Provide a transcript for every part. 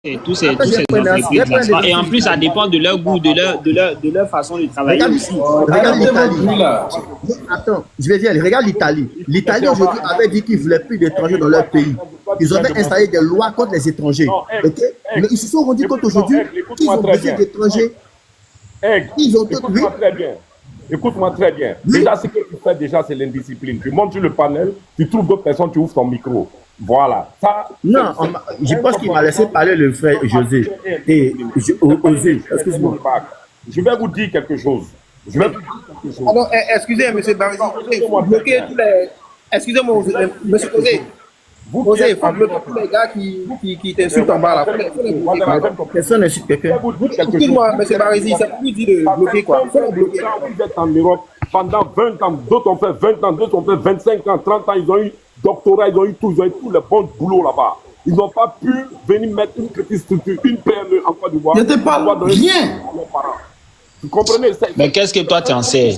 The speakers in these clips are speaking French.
Et tous ces entreprises-là. Et en plus, ça dépend de leur goût, de leur façon de travailler aussi. Regarde l'Italie. Attends, je vais dire, regarde l'Italie. L'Italie aujourd'hui avait dit qu'ils ne voulaient plus d'étrangers dans leur pays. Ils avaient installé des lois contre les étrangers. Okay? Mais ils se sont rendus compte aujourd'hui qu'ils ont besoin d'étrangers. Ils ont tout vu. Très bien. Écoute-moi très bien. Déjà, ce que tu fais déjà, c'est l'indiscipline. Tu montes sur le panel, tu trouves d'autres personnes, tu ouvres ton micro. Voilà. Ça, non, je pense qu'il m'a laissé parler le frère José. Et José, excuse-moi. Je vais vous dire quelque chose. Pardon, excusez, M. Barisi. Excusez-moi, M. José. José, il faut bloquer tous les gars qui t'insultent en bas là. Personne n'insulte quelqu'un. Excuse-moi, M. Barisi, ça peut dire de bloquer quoi. Il faut le bloquer. Vous êtes en Europe pendant 20 ans, d'autres ont fait 20 ans, d'autres ont fait 25 ans, 30 ans, ils ont eu doctorat, ils ont eu tous les bons boulots là-bas. Ils n'ont pas pu venir mettre une petite structure, une PME en Côte d'Ivoire. Il n'était pas rien. Vous comprenez? Mais qu'est-ce que toi tu en sais?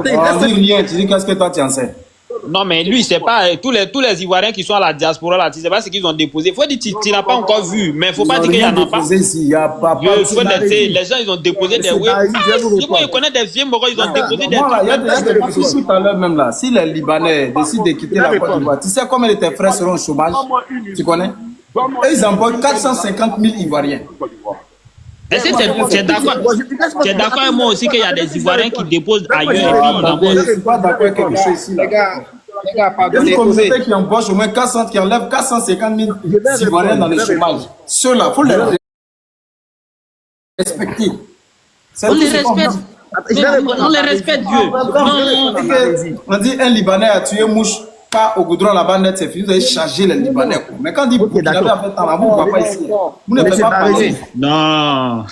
Rien, tu dis qu'est-ce que toi tu en sais? Non, mais lui, c'est pas tous les Ivoiriens qui sont à la diaspora là, tu sais pas ce qu'ils ont déposé. Faut dire, tu n'as pas encore vu, mais faut pas dire qu'il y en a pas. Les gens, ils ont déposé des oui. Moi, je connais des vieux moraux, ils ont déposé des. Il y a des tout à l'heure même là. Si les Libanais décident de quitter la Côte d'Ivoire, tu sais combien de tes frères seront au chômage? Tu connais? Et ils envoient 450 000 Ivoiriens. Est-ce que tu es d'accord avec moi aussi qu'il y a des Ivoiriens qui déposent ailleurs et puis je ne suis pas d'accord avec quelque chose ici. Les gars, pardon. Une communauté qui embauche au moins 400, qui enlève 450 000 Ivoiriens dans le chômage. Ceux-là, il faut les respecter. On les respecte. On les respecte, Dieu. On dit un Libanais a tué mouche. Pas au goudron là-bas net, c'est fini, vous avez chargé les Libanais. Mais quand on dit que vous avez fait temps là, vous ne voyez pas ici. Vous ne pouvez pas parler. Non.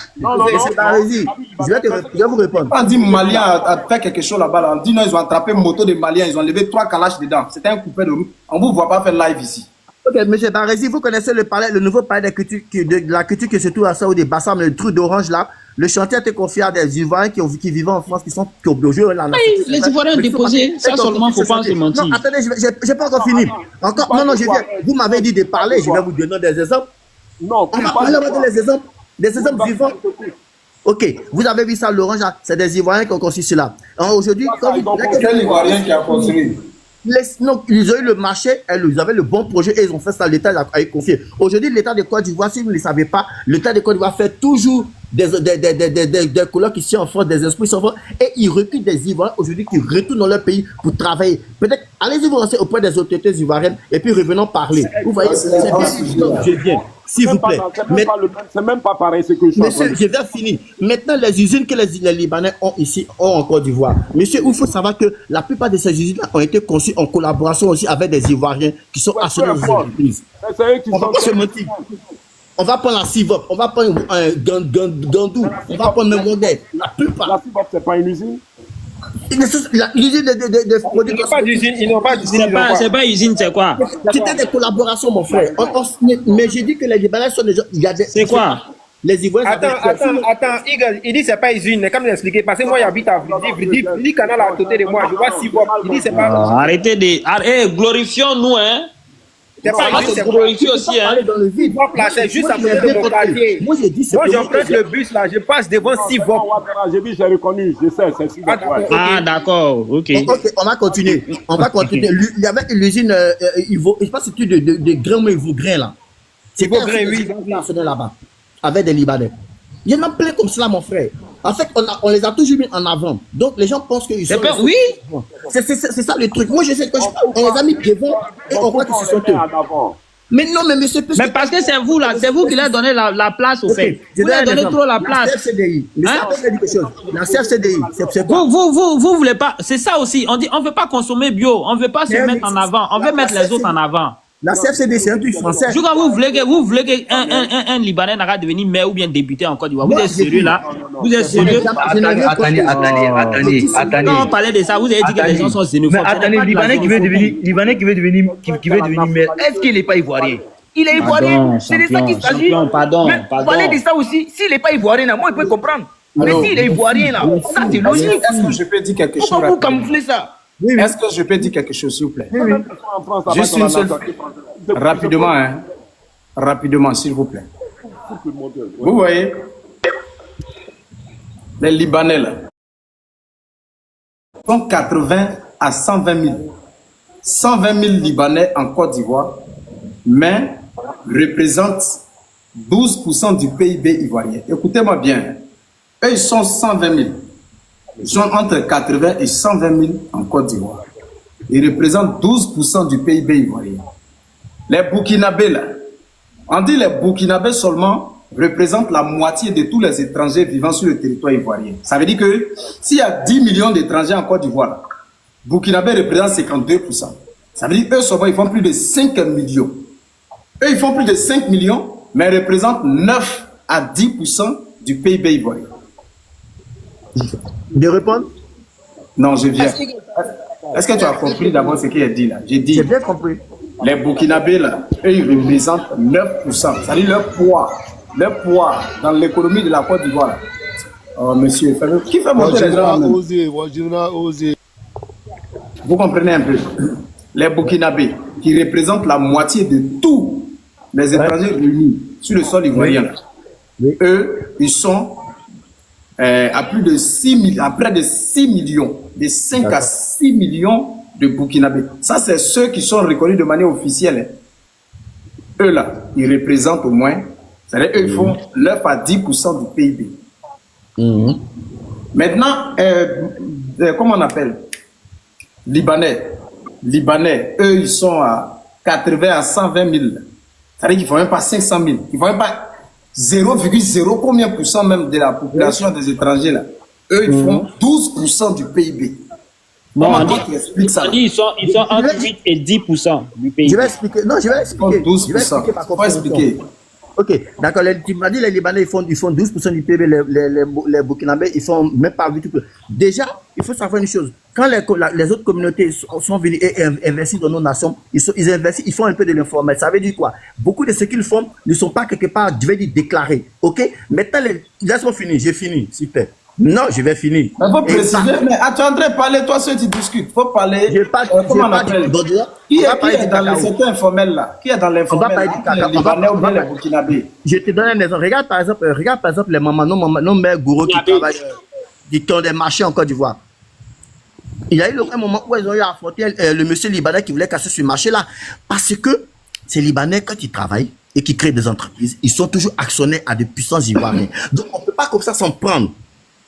C'est pas rési. Je vais vous répondre. Quand on dit Malien a fait quelque chose là-bas, on dit non, ils ont attrapé une moto de Maliens, ils ont levé 3 calaches dedans. C'était un coupé de route. On ne vous voit pas faire live ici. Ok, M. Baresi, vous connaissez le nouveau palais de la culture qui se trouve à Saoudi Bassam, le truc d'orange là. Le chantier a été confié à des Ivoiriens qui vivent en France, qui ont joué là. Oui, les Ivoiriens ont déposé. Ça seulement, il ne faut pas se mentir. Non, attendez, je n'ai pas encore fini. Non, je viens. Vous m'avez dit de parler, je vais vous donner des exemples. Non, on va parler des exemples. Des exemples vivants. Ok, vous avez vu ça, l'orange, c'est des Ivoiriens qui ont construit cela. Aujourd'hui, quel Ivoirien qui a construit? Non, ils ont eu le marché, ils avaient le bon projet et ils ont fait ça, l'État a confié. Aujourd'hui, l'État de Côte d'Ivoire, si vous ne le savez pas, l'État de Côte d'Ivoire fait toujours des colloques ici en France, des esprits en France, et ils recrutent des Ivoiriens aujourd'hui qui retournent dans leur pays pour travailler. Peut-être, allez-y vous lancer auprès des autorités ivoiriennes et puis revenons parler. Vous voyez, je viens. S'il vous plaît. C'est même pas pareil ce que je fais. Monsieur, je viens finir. Maintenant, les usines que les Libanais ont ici, ont en Côte d'Ivoire. Monsieur, il faut savoir que la plupart de ces usines ont été conçues en collaboration aussi avec des Ivoiriens qui sont associés aux entreprises. On va pas se mentir. On va prendre la Civop, on va prendre un Gandou, on va prendre un modèle. La plupart. La Civop, c'est pas une usine? L'usine de produits. Ils n'ont pas d'usine. C'est pas une usine, c'est quoi? C'était des collaborations, mon frère. Mais j'ai dit que les Libanais sont des gens. C'est quoi? Les Ivoiriens. Attends, il dit c'est pas usine, mais comme j'ai expliqué, parce que moi j'habite à Vidi Canal à côté de moi, je vois Civop. Il dit c'est pas. Arrêtez de. Glorifions-nous, hein. C'est pas c'est glorifié aussi, hein. Dans le vide. C'est juste à côté de mon quartier. Moi, j'ai dit c'est. Moi, j'emprunte le bus là, je passe devant Civop. J'ai vu, j'ai reconnu, je sais, c'est Civop. Ah, d'accord, ok. Ok, on va continuer. Il y avait l'usine, je pense que c'est de grains, mais Ivograin là. C'est pas grain, oui. Là-bas, avec des Libanais. Il y en a plein comme cela, mon frère. En fait, on les a toujours mis en avant. Donc, les gens pensent qu'ils sont... Oui. C'est ça le truc. Moi, je sais que on les a mis devant et on voit que ce sont eux. Mais non, mais monsieur... Mais parce que c'est vous, là. C'est vous qui leur donnez la place, au fait. Vous leur donnez trop la place. La CFCDI. Mais ça peut dire quelque chose. La CFCDI, c'est quoi? Vous voulez pas... C'est ça aussi. On dit, on veut pas consommer bio. On veut pas se mettre en avant. On veut mettre les autres en avant. La CFCD, c'est un truc français. Je crois que vous voulez qu'un Libanais n'arrête de devenir maire ou bien député en Côte d'Ivoire. Vous êtes sérieux là? Vous êtes sérieux? Attendez. Quand on parlait de ça, vous avez dit que les gens sont xénophobes. Mais attendez, Libanais qui veut devenir maire, est-ce qu'il n'est pas ivoirien? Il est ivoirien, c'est de ça qu'il s'agit. Pardon. Vous parlez de ça aussi, s'il n'est pas ivoirien, moi, je peux comprendre. Mais s'il est ivoirien, là, ça c'est logique. Est-ce que je peux dire quelque chose? Pourquoi vous camouflez ça? Est-ce que je peux dire quelque chose, s'il vous plaît? Oui. Juste une seule. Rapidement, s'il vous plaît. Vous voyez, les Libanais là, sont 80 à 120 000. 120 000 Libanais en Côte d'Ivoire, mais représentent 12% du PIB ivoirien. Écoutez-moi bien, eux ils sont 120 000. Ils sont entre 80 et 120 000 en Côte d'Ivoire. Ils représentent 12% du PIB ivoirien. Les Burkinabés là, on dit les Burkinabés seulement représentent la moitié de tous les étrangers vivant sur le territoire ivoirien. Ça veut dire que s'il y a 10 millions d'étrangers en Côte d'Ivoire, Burkinabé représente 52%. Ça veut dire qu'eux seulement ils font plus de 5 millions. Eux ils font plus de 5 millions, mais représentent 9 à 10% du PIB ivoirien. De répondre? Non, je viens. Est-ce que tu as compris d'abord ce qu'il a dit là? J'ai dit. J'ai bien compris. Les Burkinabés là, eux ils représentent 9%. Ça veut dire leur poids dans l'économie de la Côte d'Ivoire. Oh monsieur, qui fait monter les gens? Vous comprenez un peu? Les Burkinabés qui représentent la moitié de tous les étrangers réunis sur le sol ivoirien. Oui. Eux, ils sont à plus de 6 millions, à près de 6 millions, de 5 à 6 millions de Burkinabés. Ça, c'est ceux qui sont reconnus de manière officielle. Eux là, ils représentent au moins, c'est-à-dire eux, ils font 9 à 10% du PIB. Maintenant, comment on appelle? Libanais, eux, ils sont à 80 à 120 000. Ça veut dire qu'ils ne font même pas 500 000. Ils ne font même pas 0,0 combien pour cent même de la population des étrangers là. Eux, ils font 12% du PIB. Non, on dit ils sont entre 8 et 10% du PIB. Je vais expliquer. Non, je vais expliquer. 12%. Je vais expliquer ma Faut expliquer. Ok, d'accord. Tu m'as dit les Libanais, ils font 12% du PIB. Les Burkinabés, ils font même pas 8%. Déjà, il faut savoir une chose. Quand les autres communautés sont venues et investissent dans nos nations, ils investissent, ils font un peu de l'informel. Ça veut dire quoi? Beaucoup de ce qu'ils font ne sont pas quelque part, je vais dire, déclarés. Ok? Maintenant, laisse-moi finir. J'ai fini, s'il te plaît. Non, je vais finir. Il faut préciser, mais tu es en train de parler, toi, ceux qui discutent. Il faut parler. Comment on appelle? Qui est dans le secteur informel là? Qui est dans l'informel? Les Libanais ou bien les Burkinabés? Je te donne un exemple. Regarde par exemple les nos mères gourous qui travaillent, qui ont des marchés en Côte d'Ivoire. Il y a eu un moment où ils ont eu à affronter le monsieur libanais qui voulait casser ce marché-là. Parce que ces Libanais, quand ils travaillent et qu'ils créent des entreprises, ils sont toujours actionnaires à des puissances ivoiriennes. Donc on ne peut pas comme ça s'en prendre.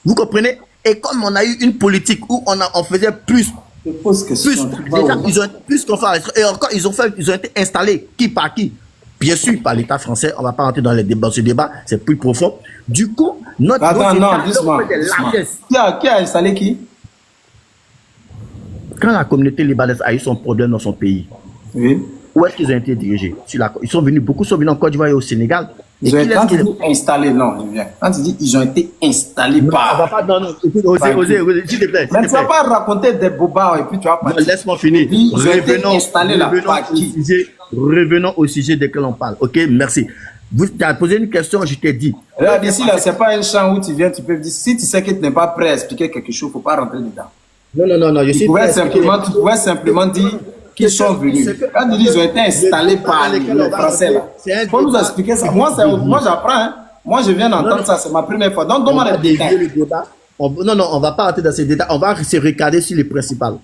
Vous comprenez? Et comme on a eu une politique où on faisait plus, déjà, ils ont plus qu'on fait, et encore, ils ont été installés, qui par qui? Bien sûr, par l'État français, on ne va pas rentrer dans ce débat, c'est plus profond. Du coup, notre qui a installé qui? Quand la communauté libanaise a eu son problème dans son pays, oui. Où est-ce qu'ils ont été dirigés? Beaucoup sont venus en Côte d'Ivoire et au Sénégal. Quand tu dis installés, non, je viens. Quand tu dis ils ont été installés par. Non, osez, s'il te plaît. Mais tu ne vas pas raconter des bobards et puis tu vas pas. Laisse-moi finir. Revenons au sujet de quel on parle. Ok, merci. Tu as posé une question, je t'ai dit. Regarde ici, là, ce n'est pas un champ où tu viens, tu peux dire, si tu sais que tu n'es pas prêt à expliquer quelque chose, il ne faut pas rentrer dedans. Non, je suis prêt. Tu pouvais simplement dire qu'ils sont venus. Quand ils ont été installés par les Français, là. Il faut nous expliquer ça. Moi j'apprends. Hein. Moi, je viens d'entendre ça. C'est ma première fois. Donc, donne-moi les détails. Non, on ne va pas rentrer dans ces détails. On va se regarder sur les principales.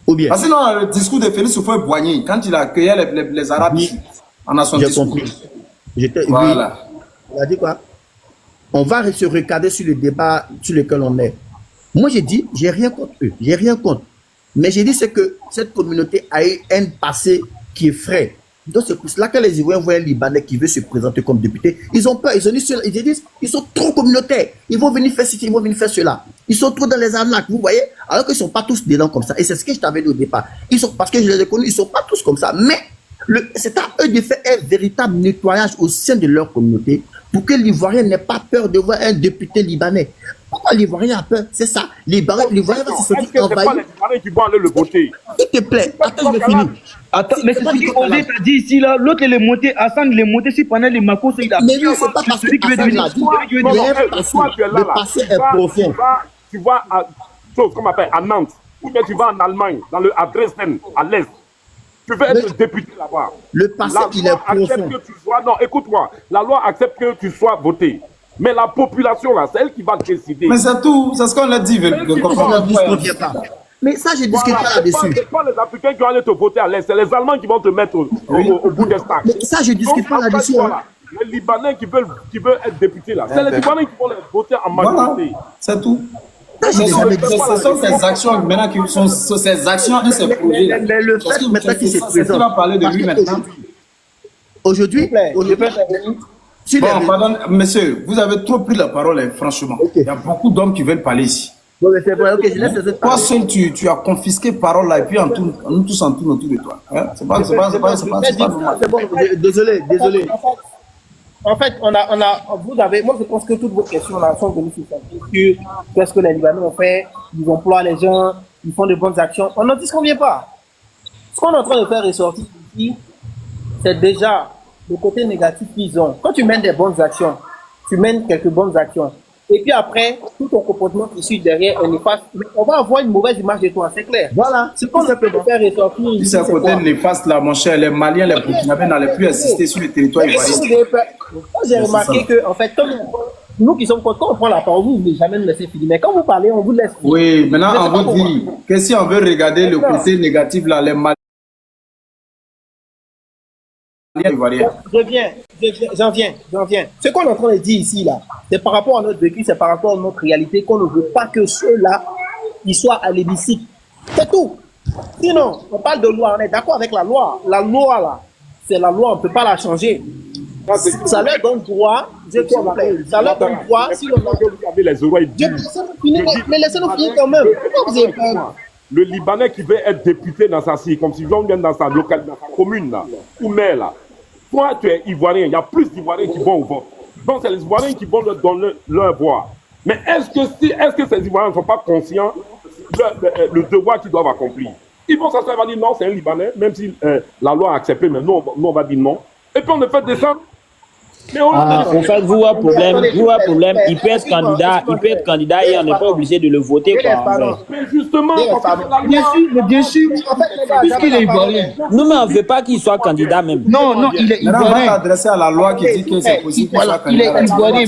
Ou bien. Parce que sinon, le discours de Félix Houphouët-Boigny, quand il accueillait les Arabes, on a son discours. J'ai compris. Voilà. Il a dit quoi? On va se regarder sur le débat sur lequel on est. Moi, j'ai dit, j'ai rien contre eux. J'ai rien contre. Mais j'ai dit, c'est que cette communauté a eu un passé qui est frais. Donc, c'est pour cela que les Ivoiriens voient un Libanais qui veut se présenter comme député. Ils ont peur. Ils disent, ils sont trop communautaires. Ils vont venir faire ceci, ils vont venir faire cela. Ils sont trop dans les arnaques, vous voyez? Alors qu'ils ne sont pas tous dedans comme ça. Et c'est ce que je t'avais dit au départ. Parce que je les ai connus, ils ne sont pas tous comme ça. Mais c'est à eux de faire un véritable nettoyage au sein de leur communauté pour que l'Ivoirien n'ait pas peur de voir un député libanais. Pourquoi l'Ivoirien a peur? C'est ça. L'Ivoirien va se sentir envahi. Les Libanais qui vont aller le voter. S'il te plaît, attends, je finis. Attends, mais c'est ce qu'Osé t'a dit ici, là. L'autre, il est monté, Hassan, il est monté si pendant les Makos, il a. Mais oui, c'est pas parce que Hassan l'a dit. Le passé est profond. Tu vas à chose qu'on appelle à Nantes, ou bien tu vas en Allemagne, à Dresden, à l'Est. Tu veux être député là-bas. Le passé, il est profond. Que tu sois, non, écoute-moi. La loi accepte que tu sois voté. Mais la population, là, c'est elle qui va décider. Mais c'est tout. C'est ce qu'on a dit. Mais ça, je ne discute pas là-dessus. Ce pas les Africains qui vont aller te voter à l'Est. C'est les Allemands qui vont te mettre au bout des stacks. Mais ça, je ne discute pas là-dessus. Voilà. Les Libanais qui veulent être députés là, c'est les Libanais qui vont les voter en majorité. Voilà, c'est tout. Ce sont ces actions maintenant qui sont ces actions et ces projets. Mais le fait maintenant qu'il se présente. On va parler de lui maintenant. Aujourd'hui, bon, pardon, monsieur, vous avez trop pris la parole, hein, franchement. Il y a beaucoup d'hommes qui veulent parler ici. Bon, mais c'est vrai, ok, je laisse les autres Toi parler. seul, tu as confisqué parole là et puis nous tous en tournent autour de toi. Hein? C'est pas normal. C'est bon, désolé. En fait, vous avez, moi je pense que toutes vos questions là sont venues sur qu'est-ce que les Libanais ont fait, ils emploient les gens, ils font de bonnes actions. On n'en disconvient pas. Ce qu'on est en train de faire ressortir ici, c'est déjà le côté négatif qu'ils ont. Quand tu mènes des bonnes actions, tu mènes quelques bonnes actions. Et puis après, tout ton comportement qui suit derrière, on va avoir une mauvaise image de toi, c'est clair. Voilà, c'est qu'on peut faire ressortir. Si c'est un côté néfaste là, mon cher, les Maliens, les Burkinabés n'allaient plus assister sur le territoire ivoirien. J'ai remarqué que, en fait, comme nous qui sommes contents, on prend la parole, vous ne voulez jamais nous laisser finir. Mais quand vous parlez, on vous laisse finir. Oui, maintenant on vous dit que si on veut regarder le côté négatif là, les Maliens ivoiriens. J'en viens. Ce qu'on est en train de dire ici, là, c'est par rapport à notre vécu, c'est par rapport à notre réalité qu'on ne veut pas que ceux-là, ils soient à l'hémicycle. C'est tout. Sinon, on parle de loi, on est d'accord avec la loi. La loi, là, c'est la loi, on ne peut pas la changer. Ça leur donne droit, ça leur donne droit, si on a... Mais laissez-nous finir quand même. Pourquoi vous avez peur? Le Libanais qui veut être député dans sa circonscription, dans sa localité, dans sa commune, là, ou maire, là. Toi, tu es Ivoirien, il y a plus d'Ivoiriens qui vont au vote. Donc, c'est les Ivoiriens qui vont leur donner leur voix. Mais est-ce que ces Ivoiriens ne sont pas conscients le devoir qu'ils doivent accomplir? Ils vont s'asseoir et vont dire non, c'est un Libanais, même si la loi a accepté, mais nous, on va dire non. Et puis, on le fait descendre. Mais en fait, vous avez problème, il peut être candidat et on n'est pas obligé de le voter. Quoi, mais justement, bien sûr, puisqu'il est ivoirien. Non, mais on ne veut pas qu'il soit candidat même. Non, il est ivoirien. On va ivoirien. s'adresser à la loi qui dit que c'est possible qu'il soit Il candidat. est ivoirien.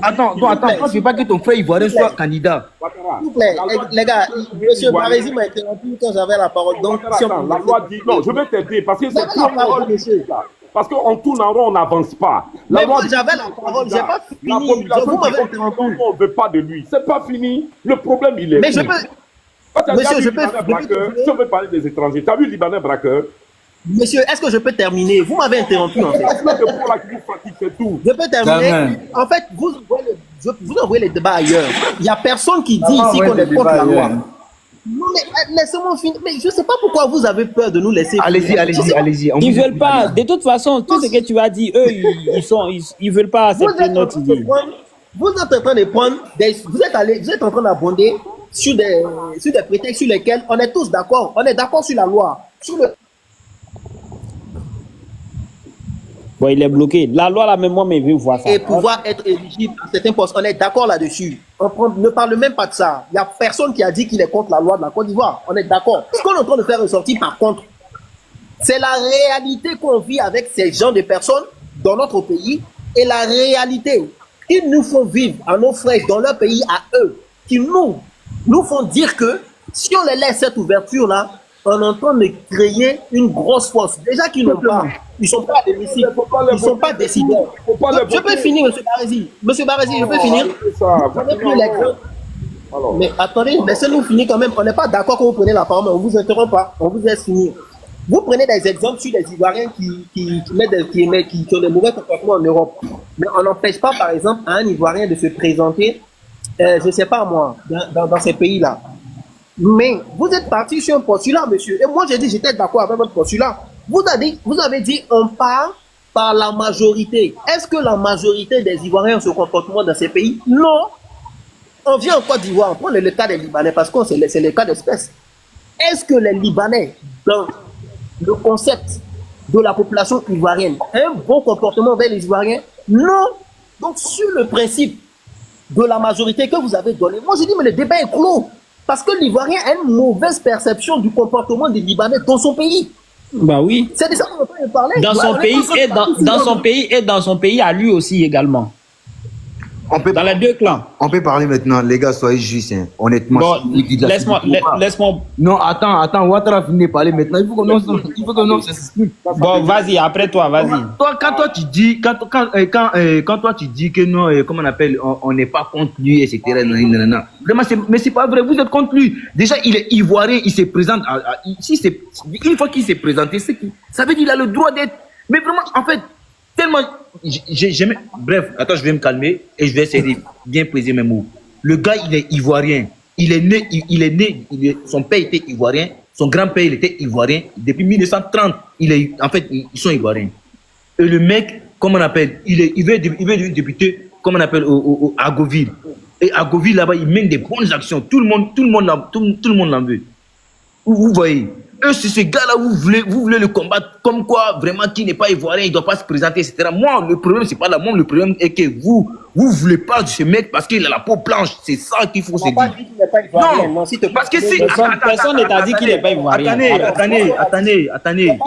Attends, tu ne veux pas que ton frère ivoirien soit candidat. S'il vous plaît, les gars, M. Barézy m'a interrompu quand j'avais la parole. Donc, si on la loi dit non, je vais t'aider parce que c'est trop monsieur. Parce qu'on tourne en rond, on n'avance pas. Mais moi, j'avais la parole, j'ai pas fini. La population on ne veut pas de lui. C'est pas fini. Le problème, il est. Mais je peux. Monsieur, je peux. Si on veut parler des étrangers, tu as vu le Libanais braqueur? Monsieur, est-ce que je peux terminer? Vous m'avez interrompu en fait. Je peux terminer. En fait, vous envoyez les débats ailleurs. Il n'y a personne qui dit ici qu'on est contre la loi. Non, mais laissez-moi finir. Mais je ne sais pas pourquoi vous avez peur de nous laisser finir. Allez-y. Ils ne veulent pas. De toute façon, tout ce que tu as dit, eux, ils veulent pas accepter notre idée. Vous êtes en train de prendre vous êtes en train d'abonder sur des prétextes sur lesquels on est tous d'accord. On est d'accord sur la loi. Bon, il est bloqué. La loi, là, même moi, mais veut voir ça. Et pouvoir être éligible à certains postes. On est d'accord là-dessus. On ne parle même pas de ça. Il n'y a personne qui a dit qu'il est contre la loi de la Côte d'Ivoire. On est d'accord. Ce qu'on est en train de faire ressortir, par contre, c'est la réalité qu'on vit avec ces gens de personnes dans notre pays et la réalité qu'ils nous font vivre à nos frères dans leur pays, à eux, qui nous font dire que si on les laisse cette ouverture-là, on est en train de créer une grosse force. Déjà qu'ils n'ont pas. Ils ne sont pas à l'hémicycle. Ils ne sont pas décideurs. Je peux finir, M. Barézy. M. Barézy, je peux finir. Mais attendez, laissez-nous finir quand même. On n'est pas d'accord quand vous prenez la parole, mais on ne vous interrompt pas. On vous laisse finir. Vous prenez des exemples sur les Ivoiriens qui ont des mauvais comportements en Europe. Mais on n'empêche pas, par exemple, à un Ivoirien de se présenter, je ne sais pas moi, dans ces pays-là. Mais vous êtes parti sur un postulat, monsieur. Et moi, j'ai dit, j'étais d'accord avec votre postulat. Vous avez dit, on part par la majorité. Est-ce que la majorité des Ivoiriens ont ce comportement dans ces pays? Non. On vient en Côte d'Ivoire, on prend le cas des Libanais, parce que c'est le cas d'espèce. Est-ce que les Libanais, dans le concept de la population ivoirienne, ont un bon comportement vers les Ivoiriens? Non. Donc, sur le principe de la majorité que vous avez donné, moi, je dis, mais le débat est clos. Parce que l'Ivoirien a une mauvaise perception du comportement des Libanais dans son pays. Bah oui. C'est de ça qu'on peut parler. Dans son pays et dans son pays à lui aussi également. On peut, dans les deux clans. On peut parler maintenant, les gars, soyez justes, hein. Honnêtement. Bon, laisse-moi. Non, attends, Ouattara finit de parler maintenant. Il faut qu'on s'exprime. Bon, vas-y, après toi, vas-y. Toi, quand tu dis que non, comment on appelle, on n'est pas contre lui, etc. Vraiment, mais c'est pas vrai, vous êtes contre lui. Déjà, il est ivoirien, il se présente. Une fois qu'il s'est présenté, ça veut dire qu'il a le droit d'être. Mais vraiment, en fait, tellement. Bref, attends, je vais me calmer et je vais essayer de bien peser mes mots. Le gars, il est ivoirien. Il est né, son père était ivoirien, son grand-père, il était ivoirien. Depuis 1930, ils sont ivoiriens. Et le mec, comment on appelle, il veut devenir député, comment on appelle, à Goville. Et à Goville, là-bas, il mène des bonnes actions. Tout le monde l'en veut. Vous voyez. Eux, c'est ce gars-là, vous voulez le combattre comme quoi, vraiment, qui n'est pas ivoirien, il ne doit pas se présenter, etc. Moi, le problème, c'est pas là. Moi, le problème est que vous voulez pas de ce mec parce qu'il a la peau blanche. C'est ça qu'il faut se dire. Non, parce que si. Personne ne t'a dit qu'il n'est pas ivoirien. Attendez. Attendez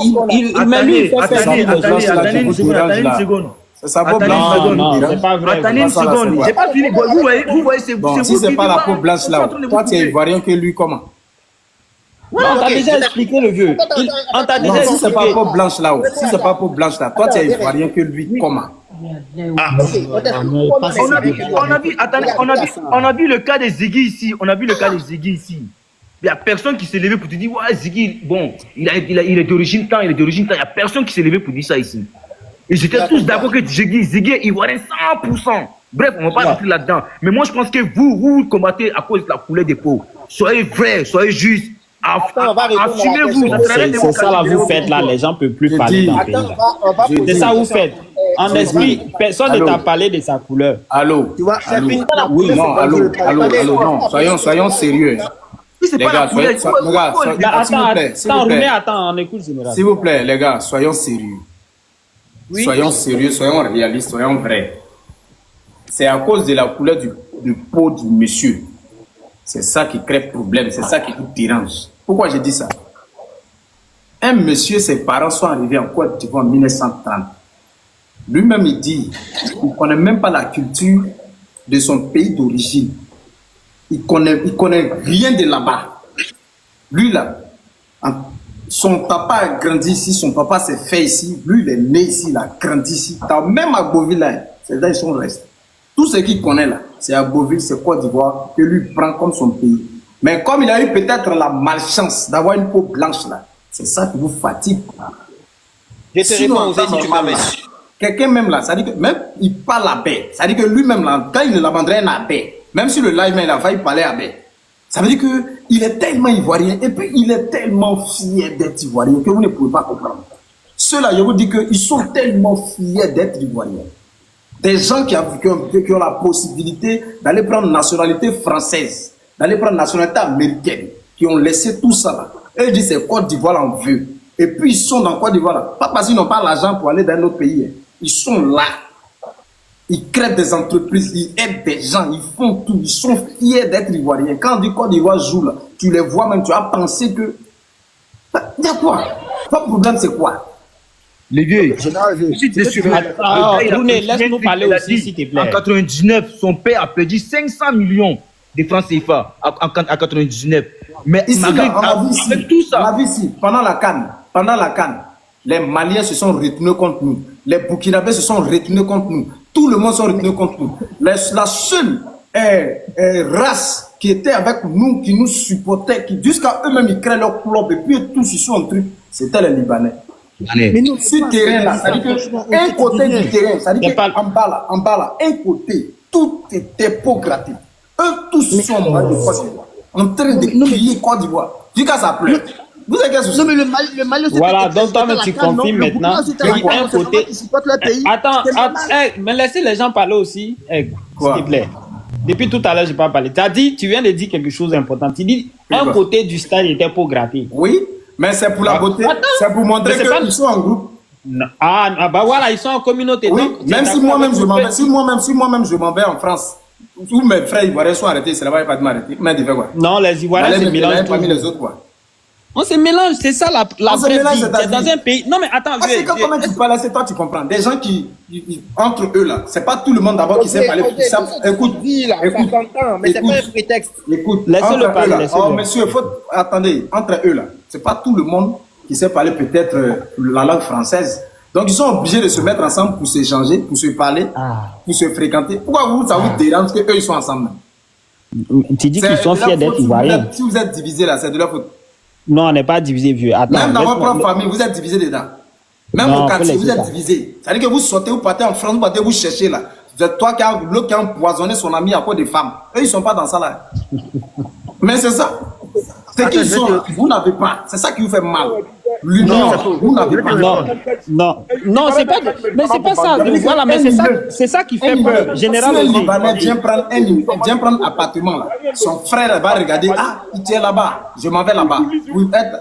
une seconde. Ça vaut blanche. Non, c'est pas vrai. Attendez une seconde. J'ai pas fini. Vous voyez, c'est vous. Si c'est pas la peau blanche là, toi, tu es ivoirien que lui, comment? Non, on t'a déjà expliqué le vieux. On t'a déjà Si expliqué. c'est pas peau blanche là, toi, tu es ivoirien que lui, comment? On a vu le cas de Ziggy ici. Il n'y a personne qui s'est levé pour te dire, ouais, Ziggy, bon, il est d'origine temps, Il n'y a personne qui s'est levé pour dire ça ici. Et j'étais tous d'accord que Ziggy est ivoirien 100%. Bref, on ne va pas rentrer là-dedans. Mais moi, je pense que vous combattez à cause de la couleur des peaux. Soyez vrai, soyez juste. Assumez-vous. C'est ça là, vous faites là, les gens ne peuvent plus parler dans le pays. C'est ça vous faites. En esprit, personne ne t'a parlé de sa couleur. Allô? Tu vois, c'est fini. Oui, non, allô, non, soyons sérieux. Les gars, Attends, on écoute général. S'il vous plaît, les gars, soyons sérieux. Soyons sérieux, soyons réalistes, soyons vrais. C'est à cause de la couleur du peau du monsieur. C'est ça qui crée problème, c'est ça qui vous dérange. Pourquoi j'ai dit ça? Un monsieur, ses parents sont arrivés en Côte d'Ivoire en 1930. Lui-même, il dit qu'il ne connaît même pas la culture de son pays d'origine. Il connaît rien de là-bas. Lui, là, son papa a grandi ici, son papa s'est fait ici. Lui, il est né ici, il a grandi ici. Même à Beauville, là, c'est là ils sont restés. Tout ce qu'il connaît là, c'est à Beauville, c'est Côte d'Ivoire, que lui prend comme son pays. Mais comme il a eu peut-être la malchance d'avoir une peau blanche là, c'est ça qui vous fatigue. Je te réponds aux étudiants. Quelqu'un même là, ça dit que même il parle à baie. Ça dit que lui-même là, quand il demanderait un abbé, même si le live il a failli parler à baie, ça veut dire qu'il est tellement ivoirien et puis il est tellement fier d'être ivoirien que vous ne pouvez pas comprendre. Ceux-là, je vous dis qu'ils sont tellement fiers d'être ivoiriens. Des gens qui ont la possibilité d'aller prendre nationalité française, d'aller prendre nationalité américaine, qui ont laissé tout ça là. Et ils disent c'est Côte d'Ivoire en vue. Et puis ils sont dans Côte d'Ivoire là. Pas parce qu'ils n'ont pas l'argent pour aller dans un autre pays. Ils sont là. Ils créent des entreprises, ils aident des gens, ils font tout. Ils sont fiers d'être ivoiriens. Quand on dit Côte d'Ivoire joue là, tu les vois même, tu as pensé que... Il y a quoi? Votre problème c'est quoi? Les vieux, laisse-nous parler aussi, s'il te plaît. En 99, son père a perdu 500 millions de francs CFA en 99. Mais ici, malgré tout ça, on a vu ici, pendant la CAN, les Maliens se sont retournés contre nous. Les Burkinabés se sont retournés contre nous. Tout le monde se retourné contre nous. La seule race qui était avec nous, qui nous supportait, qui jusqu'à eux-mêmes ils créent leur club et puis tous ils sont en truc, c'était les Libanais. Mais nous, ce terrain-là, c'est-à-dire qu'un côté du terrain, c'est-à-dire qu'en bas là, un côté, tout était peau grattée. Eux tous sont en train de crier Côte d'Ivoire. Jusqu'à ça pleure. Vous avez qu'est-ce que non, mais le Mali, voilà, donc toi, tu confirmes maintenant. Un côté. Attends, mais laissez les gens parler aussi. S'il te plaît. Depuis tout à l'heure, je n'ai pas parlé. Tu viens de dire quelque chose d'important. Tu dis un côté du stade était peau grattée. Oui. Mais c'est pour la beauté, c'est pour montrer qu'ils sont en groupe. Bah voilà, ils sont en communauté. Oui, donc, même si moi-même je m'en vais, en France, Tous mes frères ivoiriens sont arrêtés, c'est là-bas, il n'y a pas de m'arrêter. Mais de faire quoi? Non, les Ivoiriens se mélangent parmi les autres, quoi. On se mélange, c'est ça la vraie vie. C'est dans un pays. Non, mais attends, c'est quand comment tu parles, c'est toi, tu comprends. Des gens qui entre eux là, c'est pas tout le monde d'abord qui sait parler. Écoute, mais c'est pas un prétexte. Écoute, laissez-le parler. Oh, monsieur, attendez, entre eux là, c'est pas tout le monde qui sait parler peut-être la langue française. Donc ils sont obligés de se mettre ensemble pour s'échanger, pour se parler, pour se fréquenter. Pourquoi ça vous dérange qu'eux ils sont ensemble? Tu dis qu'ils sont fiers d'être Ivoiriens. Si vous êtes divisés là, c'est de leur faute. Non, on n'est pas divisé, vieux. Attends, même dans votre propre famille, vous êtes divisé dedans. Même au quartier, vous êtes divisé. C'est-à-dire que vous sortez, vous partez en France, vous partez vous chercher là. C'est toi qui as l'autre qui a empoisonné son ami à cause des femmes. Eux, ils ne sont pas dans ça là. Mais c'est ça. C'est qu'ils sont, vous n'avez pas. C'est ça qui vous fait mal. L'union, vous n'avez pas. Non, c'est pas, mais c'est pas ça. Voilà, mais c'est ça qui fait peur. Général, si un Libanais vient prendre un appartement là, son frère va regarder, tu es là-bas, je m'en vais là-bas,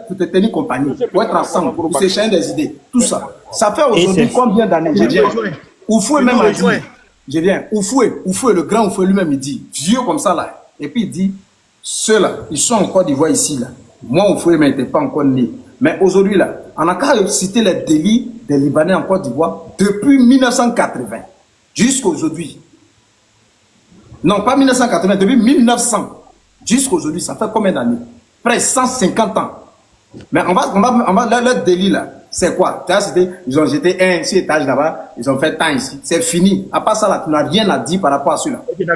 pour te tenir compagnie, pour être ensemble, pour s'échanger des idées, tout ça. Ça fait aujourd'hui combien d'années? Je viens. Oufoué même a dit, je viens. Oufoué, le grand Oufoué lui-même, il dit, vieux comme ça là, et puis il dit, ceux-là, ils sont en Côte d'Ivoire ici là. Moi, Oufoué ne m'était pas encore né. Mais aujourd'hui, là, on a qu'à citer les délits des Libanais en Côte d'Ivoire depuis 1980 jusqu'à aujourd'hui. Non, pas 1980, depuis 1900 jusqu'à aujourd'hui. Ça fait combien d'années? Près de 150 ans. Mais on va leur délit là, c'est quoi? Ils ont jeté un étage là-bas, ils ont fait tant ici. C'est fini. À part ça, là, tu n'as rien à dire par rapport à cela. Ils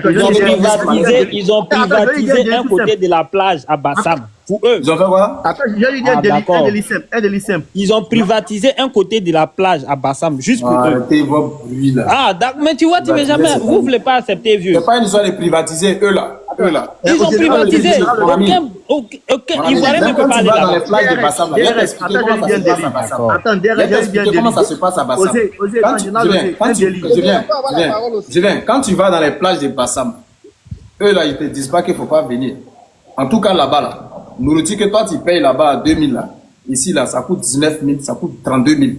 ont privatisé un côté de la plage à Bassam. Pour eux. Ils ont fait quoi? Attends, j'ai lui dit un délit simple. Ils ont privatisé un côté de la plage à Bassam, juste pour eux. Arrêtez vos bruits là. D'accord, mais tu vois, tu ne jamais. Vous ne voulez pas accepter, vieux. C'est pas une histoire de privatiser, eux là. Ils ont privatisé. Aucun Ivoirien ne peut pas aller là. Dans les plages de Bassam, comment ça se passe à Bassam. Je viens. Quand tu vas dans les plages de Bassam, eux là, ils te disent pas qu'il ne faut pas venir. En tout cas, là-bas, là, nourriture que toi, tu payes là-bas à 2000, là. Ici, là, ça coûte 19 000, ça coûte 32 000.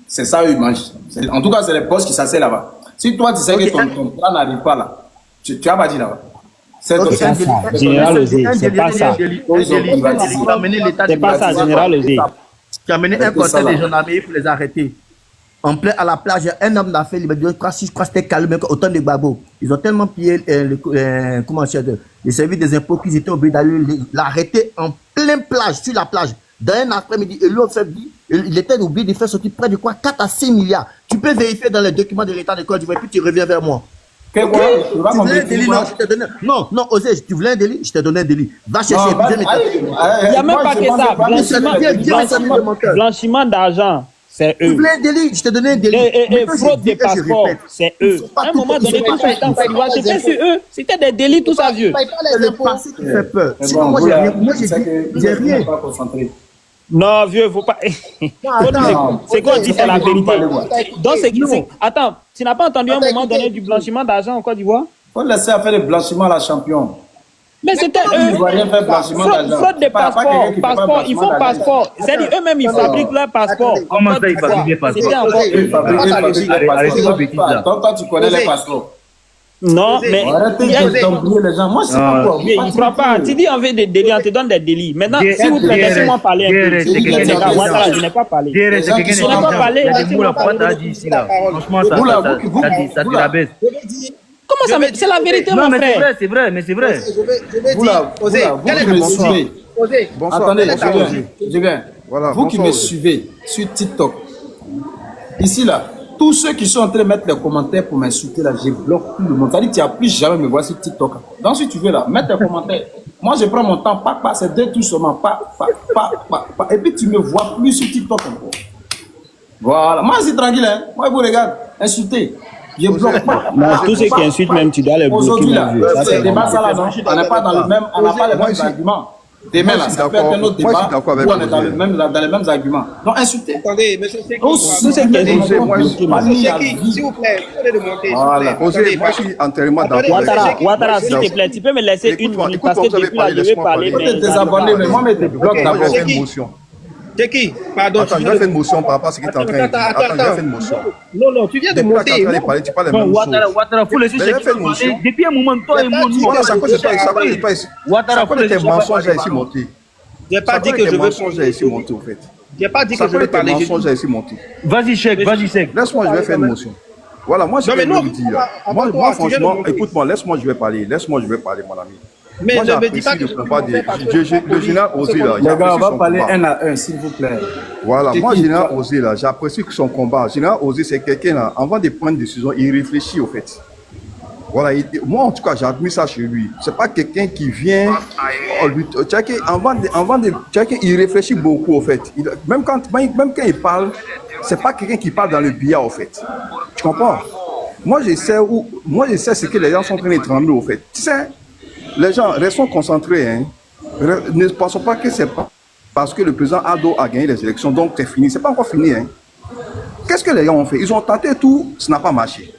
C'est ça, eux, ils mangent. En tout cas, c'est les postes qui s'asseyent là-bas. Si toi, tu sais que ton plan n'arrive pas là, tu as pas dit là-bas. C'est ça, Général Osé, c'est pas ça. C'est pas ça, Général Osé. Tu as amené un conseil des gendarmeries pour les arrêter. En plein à la plage, un homme d'affaires, je crois que c'était calme, autant de babos. Ils ont tellement pillé les services des impôts qu'ils étaient obligés d'aller l'arrêter en pleine plage, sur la plage. Dans un après-midi, et lui, il était obligé de faire sortir près de quoi 4 à 6 milliards. Tu peux vérifier dans les documents de l'État de Côte d'Ivoire, puis tu reviens vers moi. Tu voulais un délit, non, je t'ai donné. Non, Osé, tu voulais un délit, je t'ai donné un délit. Va chercher. Il n'y a même pas que ça. Blanchiment d'argent. C'est eux. Tu voulais un délit, je t'ai donné un délit. Et fraude des passeports, c'est eux. À un moment donné, tout ça était en Côte d'Ivoire, c'était sur eux. C'était des délits, tout ça, vieux. C'est le passé qui fait peur. Sinon, moi, j'ai rien. Non, vieux, faut pas. C'est quoi, on dit, c'est la vérité. Donc, attends, tu n'as pas entendu à un moment donné du blanchiment d'argent en Côte d'Ivoire? Faut laisser faire le blanchiment à la champion. Mais c'était eux. Fraude des passeports. Ils font passeport. C'est-à-dire eux-mêmes, ils fabriquent leur passeport. Comment ça, ils fabriquent les passeports? C'était encore eux. Arrêtez vos bêtises là. Toi, tu connais les passeports. Non, mais. Arrêtez d'embrouiller les gens. Moi, je sais pas quoi. Mais il ne prend pas. Tu dis on veut des délits, on te donne des délits. Maintenant, si vous plaît, laissez-moi parler un peu. Je n'ai pas parlé. Je n'ai pas parlé. Franchement, ça te la baisse. Comment ça? C'est la vérité, mon frère. Non, c'est vrai, mais c'est vrai. Attendez, je viens. Vous qui me suivez sur TikTok, ici là, tous ceux qui sont en train de mettre des commentaires pour m'insulter là, je bloque tout le monde. C'est-à-dire que tu n'as plus jamais me voir sur TikTok. Donc si tu veux là, mettre des commentaires. Moi je prends mon temps, c'est 2 tours seulement, et puis tu me vois plus sur TikTok encore. Voilà, moi c'est tranquille, hein. Moi je vous regarde, insulter. Je bloque pas. Tous ceux qui insultent même, tu dois les bloquer. Aujourd'hui là, c'est débat ça là, non? On n'est pas dans le même, on n'a pas les mêmes arguments. Demain là, ça peut être un autre débat où on est dans les mêmes arguments. Donc insulter. Attendez, monsieur tous ceux qui insultent, s'il vous plaît, vous de monter. Voilà. Moi je suis entièrement d'accord. Ouattara, s'il te plaît, tu peux me laisser une minute parce que depuis là, je vais parler. Tes abonnés, mais moi, je te bloque d'abord. C'est qui? Pardon. Attends, je vais faire une motion par rapport à ce que tu es en train de dire. Attends, je vais faire une motion. Non, tu viens de monter. Tu es en train de parler, tu parles des mêmes choses. Ouattara, faut laisser Cheikh parler. Depuis un moment, toi et moi, nous, Voilà, ça cause pas ici. Ouattara, faut Ça cause laisser tes mensonges ici monter. J'ai pas dit que je veux mensonges ici monter, au fait. J'ai pas dit Ça que je cause veux tes parler. mensonges ici monter. Vas-y, Cheikh, vas-y, Cheikh. Laisse-moi, je vais faire une motion. Voilà, moi, je vais non, vous dire. attends, Moi, tu viens de franchement, monter. écoute-moi, laisse-moi, je vais parler. Laisse-moi, je vais parler, mon ami. Mais Moi, ne me dis pas j'apprécie que le combat de général Osé, là. Les gars, on J'apprécie va son parler combat. un à un, s'il vous plaît. Voilà, moi, général Osé, là, j'apprécie que son combat. Général Osé, c'est quelqu'un, là, avant de prendre une décision, il réfléchit, au fait. Voilà, moi, en tout cas, j'admire ça chez lui. C'est pas quelqu'un qui vient. Il réfléchit beaucoup, au fait. Même quand il parle, c'est pas quelqu'un qui parle dans le billard, au fait. Tu comprends? Moi, je sais ce que les gens sont en train de trembler, au fait. Tu sais, les gens, restons concentrés, hein. Ne pensons pas que c'est pas parce que le président Ado a gagné les élections, donc c'est fini. C'est pas encore fini, hein. Qu'est-ce que les gens ont fait? Ils ont tenté tout, ça n'a pas marché.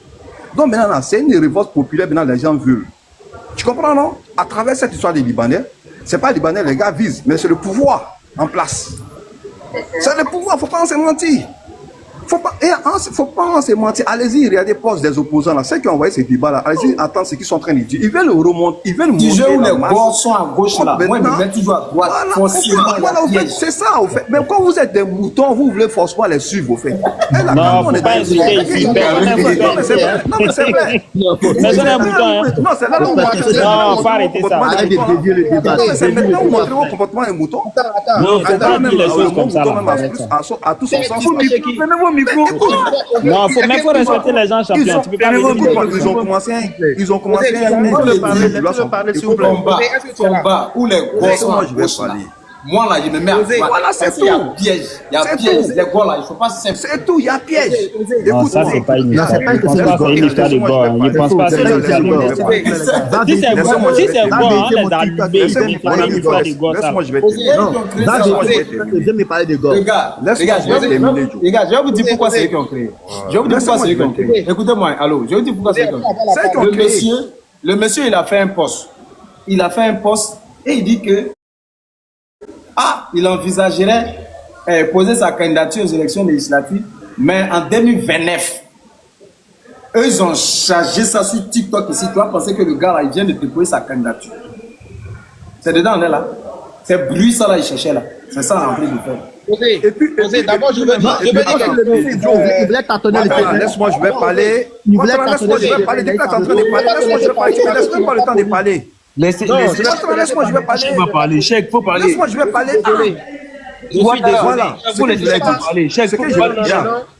Donc maintenant, c'est une révolte populaire, maintenant les gens veulent. Tu comprends, non? À travers cette histoire des Libanais, c'est pas les Libanais, les gars visent, mais c'est le pouvoir en place. C'est le pouvoir, il ne faut pas en se mentir. Faut pas se mentir. Allez-y, regardez les postes des opposants là. Ceux qui ont envoyé ces débats là, allez-y, attendre ce qu'ils sont en train de dire. Ils veulent remonter, ils veulent monter. Où les gosses sont à gauche là. Moi, je me mets toujours à droite. Voilà, au fait, c'est ça, au fait. Mais quand vous êtes des moutons, vous voulez forcément les suivre, au fait. Non, faut pas insulter ici. Non, mais c'est vrai. Mais c'est un mouton, hein. Non, c'est là où vous montrez. Non, faut arrêter ça. Arrête de dévier le débat. C'est maintenant où vous montrez vos comportements de mouton. Non, faut pas dire les choses comme ça, là. À tous son sens. Prenez vos micros. Non, faut respecter les gens champions. Tu peux pas Ils ont commencé Combat où les gosses sont à gauche là. Moi là, je me mets à droite. Voilà, c'est Il y a tout. piège. Il y a piège. Les gars là, il ne faut pas se. C'est tout, il y a piège. Non, ça, c'est pas une histoire. Je pense pas que c'est une histoire de gore. Je pense pas que c'est une histoire de gore. Si c'est gore, on les a allumés. Il faut une histoire de gore, ça. Laisse-moi, je vais te Je vais me parler de gore. Les gars, je vais vous dire pourquoi c'est eux qui ont créé. Je vais vous dire pourquoi c'est eux qui ont créé. Écoutez-moi, allô, je vais vous dire pourquoi c'est eux qui ont créé. Le monsieur, il a fait un poste. Il a fait un poste et il dit que il envisagerait poser sa candidature aux élections législatives, mais en 2029. Eux, ils ont chargé ça sur TikTok ici. Tu vas penser que le gars là, il vient de déposer sa candidature. C'est dedans, on est là. C'est bruit ça là, il cherchait là. C'est ça, on a envie de faire. Et puis, d'abord, je veux dire Il voulait tâtonner le terrain. Laisse-moi, je vais parler. Il voulait tâtonner Laisse-moi, je vais parler. Depuis que tu es en train de parler, laisse-moi, je vais parler. Tu ne me laisses même pas le temps de parler. Laissez-moi, je vais parler. Cheikh va parler. Cheikh, faut parler. Laisse-moi, je vais parler. Voilà. Faut laisser parler. Cheikh, faut parler.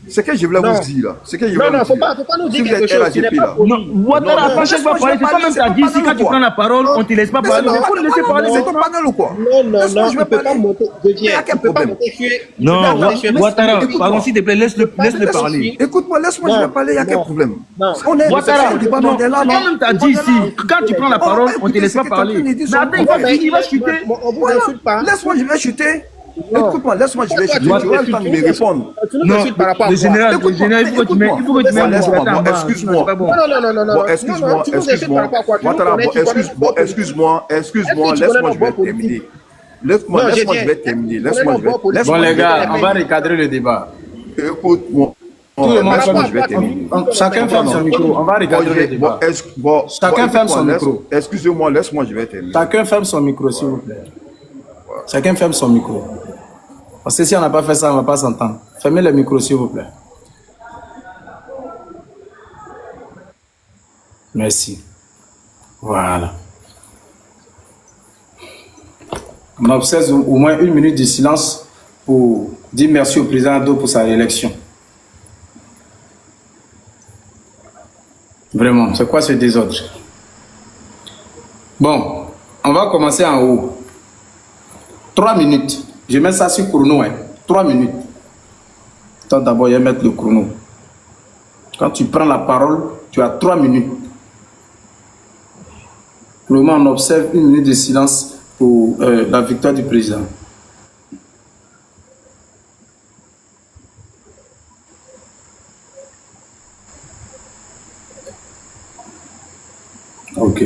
Ce que je voulais vous dire là. Non, faut pas nous dire quelque chose qui n'est pas pour non, Ouattara, quand Cheikh va parler, c'est toi-même qui as dit ici, quand tu prends la parole, on ne te laisse pas parler. Il faut le laisser parler. C'est ton panel ou quoi? Non, tu ne peux pas monter. Je viens. Tu ne peux pas monter sur. Non, Ouattara, pardon, s'il te plaît, laisse-le parler. Écoute-moi, laisse-moi, je vais parler, il n'y a quel problème. Ouattara, toi-même tu as dit ici, quand tu prends la parole, on ne te laisse pas parler. Mais attends, il va chuter. On vous insulte pas. Laisse-moi, je vais chuter. Écoute-moi, laisse-moi, je vais chuter. Tu vas le temps de me répondre. Tu nous insultes par rapport à Le général, il faut que tu mettes. Excuse-moi. Non. Excuse-moi. Tu nous insultes par rapport à quoi? Excuse-moi, laisse-moi, je vais terminer. Laisse-moi, je vais terminer. Bon, les gars, on va recadrer le débat. Écoute-moi. Tout le monde, chacun ferme son micro. On va recadrer le débat. Chacun ferme son micro. Excusez-moi, laisse-moi, je vais terminer. Chacun ferme son micro, s'il vous plaît. Chacun ferme son micro. Parce que si on n'a pas fait ça, on ne va pas s'entendre. Fermez le micro, s'il vous plaît. Merci. Voilà. On observe au moins 1 minute de silence pour dire merci au président Ado pour sa réélection. Vraiment, c'est quoi ce désordre? Bon, on va commencer en haut. 3 minutes. Je mets ça sur chrono. 3 minutes. Attends, d'abord, je vais mettre le chrono. Quand tu prends la parole, tu as 3 minutes. Pour le moment, on observe 1 minute de silence pour la victoire du président. Ok.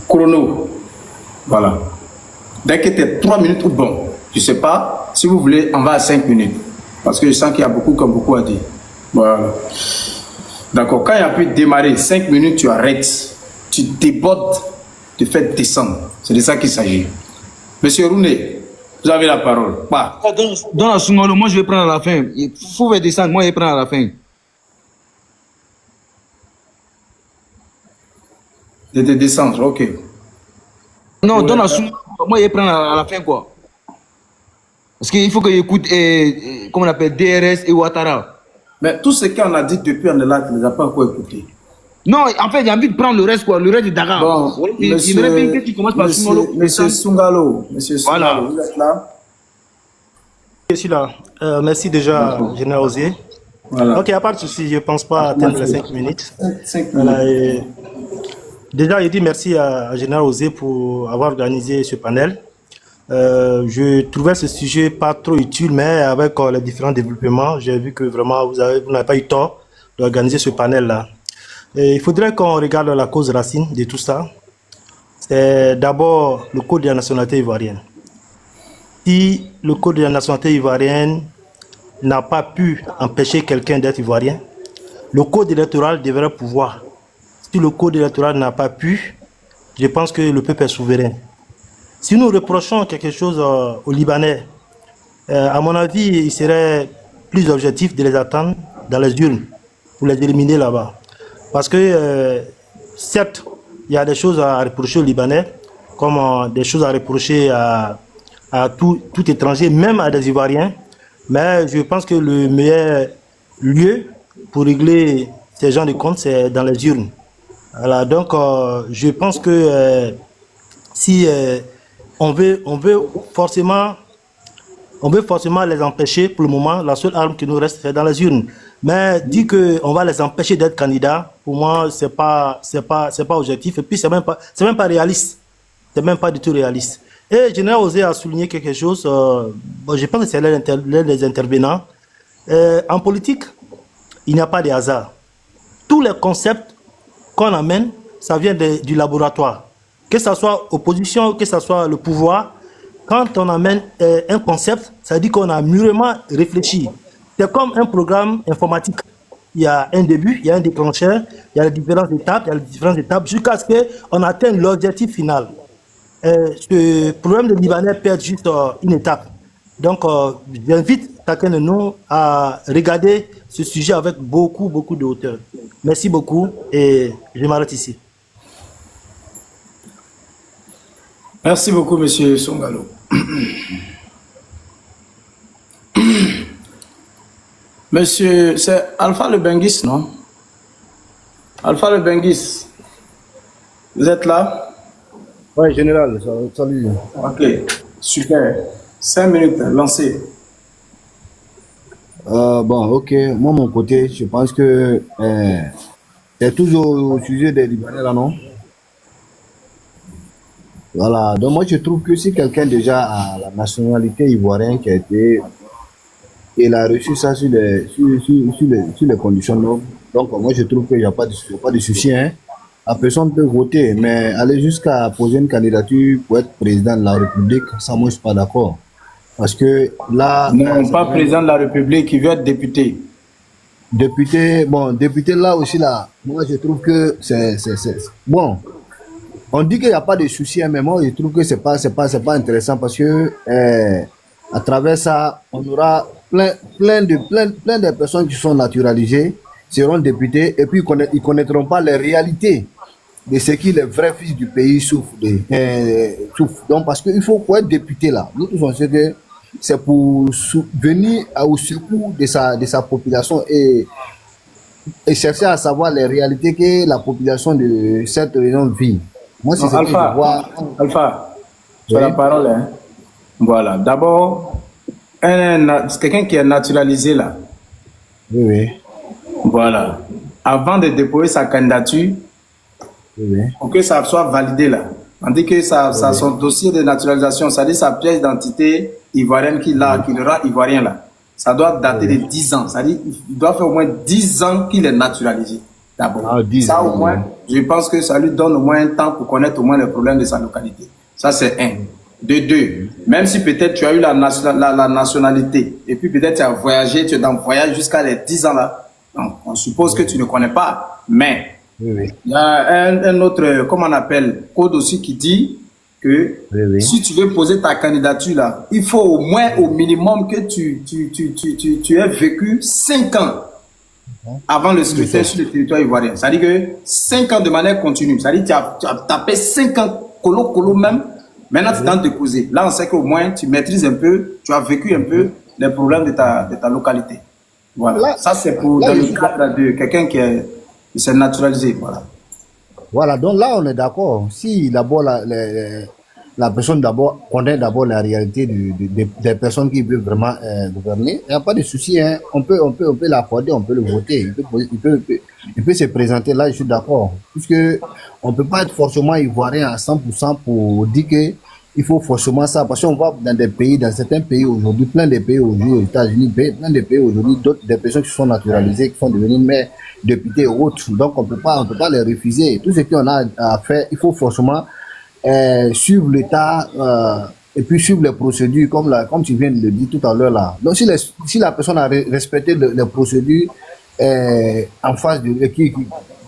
Chrono. Voilà. Dès que tu es 3 minutes, bon. Je ne sais pas. Si vous voulez, on va à 5 minutes. Parce que je sens qu'il y a beaucoup comme beaucoup à dire. Voilà. D'accord. Quand il y a pu démarrer, 5 minutes, tu arrêtes. Tu débordes, tu fais descendre. C'est de ça qu'il s'agit. Monsieur Rouné, vous avez la parole. Bah. Dans la Sungalo, moi je vais prendre à la fin. Il faut faire descendre, moi je vais prendre à la fin. De descendre, ok. Non, Ouais. dans la Sungalo, moi je vais prendre à la fin quoi. Parce qu'il faut que j'écoute, comment on appelle, DRS et Ouattara. Mais tout ce qu'on a dit depuis, on est là, tu ne les as pas encore écoutés. Non, en fait, j'ai envie de prendre le reste, quoi, le reste de Dakar. Bon, Il me répète que tu commences par Sungalo. Monsieur Sungalo, Voilà. vous êtes là? Je suis là. Merci déjà, Général Osier. Voilà. Ok, il n'y a pas de souci, je ne pense pas atteindre les 5 minutes. 5 minutes. Voilà, et déjà, je dis merci à Général Osier pour avoir organisé ce panel. Je trouvais ce sujet pas trop utile, mais avec les différents développements, j'ai vu que vraiment vous n'avez pas eu tort d'organiser ce panel-là. Et il faudrait qu'on regarde la cause racine de tout ça. C'est d'abord le code de la nationalité ivoirienne. Si le code de la nationalité ivoirienne n'a pas pu empêcher quelqu'un d'être ivoirien, le code électoral devrait pouvoir. Si le code électoral n'a pas pu, je pense que le peuple est souverain. Si nous reprochons quelque chose aux Libanais, à mon avis, il serait plus objectif de les attendre dans les urnes pour les éliminer là-bas. Parce que, certes, il y a des choses à reprocher aux Libanais, comme des choses à reprocher à tout étranger, même à des Ivoiriens. Mais je pense que le meilleur lieu pour régler ces genres de comptes, c'est dans les urnes. Voilà, donc, je pense que si on veut forcément les empêcher pour le moment, la seule arme qui nous reste, c'est dans les urnes. Mais dire qu'on va les empêcher d'être candidats, pour moi, c'est pas objectif. Et puis, c'est même pas réaliste. C'est même pas du tout réaliste. Et Général Osier a souligné quelque chose, je pense que c'est l'un des intervenants. En politique, il n'y a pas de hasard. Tous les concepts qu'on amène, ça vient du laboratoire. Que ce soit opposition, que ce soit le pouvoir, quand on amène un concept, ça veut dire qu'on a mûrement réfléchi. C'est comme un programme informatique. Il y a un début, il y a un déclencheur, il y a les différentes étapes, jusqu'à ce qu'on atteigne l'objectif final. Ce problème de Libanais perd juste une étape. Donc, j'invite chacun de nous à regarder ce sujet avec beaucoup de hauteur. Merci beaucoup et je m'arrête ici. Merci beaucoup, monsieur Sungalo. Monsieur, c'est Alpha le Bengis, non? Alpha le Bengis, vous êtes là? Oui, général, salut. Ok, super. 5 minutes, lancez. Bon, ok. Moi, mon côté, je pense que c'est toujours au sujet des Libanais, là, non? Voilà. Donc, moi, je trouve que si quelqu'un déjà a la nationalité ivoirienne qui a été... Il a reçu ça sur les conditions normales. Donc, moi, je trouve qu'il n'y a pas de souci, hein. La personne peut voter, mais aller jusqu'à poser une candidature pour être président de la République, ça, moi, je ne suis pas d'accord. Parce que là... Non, pas président de la République, il veut être député. Député, là aussi, là, moi, je trouve que c'est... Bon, on dit qu'il n'y a pas de souci, hein, mais moi, je trouve que c'est pas intéressant parce que à travers ça, on aura plein de personnes qui sont naturalisées, seront députés, et puis ils connaîtront pas les réalités de ce que les vrais fils du pays souffrent. Donc, parce qu'il faut être député là. Nous tous on sait que c'est pour venir au secours de sa population et chercher à savoir les réalités que la population de cette région vit. Moi, c'est ce que je vois. Alpha, tu as la parole, hein? Voilà. D'abord, c'est quelqu'un qui est naturalisé là. Oui. Voilà. Avant de déposer sa candidature, pour que ça soit validé là. On dit que son dossier de naturalisation, c'est-à-dire sa pièce d'identité ivoirienne qui le rend ivoirien là, ça doit dater de 10 ans. C'est-à-dire qu'il doit faire au moins 10 ans qu'il est naturalisé. D'abord. Ça au moins, je pense que ça lui donne au moins un temps pour connaître au moins les problèmes de sa localité. Ça c'est un. De deux, même si peut-être tu as eu la nationalité, et puis peut-être tu as voyagé, tu es dans le voyage jusqu'à les 10 ans là, donc on suppose que tu ne connais pas, mais il y a un autre, comment on appelle, code aussi qui dit que si tu veux poser ta candidature là, il faut au moins, au minimum que tu aies vécu 5 ans avant le scrutin sur le territoire ivoirien. C'est-à-dire que 5 ans de manière continue, c'est-à-dire que tu as tapé 5 ans colo même. Maintenant, tu t'en déposer. Là, on sait qu'au moins, tu maîtrises un peu, tu as vécu un peu les problèmes de ta localité. Voilà. Là, ça, c'est pour dans le cadre de quelqu'un qui s'est naturalisé. Voilà. Voilà, donc là, on est d'accord. Si d'abord la personne d'abord connaît d'abord la réalité des personnes qui veulent vraiment gouverner, il n'y a pas de souci. Hein. On peut l'accorder, on peut le voter. Il peut se présenter là, je suis d'accord. Puisque on ne peut pas être forcément ivoirien à 100% pour dire que il faut forcément ça. Parce qu'on va dans des pays, dans certains pays aujourd'hui, plein de pays aujourd'hui, aux États-Unis, plein de pays aujourd'hui, des personnes qui sont naturalisées, qui sont devenues maires, députés et autres. Donc on peut pas les refuser. Tout ce qu'on a à faire, il faut forcément suivre l'État et puis suivre les procédures comme tu viens de le dire tout à l'heure là. Donc si la personne a respecté les procédures en face de qui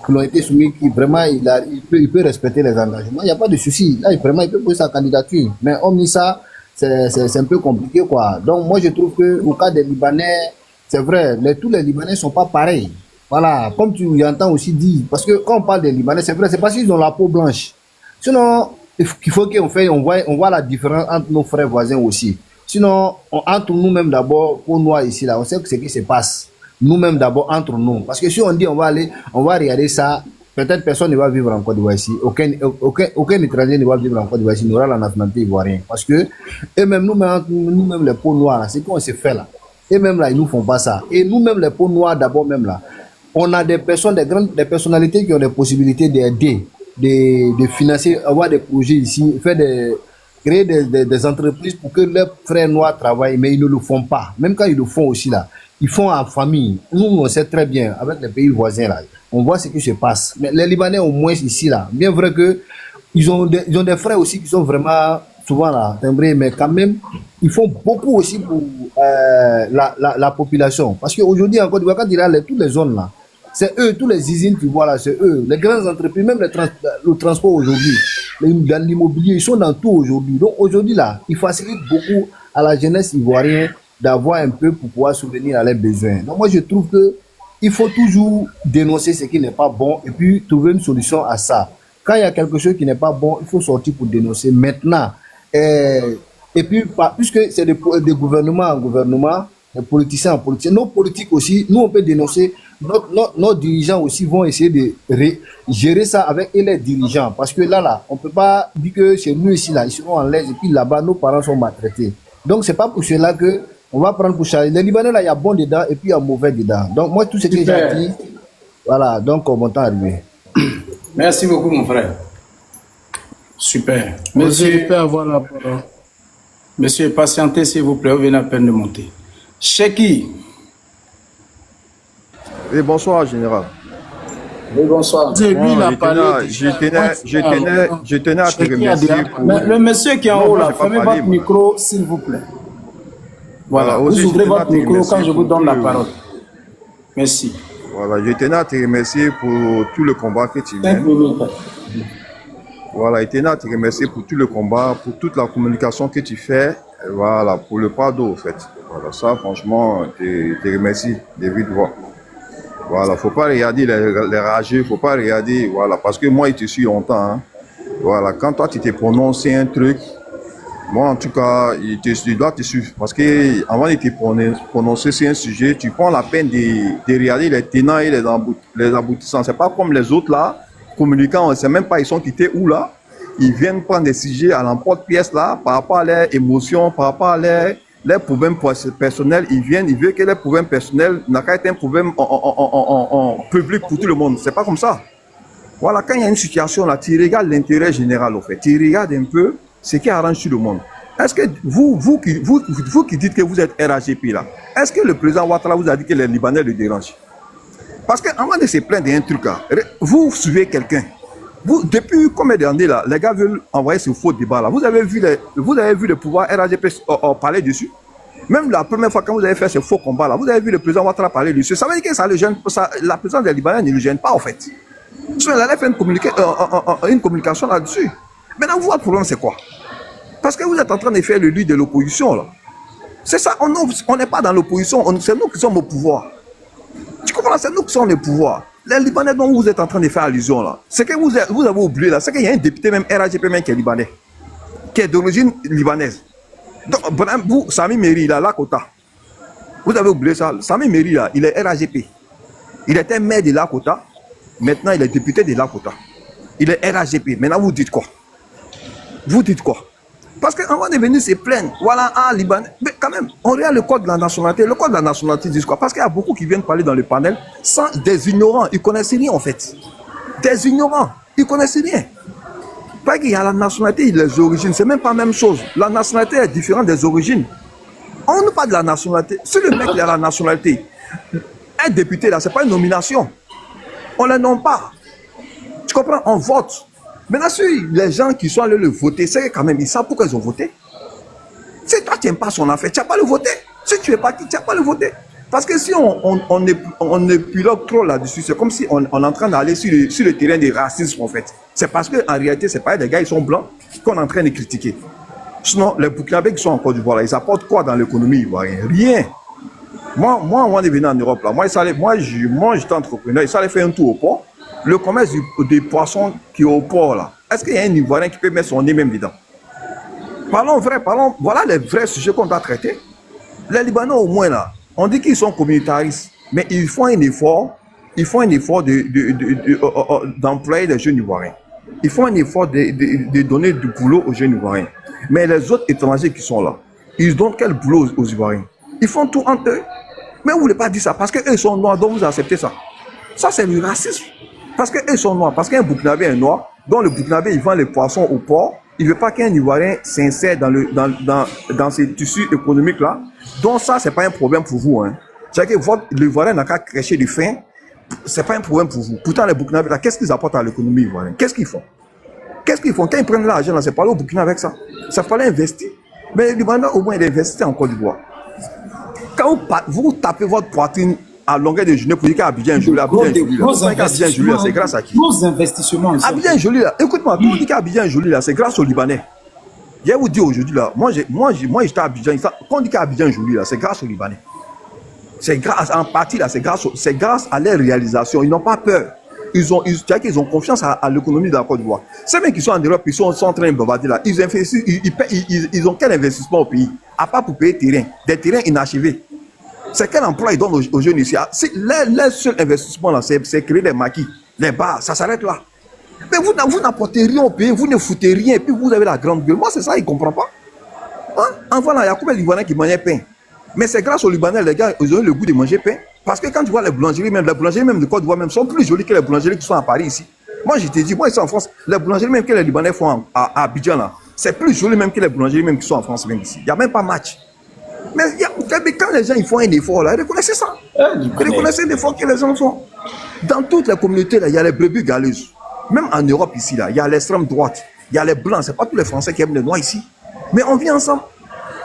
l'ont été soumis, qui vraiment il peut respecter les engagements, il n'y a pas de souci. Là vraiment il peut poser sa candidature. Mais hormis ça, c'est un peu compliqué quoi. Donc moi je trouve que au cas des Libanais, c'est vrai, tous les Libanais sont pas pareils. Voilà, comme tu entends aussi dire, parce que quand on parle des Libanais, c'est vrai, c'est parce qu'ils ont la peau blanche. Sinon, il faut on voit la différence entre nos frères voisins aussi. Sinon, entre nous-mêmes d'abord, pour nous ici, là, on sait ce qui se passe. Nous-mêmes d'abord, entre nous. Parce que si on dit on va regarder ça, peut-être personne ne va vivre en Côte d'Ivoire ici. Aucun étranger ne va vivre en Côte d'Ivoire ici, il aura la nationalité ivoirienne. Parce que, eux-mêmes, nous-mêmes, les peaux noires, c'est qu'on se fait là. Et même là, ils nous font pas ça. Et nous-mêmes, les peaux noires, d'abord, même là, on a des personnes, des personnalités qui ont des possibilités d'aider, de financer, avoir des projets ici, créer des entreprises pour que leurs frères noirs travaillent, mais ils ne le font pas. Même quand ils le font aussi là, ils font en famille. Nous, on sait très bien, avec les pays voisins là, on voit ce qui se passe. Mais les Libanais, au moins ici là, bien vrai que ils ont des frères aussi qui sont vraiment souvent là, timbrés, mais quand même, ils font beaucoup aussi pour la population. Parce qu'aujourd'hui, en Côte d'Ivoire, quand il y a toutes les zones là, c'est eux, tous les usines, tu vois là, c'est eux. Les grandes entreprises, même le transport aujourd'hui, dans l'immobilier, ils sont dans tout aujourd'hui. Donc aujourd'hui là, ils facilitent beaucoup à la jeunesse ivoirienne d'avoir un peu pour pouvoir subvenir à leurs besoins. Donc moi je trouve que il faut toujours dénoncer ce qui n'est pas bon et puis trouver une solution à ça. Quand il y a quelque chose qui n'est pas bon, il faut sortir pour dénoncer maintenant. Et puis, puisque c'est des gouvernements en gouvernement, des politiciens en politiciens, nos politiques aussi, nous on peut dénoncer, nos dirigeants aussi vont essayer de gérer ça avec les dirigeants. Parce que là, on ne peut pas dire que chez nous ici, là, ils seront en l'aise et puis là-bas, nos parents sont maltraités. Donc c'est pas pour cela que on va prendre pour charger. Les Libanais, là, il y a bon dedans et puis il y a mauvais dedans. Donc moi, tout ce que j'ai dit, voilà, donc on va arriver. Merci beaucoup, mon frère. Super. Monsieur, peut avoir la parole. Monsieur, patientez, s'il vous plaît, vous venez à peine de monter. Cheki. Et bonsoir, général. Oui, bonsoir. Je tenais à te remercier. Le monsieur qui est en haut, là, fermez votre micro, s'il vous plaît. Voilà, vous ouvrez votre micro quand je vous donne la parole. Merci. Voilà, je tenais à te remercier pour tout le combat que tu mènes. Voilà, je tenais à te remercier pour tout le combat, pour toute la communication que tu fais. Voilà, pour le pardon, en fait. Voilà, ça, franchement, je te remercie de vive voix. Voilà, faut pas regarder les rageux, faut pas regarder, voilà, parce que moi, il te suis longtemps. Hein. Voilà, quand toi, tu te prononces un truc, moi, en tout cas, je dois te suivre. Parce que avant de te prononcer sur un sujet, tu prends la peine de regarder les tenants et les aboutissants. C'est pas comme les autres là, communicants, on ne sait même pas ils sont quittés où là. Ils viennent prendre des sujets à l'emporte-pièce là, par rapport à leurs émotions, par rapport à leurs problèmes personnels. Ils veulent que leurs problèmes personnels n'a qu'à être un problème en public pour tout le monde. C'est pas comme ça. Voilà, quand il y a une situation là, tu regardes l'intérêt général au fait. Tu regardes un peu ce qui arrange tout le monde. Est-ce que vous qui dites que vous êtes RHGP là, est-ce que le président Ouattara vous a dit que les Libanais le dérangent? Parce qu'avant de se plaindre d'un truc là, vous suivez quelqu'un. Vous, depuis combien d'années là, les gars veulent envoyer ce faux débat là. Vous avez vu le pouvoir RAGP parler dessus. Même la première fois quand vous avez fait ce faux combat là, vous avez vu le président Ouattara parler dessus. Ça veut dire que ça le gêne, la présence des Libanais ne le gêne pas en fait. Il allait faire une communication là-dessus. Maintenant, votre problème c'est quoi? Parce que vous êtes en train de faire le lead de l'opposition là. C'est ça, on n'est pas dans l'opposition, c'est nous qui sommes au pouvoir. Tu comprends? C'est nous qui sommes au pouvoir. Les Libanais dont vous êtes en train de faire allusion là, c'est que vous avez oublié là, c'est qu'il y a un député même RAGP même qui est libanais, qui est d'origine libanaise. Donc, vous, Sami Meri, il a Lakota. Vous avez oublié ça. Sami Meri, là, il est RAGP. Il était maire de Lakota. Maintenant, il est député de Lakota. Il est RAGP. Maintenant, vous dites quoi? Vous dites quoi? Parce qu'avant de venir se plaindre, voilà, Libanais. Mais quand même, on regarde le code de la nationalité. Le code de la nationalité dit quoi? Parce qu'il y a beaucoup qui viennent parler dans le panel sans des ignorants. Ils ne connaissent rien, en fait. Des ignorants. Ils ne connaissent rien. Pas qu'il y a la nationalité et les origines, c'est même pas la même chose. La nationalité est différente des origines. On ne parle de la nationalité. Si le mec il a la nationalité, un député là, c'est pas une nomination. On ne le nomme pas. Tu comprends? On vote. Maintenant, si les gens qui sont allés le voter, c'est quand même, ils savent pourquoi ils ont voté. Si toi tu n'aimes pas son affaire, tu n'as pas le voter. Si tu n'es pas qui, tu n'as pas le voter. Parce que si on épilogue trop là-dessus, c'est comme si on est en train d'aller sur le terrain des racismes en fait. C'est parce qu'en réalité, c'est pas des gars, ils sont blancs, qu'on est en train de critiquer. Sinon, les Burkinabés qui sont en Côte d'Ivoire, ils apportent quoi dans l'économie ivoirienne? Rien. Moi, on est venu en Europe là. Moi, j'étais entrepreneur, il allait faire un tour au port. Le commerce des poissons qui est au port là. Est-ce qu'il y a un Ivoirien qui peut mettre son nez même dedans? Parlons vrai, voilà les vrais sujets qu'on doit traiter. Les Libanais au moins là, on dit qu'ils sont communautaristes, mais ils font un effort d'employer des jeunes Ivoiriens. Ils font un effort de donner du boulot aux jeunes Ivoiriens. Mais les autres étrangers qui sont là, ils donnent quel boulot aux Ivoiriens? Ils font tout entre eux. Mais vous ne voulez pas dire ça parce qu'eux sont noirs, donc vous acceptez ça. Ça, c'est le racisme. Parce qu'eux sont noirs, parce qu'un Burkinabé est noir, donc le Burkinabé, il vend les poissons au port. Il ne veut pas qu'un Ivoirien s'insère dans ces tissus économiques-là. Donc ça, ce n'est pas un problème pour vous. Hein. C'est-à-dire que l'Ivoirien n'a qu'à crêcher du faim. Ce n'est pas un problème pour vous. Pourtant, les Burkinabés, qu'est-ce qu'ils apportent à l'économie ivoirienne? Qu'est-ce qu'ils font? Qu'est-ce qu'ils font? Quand ils prennent l'argent, c'est pas aller au Burkina avec ça. Ça fallait investir. Mais les Libanais, au moins, ils investissent en Côte d'Ivoire. Quand vous tapez votre poitrine à longueur de journée pour dire qu'Abidjan est joli, c'est grâce à qui? Gros investissements. Abidjan est joli là. Écoute-moi, quand on dit qu'Abidjan est joli là, c'est grâce aux Libanais. Je vais vous dire aujourd'hui là, moi j'étais à Abidjan, quand on dit qu'Abidjan est joli là, c'est grâce aux Libanais. C'est grâce, en partie là, c'est grâce à leur réalisation. Ils n'ont pas peur. Ils ont confiance à l'économie de la Côte d'Ivoire. C'est même qu'ils sont en Europe, ils sont en train de bavarder là. Ils investissent, ils ont quel investissement au pays? À part pour payer des terrains inachevés. C'est quel emploi ils donnent aux jeunes ici? Leur seul investissement là, c'est créer des maquis, les bars, ça s'arrête là. Mais vous n'apportez rien au pays, vous ne foutez rien, et puis vous avez la grande gueule. Moi, c'est ça, ils ne comprennent pas. Hein? En voilà, il y a combien de Libanais qui mangeaient pain? Mais c'est grâce aux Libanais, les gars, ils ont eu le goût de manger pain. Parce que quand tu vois les boulangeries même de Côte d'Ivoire même, sont plus jolies que les boulangeries qui sont à Paris ici. Moi, je te dis, moi, ici en France, les boulangeries même que les Libanais font à Abidjan là, c'est plus joli même que les boulangeries même qui sont en France même ici. Il n'y a même pas match. Mais quand les gens ils font un effort là, reconnaissez ça. Reconnaissez l'effort que les gens font. Dans toutes les communautés là, il y a les brebis galeuses. Même en Europe ici là, il y a l'extrême droite, il y a les blancs. C'est pas tous les Français qui aiment les noirs ici. Mais on vit ensemble.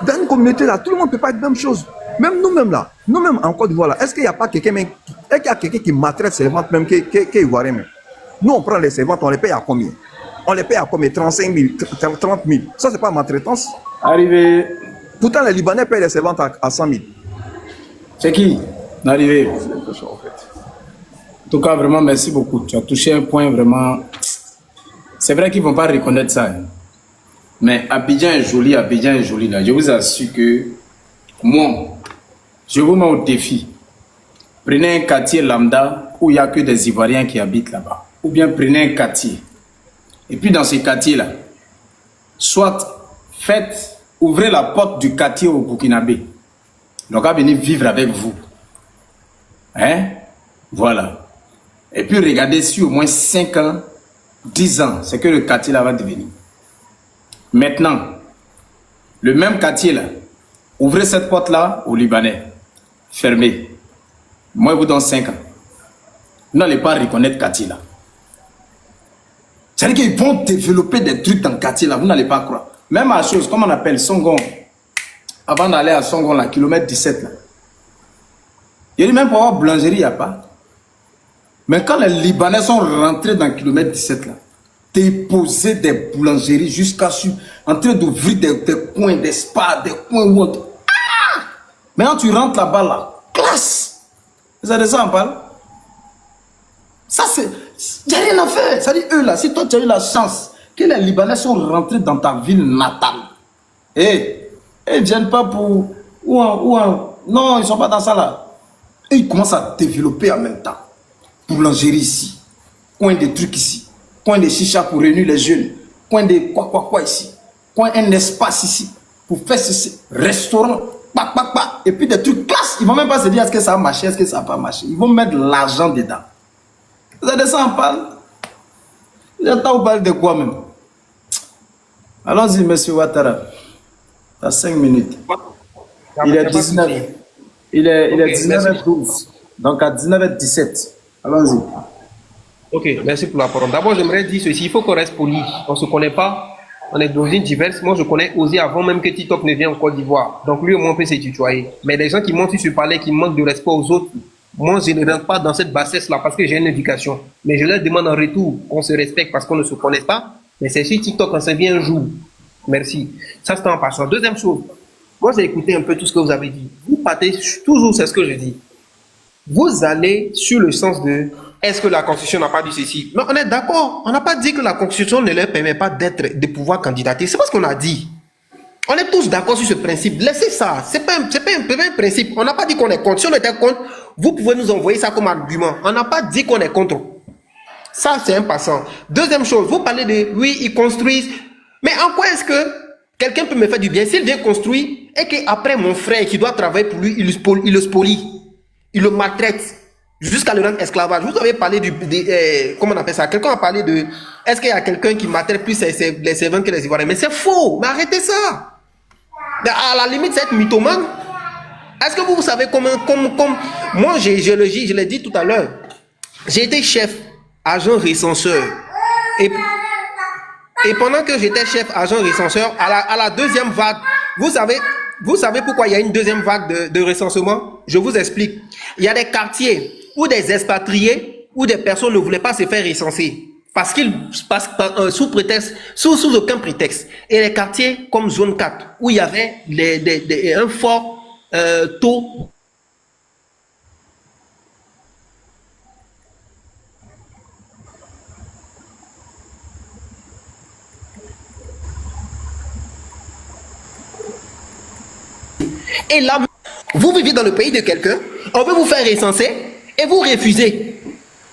Dans une communauté là, tout le monde ne peut pas être la même chose. Même nous-mêmes là, nous-mêmes en Côte d'Ivoire là, est-ce qu'il n'y a pas quelqu'un même, est-ce qu'il y a quelqu'un qui maltraite ses ventes même qui ivoirien même? Nous on prend les servantes, on les paye à combien? On les paye à combien? 35 000, 30 000. Ça c'est pas maltraitance. Arrivé. Pourtant, les Libanais payent les servantes à 100 000. C'est qui? Arrivé. En tout cas, vraiment, merci beaucoup. Tu as touché un point vraiment... C'est vrai qu'ils ne vont pas reconnaître ça. Hein. Mais Abidjan est joli là. Je vous assure que moi, je vous mets au défi. Prenez un quartier lambda où il n'y a que des Ivoiriens qui habitent là-bas. Ou bien prenez un quartier. Et puis dans ce quartier-là, soit ouvrez la porte du quartier au Burkinabé. Donc, à venir vivre avec vous. Hein? Voilà. Et puis, regardez si au moins 5 ans, 10 ans, c'est que le quartier là va devenir. Maintenant, le même quartier là, ouvrez cette porte là aux Libanais. Fermez. Moi, je vous donne 5 ans. Vous n'allez pas reconnaître quartier là. C'est-à-dire qu'ils vont développer des trucs dans le quartier, là, vous n'allez pas croire. Même à chose, comme on appelle Songon, avant d'aller à Songon, là, kilomètre 17, là. Il y a même pour avoir boulangerie, il n'y a pas. Mais quand les Libanais sont rentrés dans le kilomètre 17, là, déposer des boulangeries jusqu'à sur, en train d'ouvrir des coins, des spas, des coins où on... Ah! Maintenant, tu rentres là-bas, là, classe! Vous avez ça en parle? Ça, c'est... Il n'y a rien à faire. Ça dit, eux, là, si toi, tu as eu la chance que les Libanais sont rentrés dans ta ville natale, et ils ne viennent pas pour... Non, ils ne sont pas dans ça, là. Et ils commencent à développer en même temps. Boulangerie ici, coin de trucs ici, coin de chicha pour réunir les jeunes, coin de quoi ici, coin un espace ici, pour faire ceci, restaurant, et puis des trucs classe. Ils ne vont même pas se dire est-ce que ça a marché, est-ce que ça n'a pas marché. Ils vont mettre l'argent dedans. Vous avez ça, on parle? J'entends vous parler de quoi même? Allons-y, monsieur Ouattara. T'as 5 minutes. Il est 19. Il est 19h12. Donc à 19h17. Allons-y. Ok, merci pour la parole. D'abord, j'aimerais dire ceci. Il faut qu'on reste poli. On ne se connaît pas. On est d'origine diverse. Moi, je connais Osé avant même que TikTok ne vienne en Côte d'Ivoire. Donc lui, au moins, on peut se tutoyer. Mais les gens qui montent sur ce palais, qui manquent de respect aux autres, moi, je ne rentre pas dans cette bassesse-là parce que j'ai une éducation. Mais je leur demande en retour qu'on se respecte parce qu'on ne se connaît pas. Mais c'est sur TikTok qu'on se vient un jour. Merci. Ça, c'est en passant. Deuxième chose. Moi, j'ai écouté un peu tout ce que vous avez dit. Vous partez toujours, c'est ce que je dis. Vous allez sur le sens de est-ce que la Constitution n'a pas dit ceci? Mais on est d'accord. On n'a pas dit que la Constitution ne leur permet pas de pouvoir candidater. C'est pas ce qu'on a dit. On est tous d'accord sur ce principe. Laissez ça. C'est pas un principe. On n'a pas dit qu'on est contre. Si on était contre, vous pouvez nous envoyer ça comme argument. On n'a pas dit qu'on est contre. Ça, c'est un passant. Deuxième chose, vous parlez de oui, ils construisent. Mais en quoi est-ce que quelqu'un peut me faire du bien s'il vient construire et qu'après mon frère qui doit travailler pour lui, il le spolie, il le maltraite jusqu'à le rendre esclavage. Vous avez parlé comment on appelle ça? Quelqu'un a parlé de est-ce qu'il y a quelqu'un qui maltraite plus les servants que les Ivoiriens? Mais c'est faux. Mais arrêtez ça. À la limite, c'est être mythomane. Est-ce que vous savez comment moi, je l'ai dit tout à l'heure, j'ai été chef, agent recenseur. Et pendant que j'étais chef, agent recenseur, à la deuxième vague, vous savez pourquoi il y a une deuxième vague de recensement? Je vous explique. Il y a des quartiers où des expatriés, où des personnes ne voulaient pas se faire recenser. Parce qu'ils passent sous aucun prétexte. Et les quartiers comme zone 4, où il y avait un fort taux et là, vous vivez dans le pays de quelqu'un, on veut vous faire recenser et vous refusez.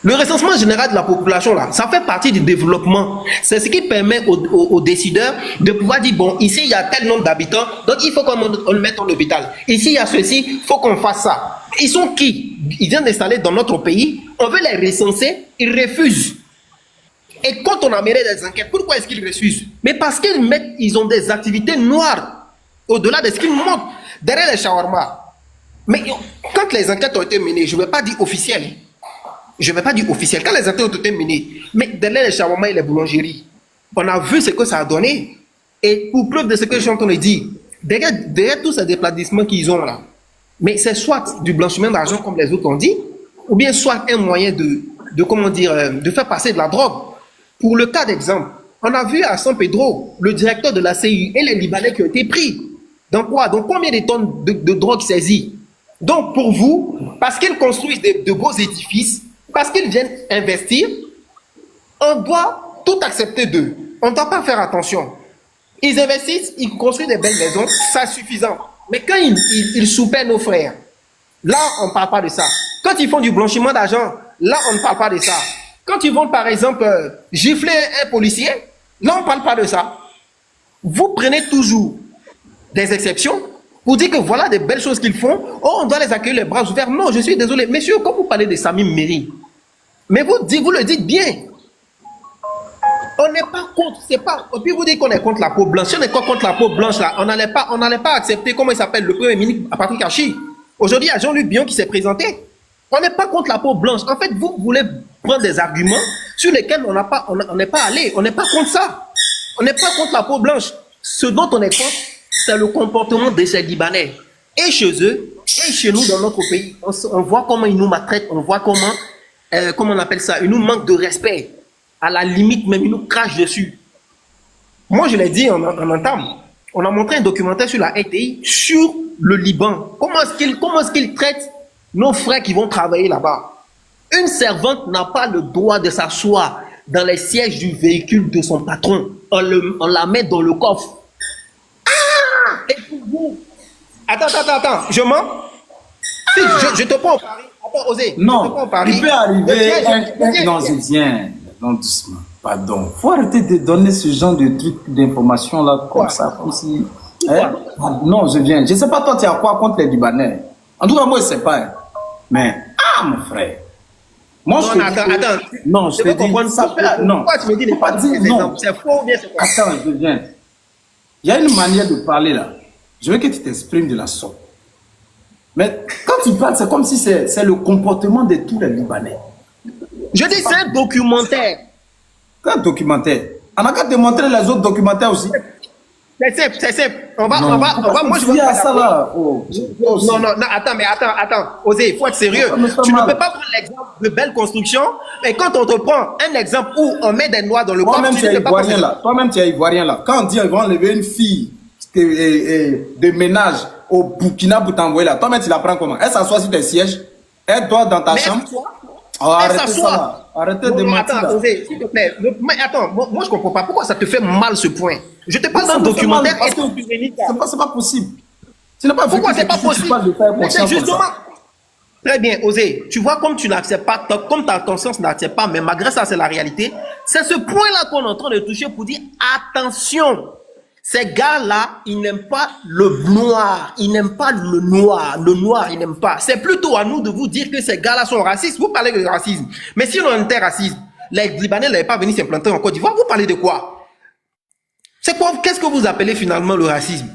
Le recensement général de la population, là, ça fait partie du développement. C'est ce qui permet aux décideurs de pouvoir dire, bon, ici, il y a tel nombre d'habitants, donc il faut qu'on le mette en hôpital. Ici, il y a ceci, il faut qu'on fasse ça. Ils sont qui? Ils viennent d'installer dans notre pays, on veut les recenser, ils refusent. Et quand on a mené des enquêtes, pourquoi est-ce qu'ils refusent? Mais parce qu'ils ont des activités noires, au-delà de ce qu'ils montrent, derrière les shawarma. Mais quand les enquêtes ont été menées, je ne vais pas dire officielles. Je ne vais pas dire officiel. Quand les enquêtes ont été menées, mais derrière les shawarma et les boulangeries, on a vu ce que ça a donné. Et pour preuve de ce que je suis en train de dire, derrière tous ces déplatissements qu'ils ont là, mais c'est soit du blanchiment d'argent comme les autres ont dit, ou bien soit un moyen de faire passer de la drogue. Pour le cas d'exemple, on a vu à San Pedro, le directeur de la CIU et les Libanais qui ont été pris. Dans quoi? Donc combien de tonnes de drogue saisies? Donc pour vous, parce qu'ils construisent de beaux édifices, parce qu'ils viennent investir, on doit tout accepter d'eux. On ne doit pas faire attention. Ils investissent, ils construisent des belles maisons, c'est suffisant. Mais quand ils soupèrent nos frères, là, on ne parle pas de ça. Quand ils font du blanchiment d'argent, là, on ne parle pas de ça. Quand ils vont, par exemple, gifler un policier, là, on ne parle pas de ça. Vous prenez toujours des exceptions pour dire que voilà des belles choses qu'ils font. Oh, on doit les accueillir les bras ouverts. Non, je suis désolé. Messieurs, quand vous parlez de Samim Méry, mais vous le dites bien. On n'est pas contre, c'est pas. Et puis vous dites qu'on est contre la peau blanche. Si on est contre la peau blanche, là, on n'allait pas accepter, comment il s'appelle, le premier ministre Patrick Hachi. Aujourd'hui, il y a Jean-Luc Bion qui s'est présenté. On n'est pas contre la peau blanche. En fait, vous voulez prendre des arguments sur lesquels on n'est pas allé. On n'est pas contre ça. On n'est pas contre la peau blanche. Ce dont on est contre, c'est le comportement de ces Libanais. Et chez eux, et chez nous dans notre pays. On voit comment ils nous maltraitent, on voit comment on appelle ça, ils nous manquent de respect. À la limite, même ils nous crachent dessus. Moi, je l'ai dit en entame. On a montré un documentaire sur la RTI, sur le Liban. Comment est-ce qu'ils traitent nos frères qui vont travailler là-bas? Une servante n'a pas le droit de s'asseoir dans les sièges du véhicule de son patron. On la met dans le coffre. Ah! Et pour vous? Attends. Je mens? Si, je te prends au pari. Attends, Osé. Non, il peut arriver. Non, je viens. Non, doucement. Pardon. Faut arrêter de donner ce genre de trucs, d'informations là, comme ça, comme si. Hein? Non, je viens. Je sais pas, toi, tu as quoi contre les Libanais? En tout cas, moi, je sais pas. Hein. Mais, mon frère. Moi, non, attends. Non, je te dis. Ça fait, non. Pourquoi tu me dis pas dire non? C'est faux ou bien c'est quoi? Attends, je viens. Il y a une manière de parler là. Je veux que tu t'exprimes de la sorte. Mais quand tu parles, c'est comme si c'est le comportement de tous les Libanais. Je dis c'est un documentaire. Quel documentaire? On a qu'à te montrer les autres documentaires aussi. C'est simple. On va, moi je veux pas ça là. Non, attends. Osé, il faut être sérieux. Tu ne peux pas prendre l'exemple de belle construction, mais quand on te prend un exemple où on met des noix dans le corps, tu es ivoirien là. Toi-même, tu es ivoirien là. Quand on dit qu'ils vont enlever une fille de ménage au Burkina pour t'envoyer là, toi-même, tu la prends comment? Elle s'assoit sur tes sièges, elle dort dans ta chambre. Arrêtez ça là. Arrêtez de mentir. Attends, Osé, s'il te plaît. Attends, moi je comprends pas. Pourquoi ça te fait mal ce point? Je te parle d'un documentaire. C'est pas possible. Pourquoi c'est pas possible? C'est justement. Très bien, Osé. Tu vois, comme tu n'acceptes pas, comme ta conscience n'accepte pas, mais malgré ça, c'est la réalité. C'est ce point-là qu'on est en train de toucher pour dire attention. Ces gars-là, ils n'aiment pas le noir. Ils n'aiment pas le noir. Le noir, ils n'aiment pas. C'est plutôt à nous de vous dire que ces gars-là sont racistes. Vous parlez de racisme. Mais si on était raciste, les Libanais n'avaient pas venu s'implanter en Côte d'Ivoire, vous parlez de quoi? C'est quoi? Qu'est-ce que vous appelez finalement le racisme?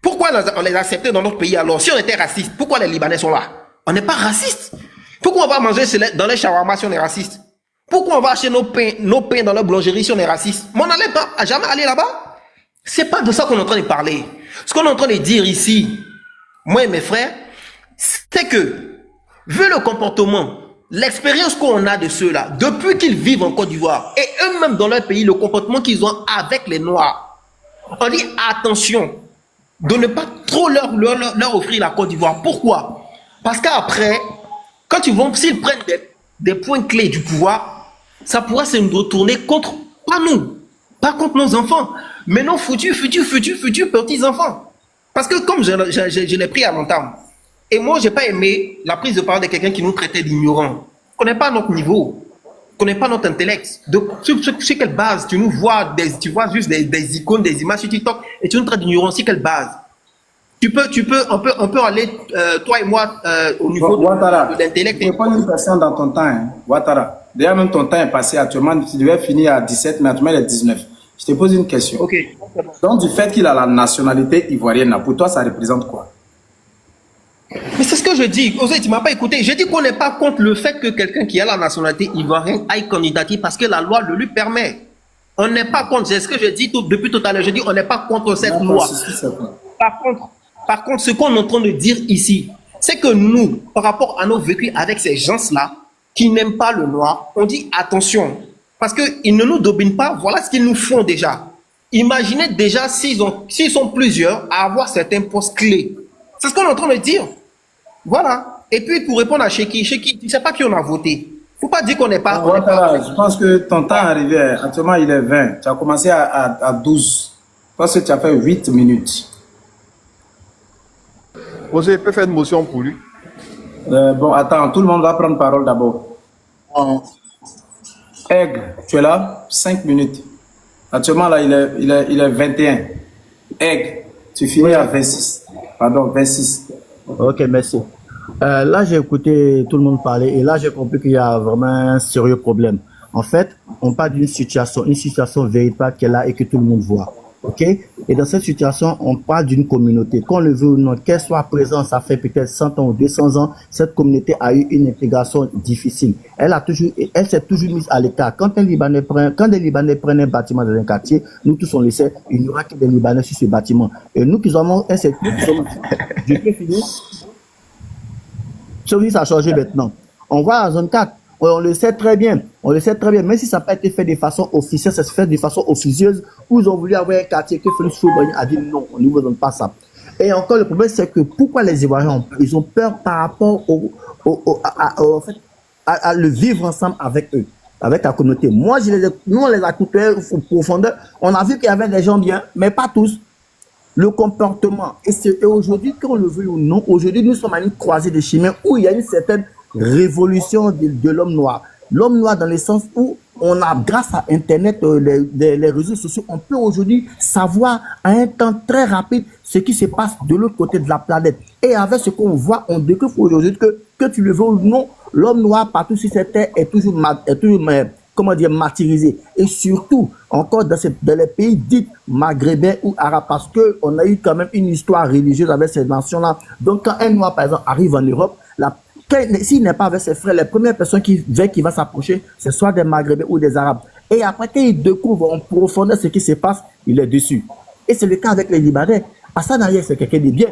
Pourquoi on les acceptait dans notre pays alors? Si on était raciste, pourquoi les Libanais sont là? On n'est pas raciste. Pourquoi on va manger dans les shawarma si on est raciste? Pourquoi on va acheter nos pains dans la boulangerie si on est raciste? Mais on n'allait pas jamais aller là-bas. C'est pas de ça qu'on est en train de parler. Ce qu'on est en train de dire ici, moi et mes frères, c'est que, vu le comportement, l'expérience qu'on a de ceux-là, depuis qu'ils vivent en Côte d'Ivoire, et eux-mêmes dans leur pays, le comportement qu'ils ont avec les Noirs, on dit attention de ne pas trop leur offrir la Côte d'Ivoire. Pourquoi? Parce qu'après, quand s'ils prennent des points clés du pouvoir, ça pourrait se retourner contre, pas nous, pas contre nos enfants, mais nos futurs petits-enfants. Parce que comme je l'ai pris à l'entame, et moi, je n'ai pas aimé la prise de parole de quelqu'un qui nous traitait d'ignorants. On ne connaît pas notre niveau, on ne connaît pas notre intellect. Sur quelle base tu nous vois, tu vois juste des icônes, des images sur TikTok, et tu nous traites d'ignorants, sur quelle base? On peut aller, toi et moi, au niveau de l'intellect. Tu n'es pas une personne dans ton temps, hein, Ouattara. D'ailleurs, même ton temps est passé actuellement, tu devais finir à 17, mais actuellement il est 19. Je te pose une question. Ok. Donc, du fait qu'il a la nationalité ivoirienne, pour toi, ça représente quoi? Mais c'est ce que je dis. Osé, tu ne m'as pas écouté. Je dis qu'on n'est pas contre le fait que quelqu'un qui a la nationalité ivoirienne aille candidater parce que la loi le lui permet. On n'est pas contre. C'est ce que je dis depuis tout à l'heure. Je dis on n'est pas contre cette loi. Par contre, ce qu'on est en train de dire ici, c'est que nous, par rapport à nos vécus avec ces gens-là qui n'aiment pas le noir, on dit attention. Parce qu'ils ne nous dominent pas, voilà ce qu'ils nous font déjà. Imaginez déjà s'ils sont plusieurs à avoir certains postes clés. C'est ce qu'on est en train de dire. Voilà. Et puis pour répondre à Cheki, tu ne sais pas qui on a voté. Il ne faut pas dire qu'on n'est pas... Je pense que ton temps est arrivé. Actuellement, il est 20. Tu as commencé à 12. Parce que tu as fait 8 minutes. Osé peut faire une motion pour lui. Bon, attends, tout le monde va prendre parole d'abord. Aigle, tu es là? 5 minutes. Actuellement, là, il est 21. Aigle, tu finis à 26. Pardon, 26. Ok, merci. Là, j'ai écouté tout le monde parler et là, j'ai compris qu'il y a vraiment un sérieux problème. En fait, on parle d'une situation véritable qu'elle a et que tout le monde voit. Ok? Et dans cette situation, on parle d'une communauté. Qu'on le veut ou non, qu'elle soit présente, ça fait peut-être 100 ans ou 200 ans, cette communauté a eu une intégration difficile. Elle s'est toujours mise à l'écart. Quand des Libanais prennent un bâtiment dans un quartier, nous tous on le sait, il n'y aura que des Libanais sur ce bâtiment. Et nous qui sommes, je peux finir? Ça a changé maintenant. On voit la zone 4. On le sait très bien. Même si ça n'a pas été fait de façon officielle, ça se fait de façon officieuse, où ils ont voulu avoir un quartier que Félix Choubrani a dit non, on ne vous donne pas ça. Et encore, le problème, c'est que pourquoi les Ivoiriens ils ont peur par rapport à le vivre ensemble avec eux, avec la communauté. Nous, on les a coupés au profondeur. On a vu qu'il y avait des gens bien, mais pas tous. Le comportement. Et aujourd'hui, qu'on le veut ou non, aujourd'hui, nous sommes à une croisée des chemins où il y a une certaine révolution de l'homme noir. L'homme noir dans le sens où on a, grâce à Internet, les réseaux sociaux, on peut aujourd'hui savoir à un temps très rapide ce qui se passe de l'autre côté de la planète. Et avec ce qu'on voit, on découvre aujourd'hui que tu le veux ou non, l'homme noir partout sur cette terre est toujours martyrisé. Et surtout, encore dans les pays dits maghrébins ou arabes, parce qu'on a eu quand même une histoire religieuse avec ces nations-là. Donc, quand un noir, par exemple, arrive en Europe, s'il n'est pas avec ses frères, les premières personnes qui va s'approcher, ce soit des maghrébins ou des arabes. Et après qu'il découvre en profondeur ce qui se passe, il est déçu. Et c'est le cas avec les Libanais. Hassan Ayer, c'est quelqu'un de bien.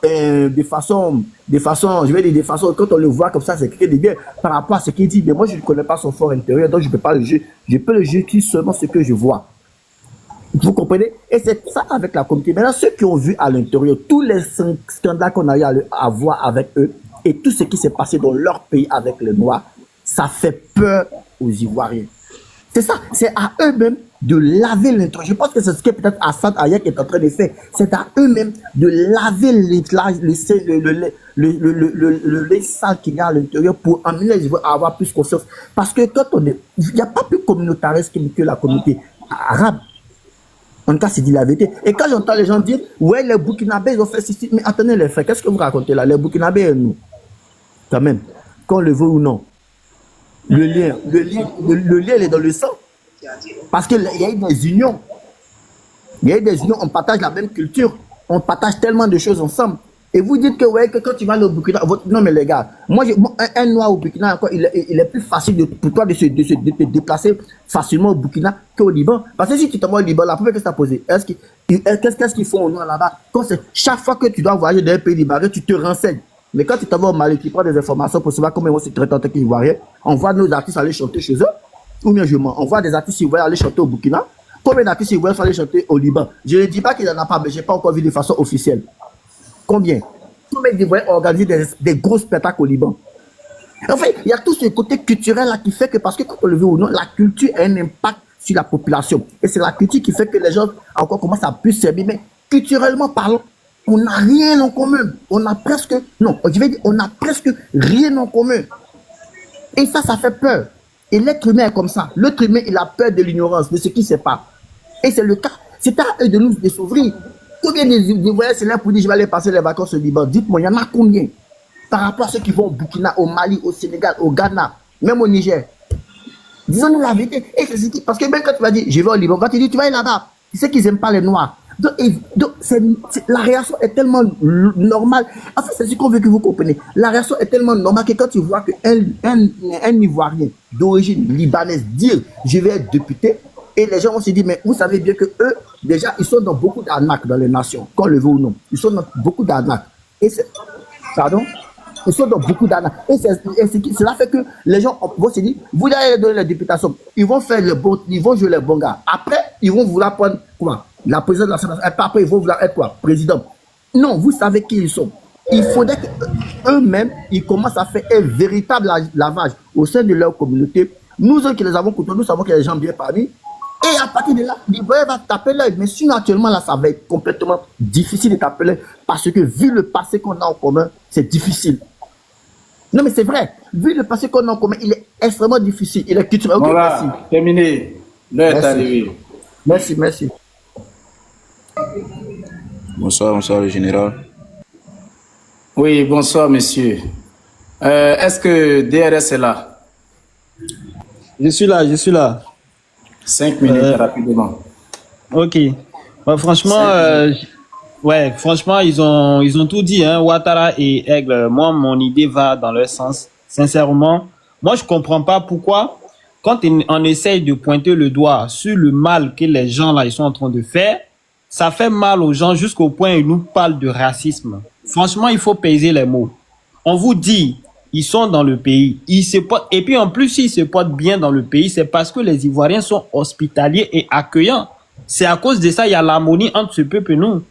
De façon, je vais dire de façon, quand on le voit comme ça, c'est quelqu'un de bien par rapport à ce qu'il dit. Mais moi, je ne connais pas son fort intérieur, donc je ne peux pas le juger. Je peux le juger seulement ce que je vois. Vous comprenez? Et c'est ça avec la communauté. Maintenant, ceux qui ont vu à l'intérieur tous les scandales qu'on a eu à voir avec eux et tout ce qui s'est passé dans leur pays avec les Noirs, ça fait peur aux Ivoiriens. C'est ça, c'est à eux-mêmes de laver l'intérieur. Je pense que c'est ce que peut-être Hassan Ayer est en train de faire. C'est à eux-mêmes de laver le lait sale qu'il y a à l'intérieur pour amener les Ivoiriens à avoir plus confiance. Parce que quand il n'y a pas plus communautariste que la communauté arabe. En tout cas, c'est dit la vérité. Et quand j'entends les gens dire, ouais, les Burkinabés, ils ont fait ceci. Mais attendez les frères, qu'est-ce que vous racontez là? Les Burkinabés et nous, quand même, qu'on le veut ou non, le lien, il est dans le sang. Parce qu'il y a eu des unions. On partage la même culture. On partage tellement de choses ensemble. Et vous dites que, ouais, que quand tu vas au Burkina, non mais les gars, un noir au Burkina, encore, il est plus facile pour toi de te déplacer facilement au Burkina qu'au Liban. Parce que si tu t'envoies au Liban, la première question que tu as posée, qu'est-ce qu'ils font au noir là-bas? Chaque fois que tu dois voyager dans un pays libanais, tu te renseignes. Mais quand tu t'envoies au Mali, tu prends des informations pour savoir comment ils vont se traiter en tant qu'Ivoiriens. On voit nos artistes aller chanter chez eux. Ou bien on voit des artistes ivoiriens aller chanter au Burkina. Combien d'artistes ivoiriens sont allés chanter au Liban? Je ne dis pas qu'il n'y en a pas, mais je n'ai pas encore vu de façon officielle. Combien d'Ivoiriens ont organisé des gros spectacles au Liban? En fait, il y a tout ce côté culturel là qui fait que, parce que quand on le veut ou non, la culture a un impact sur la population. Et c'est la culture qui fait que les gens encore commencent à plus s'aimer. Mais culturellement parlant, on n'a rien en commun. On a presque rien en commun. Et ça fait peur. Et l'être humain est comme ça. L'être humain, il a peur de l'ignorance, de ce qui ne sait pas. Et c'est le cas. C'est à eux de nous de s'ouvrir. Combien d'Ivoiriens c'est là pour dire je vais aller passer les vacances au Liban? Dites-moi, il y en a combien? Par rapport à ceux qui vont au Burkina, au Mali, au Sénégal, au Ghana, même au Niger. Disons-nous la vérité. Et c'est parce que même quand tu vas dire je vais au Liban, quand tu dis tu vas aller là-bas, tu sais qu'ils n'aiment pas les Noirs. Donc la réaction est tellement normale. En fait, c'est ce qu'on veut que vous compreniez. La réaction est tellement normale que quand tu vois qu'un Ivoirien d'origine libanaise dire je vais être député, et les gens vont se dire mais vous savez bien que eux, déjà, ils sont dans beaucoup d'arnaques dans les nations, qu'on le veut ou non. Ils sont dans beaucoup d'arnaques. Pardon? Ils sont dans beaucoup d'arnaques. Et cela fait que les gens vont se dire vous allez donner la députation. Ils vont faire ils vont jouer les bons gars. Après, ils vont vouloir prendre quoi? La présidence de l'Assemblée. Après, ils vont vouloir être quoi? Président. Non, vous savez qui ils sont. Il faudrait qu'eux-mêmes, ils commencent à faire un véritable lavage au sein de leur communauté. Nous qui les avons côtoyés, nous savons qu'il y a des gens bien parmi. Et à partir de là, l'Ivoirien va taper l'œil. Mais sinon, actuellement, là, ça va être complètement difficile de taper l'œil. Parce que vu le passé qu'on a en commun, c'est difficile. Non, mais c'est vrai. Vu le passé qu'on a en commun, il est extrêmement difficile. Il est culturel. Okay, voilà, merci. Terminé. L'heure est arrivée. Merci. Bonsoir, le général. Oui, bonsoir, monsieur. Est-ce que DRS est là? Je suis là. 5 minutes, rapidement. Ok. Ouais, franchement, ouais, franchement, ils ont tout dit, hein, Ouattara et Aigle. Moi, mon idée va dans leur sens. Sincèrement, moi, je comprends pas pourquoi, quand on essaye de pointer le doigt sur le mal que les gens là, ils sont en train de faire, ça fait mal aux gens jusqu'au point où ils nous parlent de racisme. Franchement, il faut peser les mots. On vous dit, ils sont dans le pays, ils se portent, et puis en plus, s'ils se portent bien dans le pays, c'est parce que les Ivoiriens sont hospitaliers et accueillants. C'est à cause de ça, il y a l'harmonie entre ce peuple et nous.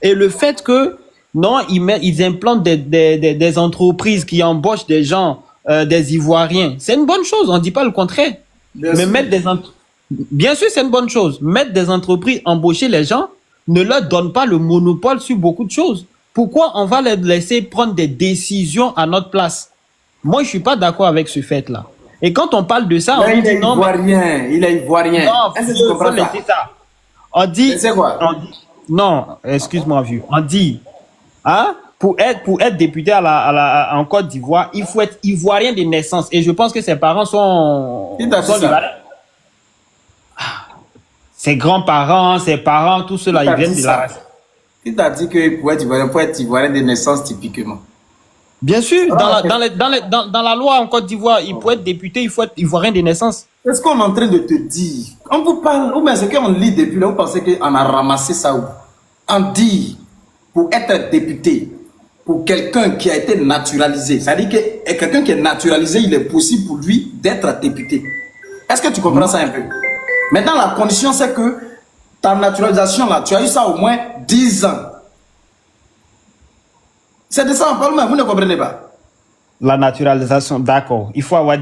Et le fait que, non, ils implantent des entreprises qui embauchent des gens, des Ivoiriens, c'est une bonne chose, on ne dit pas le contraire. Bien Mais sûr. bien sûr, c'est une bonne chose. Mettre des entreprises, embaucher les gens, ne leur donne pas le monopole sur beaucoup de choses. Pourquoi on va les laisser prendre des décisions à notre place? Moi, je suis pas d'accord avec ce fait-là. Et quand on parle de ça, on il dit est non. ivoirien, il est ivoirien. Non, Est-ce que tu comprends ça? c'est ça. On dit. C'est quoi? Non, excuse-moi, vieux. On dit, hein, pour être député en Côte d'Ivoire, il faut être ivoirien de naissance. Et je pense que ses parents sont. Qui t'a dit ça? libanais. Ses grands-parents, ses parents, tous ceux-là, ils viennent de la race. Qui t'a dit que pour être ivoirien de naissance typiquement? Bien sûr, dans la loi en Côte d'Ivoire, il faut être député, il faut être ivoirien de naissance. C'est ce qu'on est en train de te dire. On vous parle, ou bien ce qu'on lit depuis là, vous pensez qu'on a ramassé ça où? On dit, pour être député, pour quelqu'un qui a été naturalisé, c'est-à-dire que quelqu'un qui est naturalisé, il est possible pour lui d'être député. Est-ce que tu comprends ça un peu? Maintenant, la condition, c'est que ta naturalisation, là, tu as eu ça au moins 10 ans. C'est de ça on parle, mais vous ne comprenez pas. La naturalisation, d'accord. Il faut avoir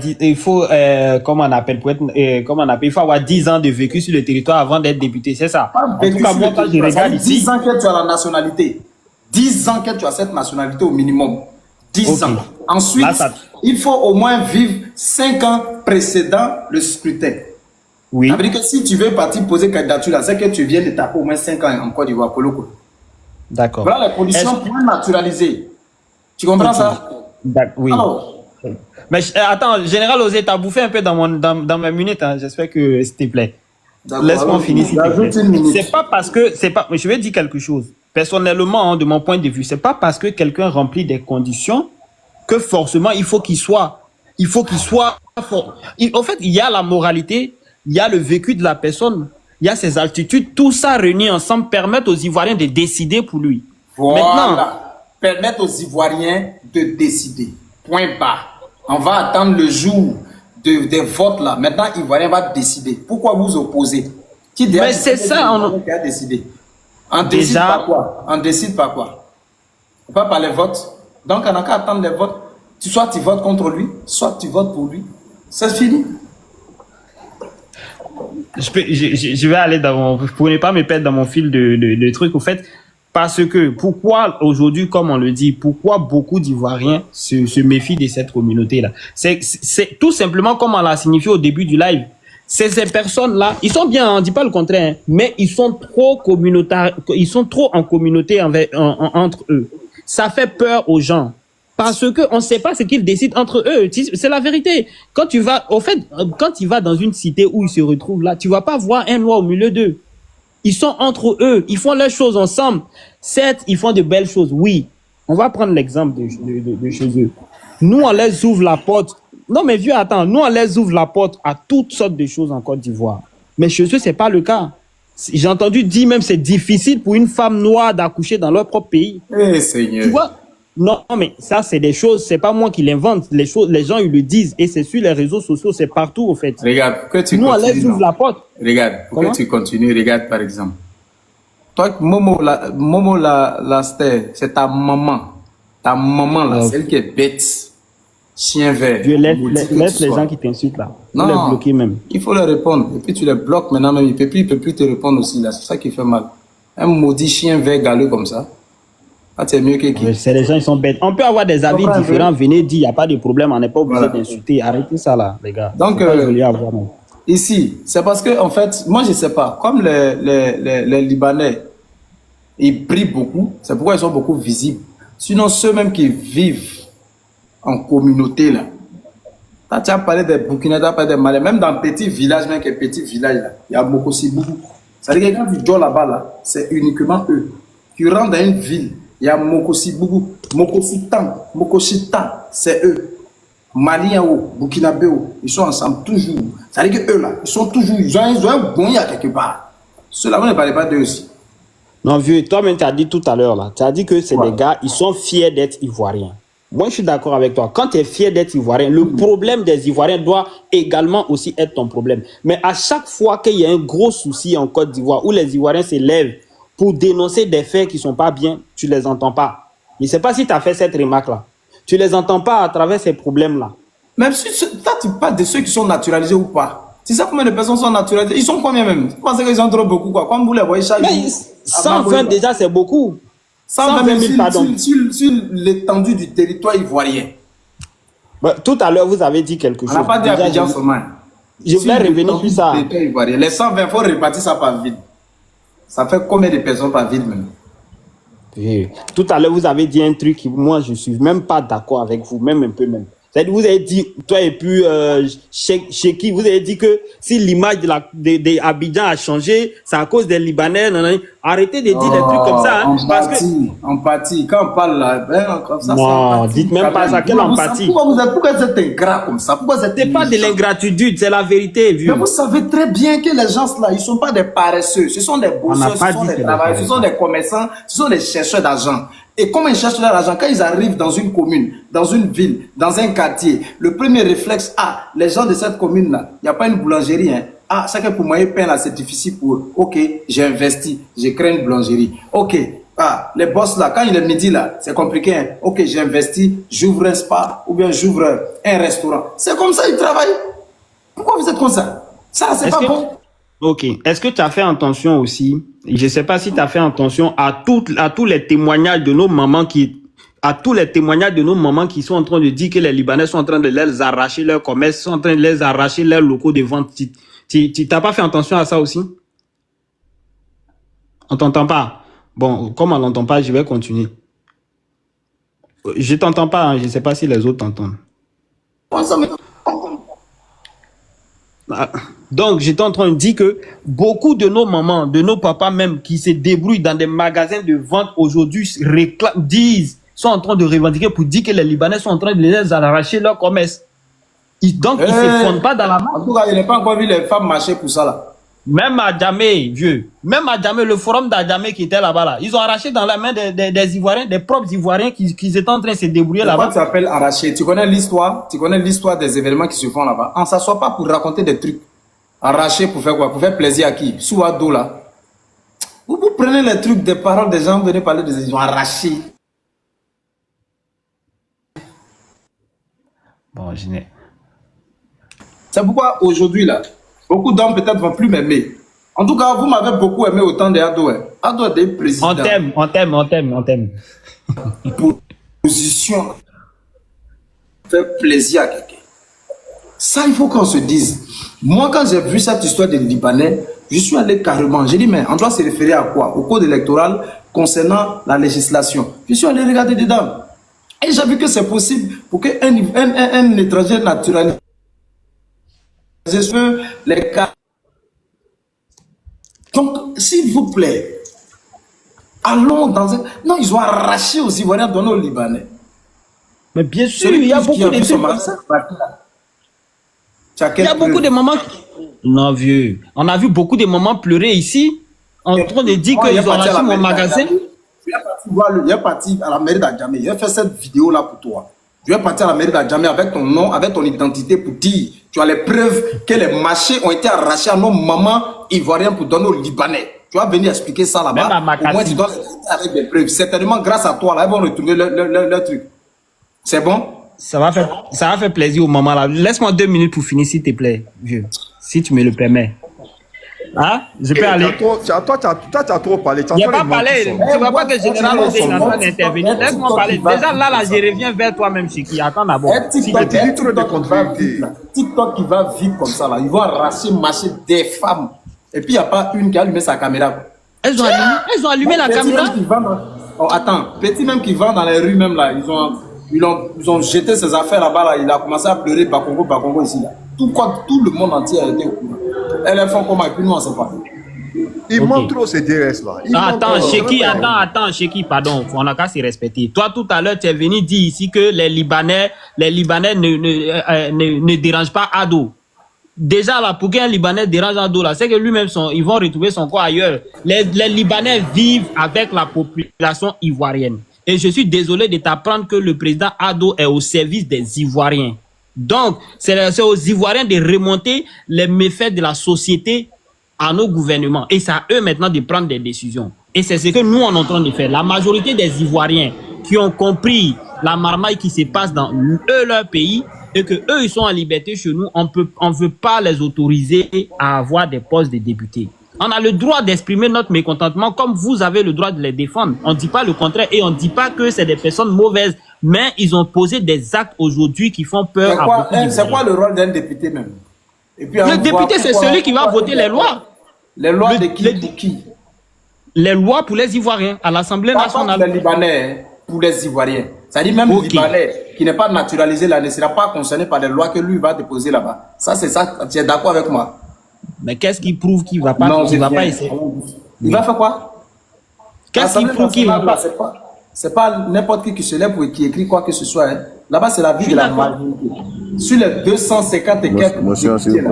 comment on appelle, il faut avoir 10 ans de vécu sur le territoire avant d'être député, c'est ça? En tout cas, moi, quand je regarde ici. 10 ans que tu as la nationalité. 10 ans que tu as cette nationalité au minimum. 10 ans. Ensuite, là, il faut au moins vivre 5 ans précédant le scrutin. Oui. Ça veut dire que si tu veux partir poser candidature là, c'est que tu viens de taper au moins 5 ans en Côte d'Ivoire. D'accord. Voilà les conditions pour naturaliser. Tu comprends ça? Oui. Alors, mais attends, Général Osé, t'as bouffé un peu dans ma minute, hein. J'espère que, s'il te plaît. Laisse-moi finir, s'il te plaît. C'est pas parce que, mais je vais dire quelque chose. Personnellement, hein, de mon point de vue, c'est pas parce que quelqu'un remplit des conditions que forcément il faut qu'il soit fort. En fait, il y a la moralité, il y a le vécu de la personne, il y a ses altitudes, tout ça réuni ensemble permet aux Ivoiriens de décider pour lui. Voilà. Maintenant, permettre aux Ivoiriens de décider. Point barre. On va attendre le jour des votes là. Maintenant, Ivoirien va décider. Pourquoi vous opposez? Mais c'est ça. Qui a décidé. On décide pas quoi? On décide pas quoi? Pas par les votes. Donc, on n'a qu'à attendre les votes. Soit tu votes contre lui, soit tu votes pour lui. C'est fini. Je vais aller pour ne pas me perdre dans mon fil de trucs. Au fait, parce que pourquoi aujourd'hui, comme on le dit, pourquoi beaucoup d'Ivoiriens se méfient de cette communauté-là? C'est tout simplement comme on l'a signifié au début du live. Ces personnes-là, ils sont bien, on ne dit pas le contraire, hein, mais ils sont trop communautaires, ils sont trop en communauté entre eux. Ça fait peur aux gens. Parce que on ne sait pas ce qu'ils décident entre eux. C'est la vérité. Quand tu vas, au fait, quand tu vas dans une cité où ils se retrouvent là, tu vas pas voir un noir au milieu d'eux. Ils sont entre eux. Ils font leurs choses ensemble. Certes, ils font de belles choses. Oui. On va prendre l'exemple de chez eux. Nous, on les ouvre la porte. Non, mais vieux, attends. Nous, on les ouvre la porte à toutes sortes de choses en Côte d'Ivoire. Mais chez eux, c'est pas le cas. J'ai entendu dire même c'est difficile pour une femme noire d'accoucher dans leur propre pays. Eh, Seigneur. Tu vois? Non, mais ça, c'est des choses, c'est pas moi qui l'invente. Les gens, ils le disent. Et c'est sur les réseaux sociaux, c'est partout, au fait. Regarde, pourquoi tu continues? Nous, on les ouvre la porte. Regarde, pourquoi tu continues? Regarde, par exemple. Toi, Momo, c'est ta maman. Ta maman, là, celle qui est bête. Chien vert. Je laisse les gens qui t'insultent, là. Non, les bloquer même. Il faut leur répondre. Et puis, tu les bloques maintenant, même. Il peut plus te répondre aussi, là. C'est ça qui fait mal. Un maudit chien vert galeux comme ça. Ah, c'est mieux que qui? C'est les gens, ils sont bêtes. On peut avoir des avis différents. Venez dire, il n'y a pas de problème. On n'est pas obligé d'insulter. Arrêtez ça, là, les gars. Donc, ici, c'est parce que, en fait, moi, je ne sais pas. Comme les Libanais, ils brillent beaucoup. C'est pourquoi ils sont beaucoup visibles. Sinon, ceux-mêmes qui vivent en communauté, là. Tu as parlé des Burkinabés, tu as parlé des Maliens. Même dans petit village, même qui est petit village, là, il y a beaucoup aussi beaucoup. C'est-à-dire que quand tu dors là-bas, là, c'est uniquement eux. Tu rentres dans une ville, il y a Mokosibougou, Mokositan, c'est eux. Maliao, Burkinabéo, ils sont ensemble toujours. C'est-à-dire que eux là, ils sont toujours, ils ont un bon à quelque part. Cela, on ne parlait pas d'eux aussi. Non, vieux, toi-même, tu as dit tout à l'heure, là, tu as dit que c'est des gars, ils sont fiers d'être Ivoiriens. Moi, je suis d'accord avec toi. Quand tu es fier d'être Ivoirien, le problème des Ivoiriens doit également aussi être ton problème. Mais à chaque fois qu'il y a un gros souci en Côte d'Ivoire, où les Ivoiriens s'élèvent pour dénoncer des faits qui ne sont pas bien, tu ne les entends pas. Je ne sais pas si tu as fait cette remarque-là. Tu ne les entends pas à travers ces problèmes-là. Même si toi, tu parles de ceux qui sont naturalisés ou pas. Tu sais combien de personnes sont naturalisées? Ils sont combien même? Vous pensez qu'ils ont trop beaucoup, quoi? Comme vous les voyez chaque jour. Mais 120 déjà, c'est beaucoup. 120 000, pardon. Sur l'étendue du territoire ivoirien. Bah, tout à l'heure, vous avez dit quelque chose. On n'a pas dit Abidjan seulement. Je voulais revenir sur ça. Les 120, il faut répartir ça par ville. Ça fait combien de personnes par ville maintenant? Tout à l'heure, vous avez dit un truc qui, moi, je ne suis même pas d'accord avec vous, même un peu même. C'est-à-dire, vous avez dit, toi et puis Cheki, vous avez dit que si l'image de Abidjan a changé, c'est à cause des Libanais. Arrêtez de dire des trucs comme ça. Hein, empathie. Quand on parle là, comme ça. Non, dites même pas ça. Quelle empathie? Pourquoi vous êtes ingrat comme ça? C'est pas de l'ingratitude, c'est la vérité, vieux. Mais vous savez très bien que les gens là, ils ne sont pas des paresseux. Ce sont des bosseurs, ce sont des travailleurs, ce sont des commerçants, ce sont des chercheurs d'argent. Et comme ils cherchent leur argent, quand ils arrivent dans une commune, dans une ville, dans un quartier, le premier réflexe, les gens de cette commune-là, il n'y a pas une boulangerie, hein. C'est que pour moi, pain là, c'est difficile pour eux. Ok, j'ai investi, j'ai créé une boulangerie. Ok, les boss là, quand il est midi là, c'est compliqué, hein. Ok, j'ai investi, j'ouvre un spa ou bien j'ouvre un restaurant. C'est comme ça, ils travaillent. Pourquoi vous êtes comme ça? Ça, c'est pas bon. Ok. Est-ce que tu as fait attention aussi? Je ne sais pas si tu as fait attention à tous les témoignages de nos mamans qui sont en train de dire que les Libanais sont en train de les arracher leur commerce, sont en train de les arracher leurs locaux de vente. Tu n'as pas fait attention à ça aussi? On t'entend pas. Bon, comme on n'entend pas, je vais continuer. Je t'entends pas, hein, je ne sais pas si les autres t'entendent. Donc, j'étais en train de dire que beaucoup de nos mamans, de nos papas même, qui se débrouillent dans des magasins de vente aujourd'hui, sont en train de revendiquer pour dire que les Libanais sont en train de les arracher leur commerce. Donc, ils ne se fondent pas dans la main. En tout cas, il n'a pas encore vu les femmes marcher pour ça là. Même à Djamé, vieux. Même à Djamé, le forum d'Adjamé qui était là-bas, là, ils ont arraché dans la main des Ivoiriens, des propres Ivoiriens qui étaient en train de se débrouiller là-bas. Pourquoi tu appelles arracher? Tu connais l'histoire des événements qui se font là-bas. On ne s'assoit pas pour raconter des trucs. Arracher pour faire quoi? Pour faire plaisir à qui? Sous ado là. Vous prenez les trucs des paroles des gens, vous venez parler des gens arrachés. Bon, je n'ai. C'est pourquoi aujourd'hui là, beaucoup d'hommes peut-être vont plus m'aimer. En tout cas, vous m'avez beaucoup aimé au temps de Ado. Ado est des présidents. On t'aime. Position. Faire plaisir à quelqu'un. Ça, il faut qu'on se dise. Moi, quand j'ai vu cette histoire des Libanais, je suis allé carrément. J'ai dit, mais on doit se référer à quoi? Au code électoral concernant la législation. Je suis allé regarder dedans. Et j'ai vu que c'est possible pour qu'un étranger naturalisé les cas. Donc, s'il vous plaît, allons dans un... Non, ils ont arraché aux Ivoiriens, donné aux Libanais. Mais bien sûr, il y a beaucoup de trucs comme ça. Il y a beaucoup de mamans... Non, vieux. On a vu beaucoup de mamans pleurer ici, en train de dire qu'ils ont arraché mon magasin. Il est parti à la mairie d'Adjamé. Il a fait cette vidéo-là pour toi. Tu es parti à la mairie d'Adjamé avec ton nom, avec ton identité pour dire, tu as les preuves que les marchés ont été arrachés à nos mamans ivoiriennes pour donner aux Libanais. Tu vas venir expliquer ça là-bas. Au moins, tu dois avec des preuves. Certainement, grâce à toi, là, ils vont retrouver leur truc. C'est bon? Ça va faire plaisir aux mamans là. Laisse-moi 2 minutes pour finir, s'il te plaît, vieux. Si tu me le permets. Hein? Je peux aller. Toi, tu as trop parlé. Il n'y a pas parlé. Tu ne vois pas que Général Osé est en train d'intervenir. Laisse-moi parler. Déjà là, je reviens vers toi même, Chiki. Attends d'abord. TikTok qui va vite comme ça là. Ils vont arracher, marcher des femmes. Et puis il n'y a pas une qui a allumé sa caméra. Elles ont allumé la caméra. Attends, petit même qui va dans les rues même là. Ils ont jeté ses affaires là-bas là. Il a commencé à pleurer Bakongo ici là. Tout le monde entier a été au courant. Elles font comment? Et puis nous on ne sait pas. Il manque trop ces DRS-là. Attends, Cheki, pardon, on n'a qu'à s'y respecter. Toi, tout à l'heure, tu es venu dire ici que les Libanais ne dérangent pas Ado. Déjà, là, pour qu'un Libanais dérange Ado, là, c'est que lui-même, ils vont retrouver son corps ailleurs. Les Libanais vivent avec la population ivoirienne. Et je suis désolé de t'apprendre que le président Ado est au service des Ivoiriens. Donc, c'est aux Ivoiriens de remonter les méfaits de la société à nos gouvernements. Et c'est à eux maintenant de prendre des décisions. Et c'est ce que nous, on est en train de faire. La majorité des Ivoiriens qui ont compris la marmaille qui se passe dans leur pays et que eux ils sont en liberté chez nous, on veut pas les autoriser à avoir des postes de députés. On a le droit d'exprimer notre mécontentement comme vous avez le droit de les défendre. On ne dit pas le contraire et on ne dit pas que c'est des personnes mauvaises. Mais ils ont posé des actes aujourd'hui qui font peur à beaucoup d'Ivoiriens. C'est quoi le rôle d'un député même? Et puis, le député, c'est celui qui va voter les lois. Les lois de qui? Les lois pour les Ivoiriens à l'Assemblée nationale. Pas pour les Libanais, pour les Ivoiriens. C'est-à-dire même le Libanais qui n'est pas naturalisé là ne sera pas concerné par les lois que lui va déposer là-bas. Ça, c'est ça. Tu es d'accord avec moi? Mais qu'est-ce qui prouve qu'il ne va pas, pas essayer? Il va faire quoi? Qu'est-ce qui prouve qu'il va pas? C'est pas n'importe qui se lève ou qui écrit quoi que ce soit. Hein. Là-bas, c'est la vie de la majorité. Sur les 250 et quelques députés là,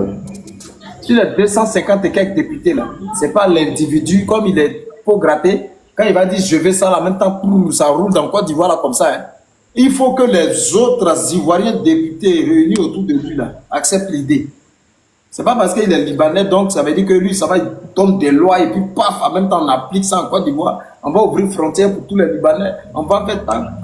sur les 250 et quelques députés là, c'est pas l'individu comme il est pour gratter. Quand il va dire je veux ça, en même temps, ça roule dans Côte d'Ivoire là comme ça. Hein. Il faut que les autres Ivoiriens députés réunis autour de lui là acceptent l'idée. C'est pas parce qu'il est Libanais, donc ça veut dire que lui, ça va, il donne des lois et puis paf, en même temps on applique ça en Côte d'Ivoire. On va ouvrir frontière pour tous les Libanais. On va faire ça.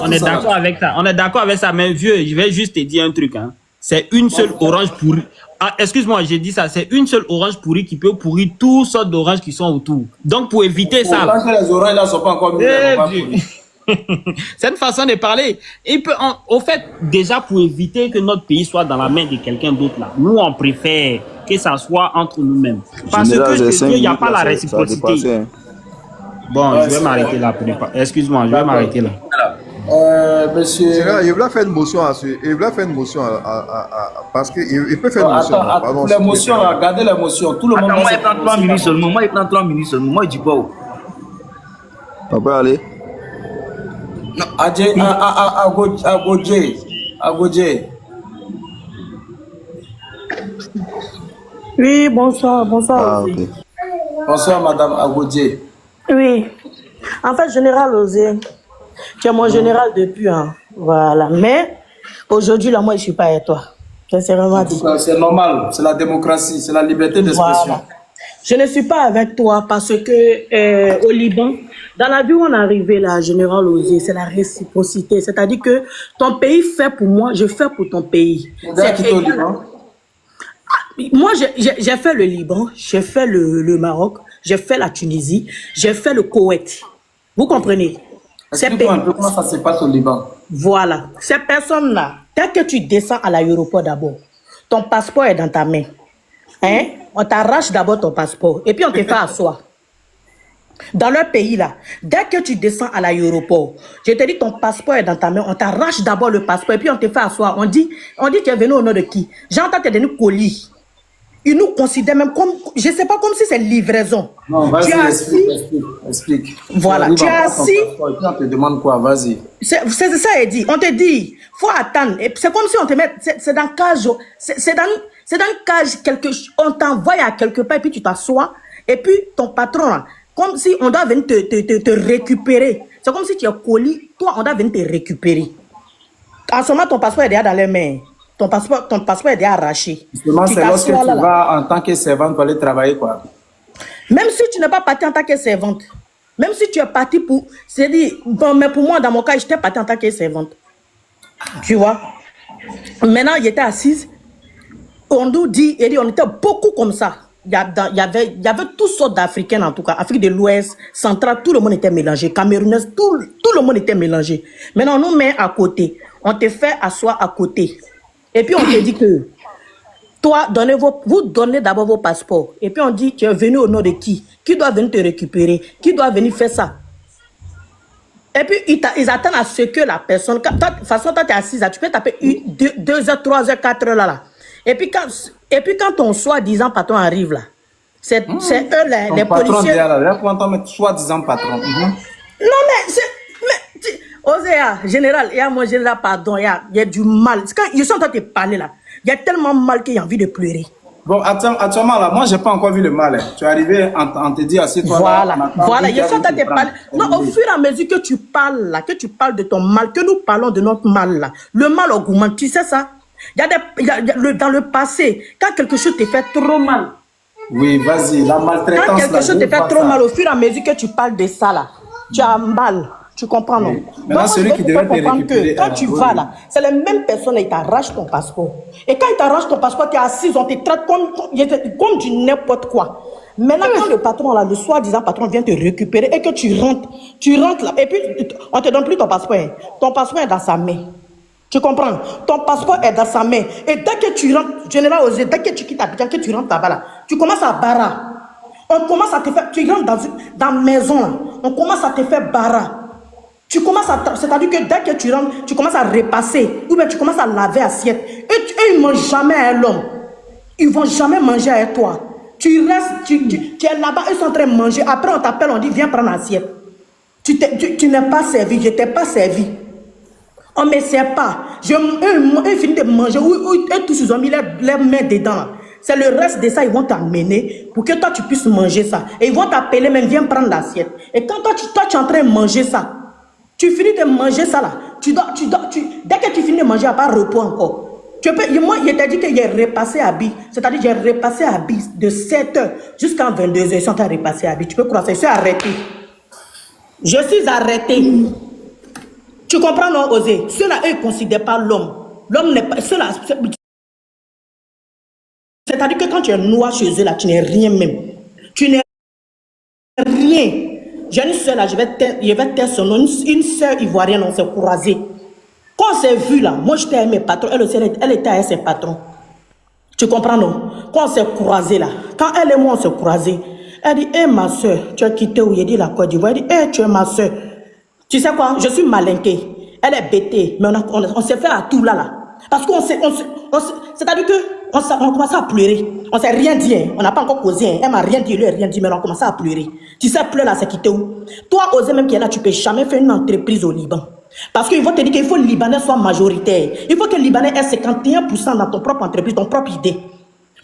On est d'accord avec ça. On est d'accord avec ça, mais vieux, je vais juste te dire un truc. Hein. C'est une seule orange pourrie. Ah, excuse-moi, j'ai dit ça. C'est une seule orange pourrie qui peut pourrir toutes sortes d'oranges qui sont autour. Donc pour éviter ça. Tant que les oranges là sont pas encore mises. C'est une façon de parler. Et au fait, déjà pour éviter que notre pays soit dans la main de quelqu'un d'autre là, nous on préfère que ça soit entre nous-mêmes. Parce que il n'y a pas la réciprocité. Bon, je vais m'arrêter là. Excuse-moi, je vais m'arrêter là. Monsieur... Il voulait faire une motion parce qu'il peut faire une motion. Pardon, les motions, regardez les motions. Tout le monde. Moi, il prend 3 minutes seulement. Moi, il dit pas où. On peut aller. Non, Agodje. Oui, bonsoir. Okay. Bonsoir, madame Agodje. Oui. En fait, général Osé, tu es mon général depuis, hein. Voilà. Mais aujourd'hui, là, moi, je ne suis pas avec toi. C'est normal. C'est la démocratie, c'est la liberté d'expression. Voilà. Je ne suis pas avec toi parce que au Liban, dans la vie où on est arrivé là, général Osé, c'est la réciprocité. C'est-à-dire que ton pays fait pour moi, je fais pour ton pays. C'est au Liban? Moi, j'ai fait le Liban, j'ai fait le Maroc, j'ai fait la Tunisie, j'ai fait le Koweït. Vous comprenez? Explique-moi un peu comment ça se passe au Liban. Voilà. Ces personnes-là, dès que tu descends à l'aéroport d'abord, ton passeport est dans ta main. Hein? On t'arrache d'abord ton passeport et puis on te fait asseoir. Dans leur pays là, dès que tu descends à l'aéroport, je te dis ton passeport est dans ta main, on t'arrache d'abord le passeport et puis on te fait asseoir. On dit tu es venu au nom de qui? J'entends que tu es venu colis. Ils nous considèrent même comme, je ne sais pas, comme si c'est livraison. Non, vas-y, explique. Voilà, tu es assis. On te demande quoi, vas-y. C'est ça, il dit. On te dit, faut attendre. C'est comme si on te met, c'est dans cage, c'est dans une cage, on t'envoie à quelque part et puis tu t'assois. Et puis ton patron, là, comme si on doit venir te récupérer. C'est comme si tu es colis, toi, on doit venir te récupérer. En ce moment, ton passeport est déjà dans les mains. Ton passeport est déjà arraché. Justement, c'est lorsque tu vas en tant que servante pour aller travailler, quoi. Même si tu n'es pas parti en tant que servante, même si tu es parti pour... C'est-à-dire, bon, mais pour moi, dans mon cas, j'étais parti en tant que servante. Tu vois? Maintenant, il était assise. On nous dit, on était beaucoup comme ça. Il y avait toutes sortes d'Africains, en tout cas. Afrique de l'Ouest, centrale, tout le monde était mélangé. Camerounaise, tout le monde était mélangé. Maintenant, on nous met à côté. On te fait asseoir à côté. Et puis, on te dit que, toi, vous donnez d'abord vos passeports. Et puis, on dit, tu es venu au nom de qui? Qui doit venir te récupérer? Qui doit venir faire ça? Et puis, ils attendent à ce que la personne... De toute façon, toi, tu es assise, tu peux taper 2 heures, 3 heures, 4 heures là. Et puis, quand ton soi-disant patron arrive là, C'est eux, les patron policiers. Là, pour entendre mettre soi-disant patron. Non, mais c'est. Osea, général, il y a mon général, pardon, il y a du mal. Quand je suis en train de te parler là, il y a tellement mal qu'il y a envie de pleurer. Bon, actuellement là, moi, j'ai pas encore vu le mal. Hein. Tu es arrivé en te dire assez toi voilà, là. Voilà, je suis en train de te parler. Non, au fur et à mesure que tu parles là, que tu parles de ton mal, que nous parlons de notre mal là, le mal augmente, tu sais ça? Dans le passé, quand quelque chose te fait trop mal. Oui, vas-y, la maltraitance. Quand quelque chose te fait trop mal, au fur et à mesure que tu parles de ça là, tu as mal. Tu comprends, non? Maintenant, celui qui devrait te récupérer. Quand tu vas là, c'est les mêmes personnes qui t'arrachent ton passeport. Et quand ils t'arrachent ton passeport, tu es assis, on te traite comme du n'importe quoi. Maintenant, quand le patron, là, le soi-disant patron vient te récupérer et que tu rentres là, et puis on te donne plus ton passeport. Hein. Ton passeport est dans sa main. Tu comprends? Ton passeport est dans sa main. Et dès que tu rentres, général Osé, dès que tu quittes Abidjan, que tu rentres là-bas, là, tu commences à barra. On commence à te faire, tu rentres dans la maison, là, on commence à te faire barra. Tu commences à, c'est-à-dire que dès que tu rentres, tu commences à repasser, ou bien tu commences à laver assiette. Et ils ne mangent jamais avec l'homme. Ils ne vont jamais manger avec toi. Tu restes, tu es là-bas, ils sont en train de manger. Après, on t'appelle, on dit, viens prendre l'assiette. Tu n'es pas servi, je ne t'ai pas servi. On ne me sert pas. Eux finissent de manger, eux tous, ils ont mis leurs mains dedans. C'est le reste de ça, ils vont t'amener pour que toi, tu puisses manger ça. Et ils vont t'appeler même, viens prendre l'assiette. Et quand toi, tu es en train de manger ça, tu finis de manger ça là, dès que tu finis de manger, à part repos encore. Moi, il t'a dit que j'ai repassé à Bi, c'est-à-dire j'ai repassé à Bi de 7h jusqu'à 22h, ils sont en train de repasser à Bi. Tu peux croire, je suis arrêté. Je suis arrêté. Tu comprends, non, Osé? Ceux-là, eux, ils ne considèrent pas l'homme. L'homme n'est pas... Ceux-là... C'est-à-dire que quand tu es noir chez eux, là, tu n'es rien même. Tu n'es rien. J'ai une soeur là, je vais taire son nom, une soeur ivoirienne, on s'est croisés. Quand on s'est vu là, moi j'étais avec mes patrons, elle aussi, elle était avec ses patrons. Tu comprends, non? Quand on s'est croisés là, quand elle et moi on s'est croisés, elle dit, hé ma soeur, tu as quitté où? Il dit la Côte d'Ivoire. Elle dit, hé, tu es ma soeur. Tu sais quoi? Je suis malinquée. Elle est bêtée, mais on s'est fait à tout là. Parce qu'on s'est, c'est-à-dire que on commençait à pleurer. On s'est rien dit, hein. On n'a pas encore causé. Hein. Elle m'a rien dit, lui rien dit, mais on a commencé à pleurer. Tu sais, pleurer là, c'est quitté où? Toi, Osé, même qui est là, tu peux jamais faire une entreprise au Liban. Parce qu'ils vont te dire qu'il faut que le Libanais soit majoritaire. Il faut que le Libanais ait 51% dans ton propre entreprise, ton propre idée.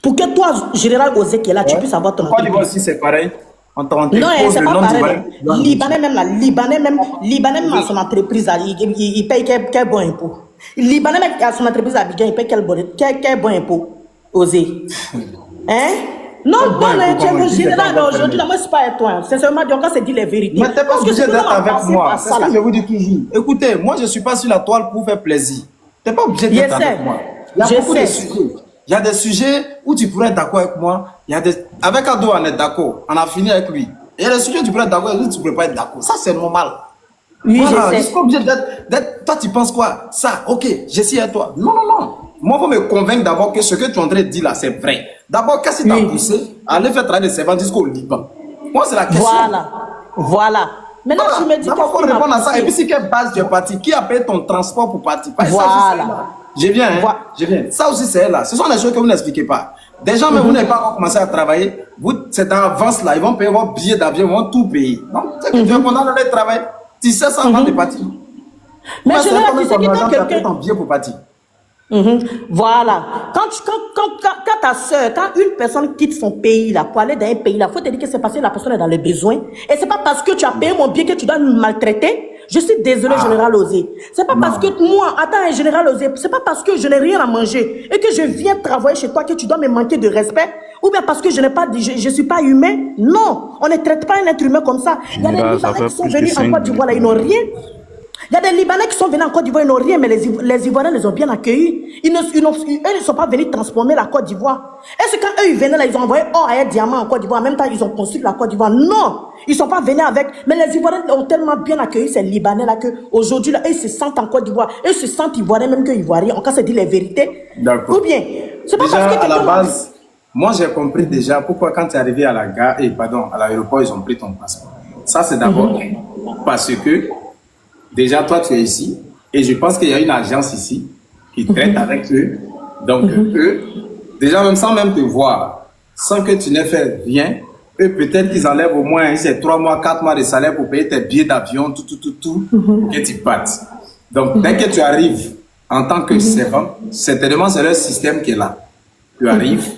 Pour que toi, général Osé qui est là, tu puisses avoir ton entreprise. Côte d'Ivoire aussi, c'est pareil. Non, c'est pas pareil. Libanais même là, Libanais même à son entreprise, là, il paye quel bon impôt. Libanais même à son entreprise à Abidjan, il paye quel bon impôt. Osé. Hein? Non, non, général, aujourd'hui, là, moi, c'est pas avec toi. Sincèrement, donc, quand c'est dit les vérités. Mais t'es pas obligé d'être avec moi. C'est ce que je vous dis toujours. Écoutez, moi, je suis pas sur la toile pour faire plaisir. T'es pas obligé d'être avec moi. Il y a beaucoup de sujets. Il y a des sujets où tu pourrais être d'accord avec moi. Avec Ado, on est d'accord. On a fini avec lui. Et il y a des sujets où tu pourrais être d'accord avec lui, tu ne pourrais pas être d'accord. Ça, c'est normal. Oui, voilà, je sais. Je suis pas obligé d'être. Toi, tu penses quoi? Ça, ok, j'essaie avec toi. Non, non, non. Moi, il faut me convaincre d'abord que ce que tu es en train de dire là, c'est vrai. D'abord, qu'est-ce qui t'a poussé à aller faire travailler des servants jusqu'au Liban? Moi, c'est la question. Voilà. Maintenant, tu me dis que. D'abord, il faut répondre à ça. Et puis, si quelle base tu es parti? Qui a payé ton transport pour partir? Voilà. Je viens, hein. Je viens. Ça aussi, c'est là. Ce sont des choses que vous n'expliquez pas. Des gens, mais vous n'avez pas encore commencé à travailler. C'est en avance là. Ils vont payer vos billets d'avion, ils vont tout payer. Donc, c'est que tu es content d'aller travailler. Tu sais ça avant de partir. Mais je veux dire, quand quelqu'un. Ton billet pour partir. Voilà. Quand ta soeur, quand une personne quitte son pays là, pour aller dans un pays là, il faut te dire que c'est parce que la personne est dans le besoin. Et c'est pas parce que tu as payé mon billet que tu dois me maltraiter. Je suis désolé, général Osé. C'est pas parce que moi, attends, général Osé, c'est pas parce que je n'ai rien à manger et que je viens travailler chez toi que tu dois me manquer de respect. Ou bien parce que je suis pas humain. Non, on ne traite pas un être humain comme ça. Il y a des Libanais qui sont venus en Côte d'Ivoire là, ils n'ont rien. Il y a des Libanais qui sont venus en Côte d'Ivoire, ils n'ont rien, mais les Ivoiriens les ont bien accueillis. Eux ne sont pas venus transformer la Côte d'Ivoire. Est-ce que quand eux ils venaient là, ils ont envoyé or et diamant en Côte d'Ivoire, en même temps ils ont construit la Côte d'Ivoire? Non, ils ne sont pas venus avec. Mais les Ivoiriens ont tellement bien accueilli ces Libanais là qu'aujourd'hui là, ils se sentent en Côte d'Ivoire. Ils se sentent Ivoiriens même que Ivoiriens. On se dit les vérités. D'accord. Ou bien, c'est pas déjà, parce que à la base, moi j'ai compris déjà pourquoi quand tu es arrivé à la gare, à l'aéroport, ils ont pris ton passeport. Ça c'est d'abord parce que déjà, toi, tu es ici, et je pense qu'il y a une agence ici qui traite avec eux. Donc, eux, déjà, même sans même te voir, sans que tu n'aies fait rien. Eux, peut-être qu'ils enlèvent au moins 3 mois, 4 mois de salaire pour payer tes billets d'avion, tout, pour que tu partes. Donc, dès que tu arrives en tant que servant, certainement, c'est le système qui est là. Tu arrives,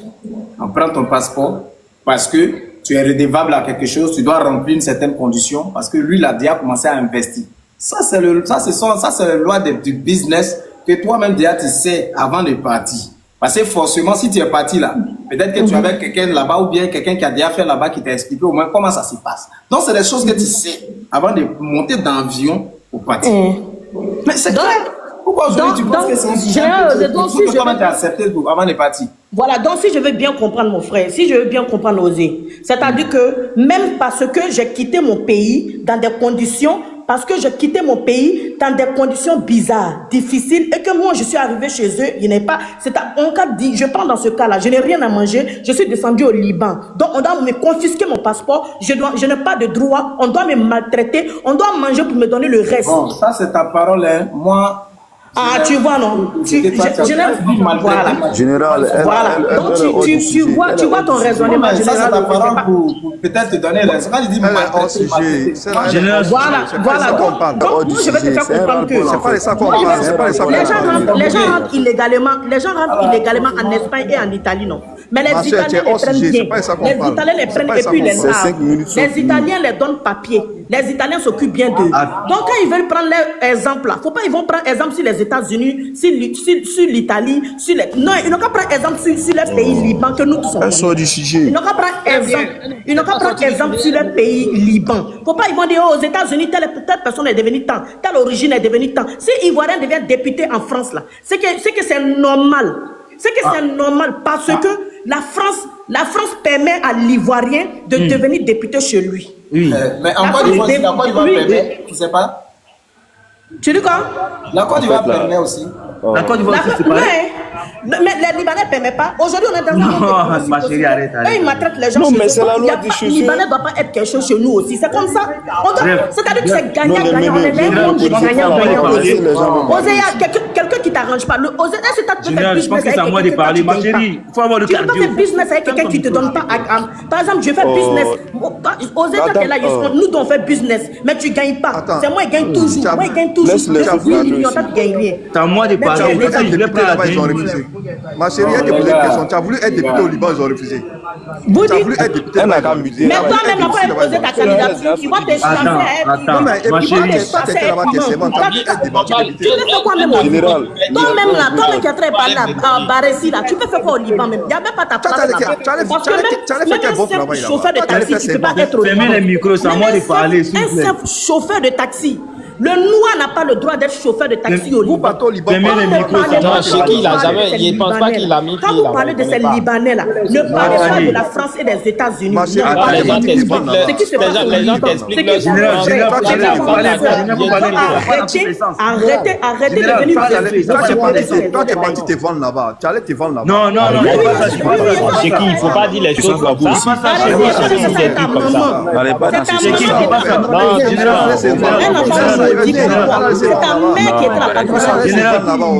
on prend ton passeport, parce que tu es redevable à quelque chose, tu dois remplir une certaine condition, parce que lui, il a déjà commencé à investir. Ça, c'est la loi du business que toi-même, déjà, tu sais avant de partir. Parce que forcément, si tu es parti là, peut-être que tu avais quelqu'un là-bas ou bien quelqu'un qui a déjà fait là-bas qui t'a expliqué au moins comment ça se passe. Donc, c'est des choses que tu sais avant de monter dans l'avion pour partir. Mais c'est clair. Pourquoi aujourd'hui tu penses que c'est un sujet que comment tu as accepté avant de partir? Voilà, donc si je veux bien comprendre mon frère, si je veux bien comprendre Osé, c'est-à-dire que même parce que j'ai quitté mon pays dans des conditions, parce que j'ai quitté mon pays dans des conditions bizarres, difficiles, et que moi je suis arrivé chez eux, il n'est pas, je prends dans ce cas-là, je n'ai rien à manger, je suis descendu au Liban, donc on doit me confisquer mon passeport, je n'ai pas de droit, on doit me maltraiter, on doit manger pour me donner le reste. Bon, ça c'est ta parole, hein. Moi. Tu vois, non? Voilà. Général, donc tu vois ton raisonnement. Ça, c'est ta parole pour peut-être te donner raison. Quand je dis voilà. Donc, moi, je vais te faire comprendre que c'est pas les ça qu'on parle. Les gens rentrent illégalement en Espagne et en Italie, non? Mais les Italiens les prennent bien. Les Italiens les prennent et puis les lavent. Les Italiens les donnent papier. Les Italiens s'occupent bien d'eux. Donc, quand ils veulent prendre leur exemple là, ils vont prendre exemple sur les États-Unis, sur l'Italie, sur les... Non, ils n'ont qu'à prendre exemple sur le pays Liban que nous tous sommes. Ils n'ont qu'à prendre exemple sur le pays Liban. Faut pas, ils vont dire, aux États-Unis, telle personne est devenue tant, telle origine est devenue tant. Si Ivoirien devient député en France, là, c'est que c'est normal. C'est que c'est normal parce que la France permet à l'Ivoirien de devenir député chez lui. Oui. Mais en Côte d'Ivoire, la Côte d'Ivoire permet, tu sais pas? Tu dis quoi? La Côte d'Ivoire permet aussi. La Côte d'Ivoire, c'est pareil. Mais les Libanais ne permettent pas. Aujourd'hui, on est dans un ma chérie, arrête. Ils maltraitent les gens. Non, mais c'est la loi du Les Libanais ne doivent pas être quelque chose chez nous aussi. C'est comme ça. C'est-à-dire que c'est gagnant-gagnant. On est dans un monde gagnant-gagnant. Osé, il y a quelqu'un qui ne t'arrange pas. Osé, est-ce que tu as fait business? Je pense que c'est à moi de parler. Ma chérie, il faut avoir le cardio. Tu peux faire business avec quelqu'un qui ne te donne pas. Par exemple, je fais business. Osé, toi, tu es là, nous, on fait business. Mais tu ne gagnes pas. C'est moi, il gagne toujours. Moi, il gagne toujours. Tu ne gagnes rien. C'est à moi de parler. Ils ont refusé. Ma chérie, elle te posait une question. Tu as voulu être député au Liban, ils ont refusé. Vous tu as voulu être député. Mais toi-même, quand elle posait ta candidature, tu vas te chancer. Non, mais ma chérie, toi, tu étais là-bas, tu es bon. Tu as voulu être député. Tu peux faire quoi même au Liban? Toi-même là, toi-même qui as très parlé à Baressi là, tu peux faire quoi au Liban même? Il n'y a même pas ta place là-bas. Parce que même un simple chauffeur de taxi, tu ne peux pas être au Liban. Fermez les micros, c'est à moi de parler. Un simple chauffeur de taxi. Le noir n'a pas le droit d'être chauffeur de taxi au Liban. Il a jamais, il ne pense pas qu'il a mis. Quand vous parlez de ces Libanais là, ne parlez pas de la France et des États-Unis. Les gens t'expliquent Arrêtez de venir. Toi, tu es parti te vendre là-bas. Tu allais te vendre là-bas. Non. C'est qu'il ne faut pas dire les choses comme ça. C'est ta maman. C'est ta mère qui était la patronne.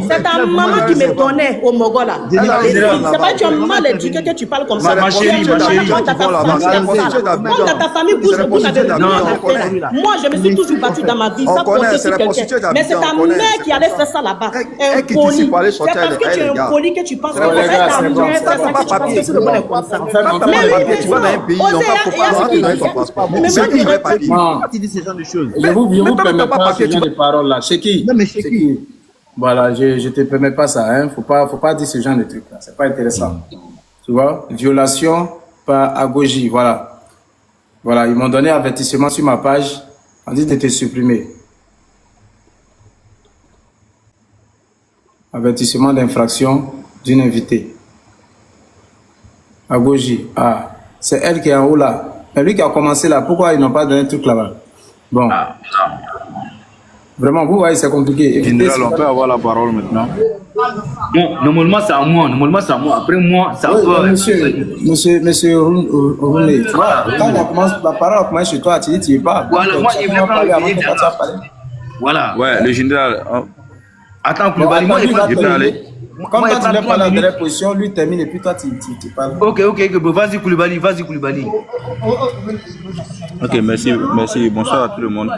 C'est ta maman qui me donnait au Mogola. C'est pas que tu as mal éduqué que tu parles comme ça. Ma chérie. Quand ta famille bouge, moi je me suis toujours battue dans ma vie sans compter sur quelqu'un. Mais c'est ta mère qui allait faire ça là-bas. Impoli. C'est parce que tu es impoli que tu penses que ta mère fait ça que tu penses que tout le monde est comme ça. Tu vas dans un pays, ils n'ont pas passeport. C'est qui les papiers? Tu dis ce genre de choses. Je vous permets pas ce genre de paroles là. Cheki. Non, mais Cheki. Voilà, je te permets pas ça. Hein. Faut pas dire ce genre de trucs là. C'est pas intéressant. Tu vois? Violation par agogie. Voilà. Voilà, ils m'ont donné avertissement sur ma page. On dit de te supprimer. Avertissement d'infraction d'une invitée. Agogie. Ah, c'est elle qui est en haut là. C'est lui qui a commencé là. Pourquoi ils n'ont pas donné un truc là-bas? Bon. Vraiment, vous voyez, c'est compliqué. Général, on peut avoir la parole maintenant. Non, normalement, c'est à moi. Après moi, ça va. Monsieur Roulé, tu vois, quand la parole commence chez toi, tu dis, tu es pas. Voilà, moi, il veut parler. Voilà. Ouais, le général. Attends, je peux aller. Comme moi, toi, il tu prend l'as 3 pas dans minutes. la position, lui termine et puis toi, tu parles. Ok, vas-y Koulibaly, vas-y Koulibaly. Ok, merci. Bonsoir à tout le monde.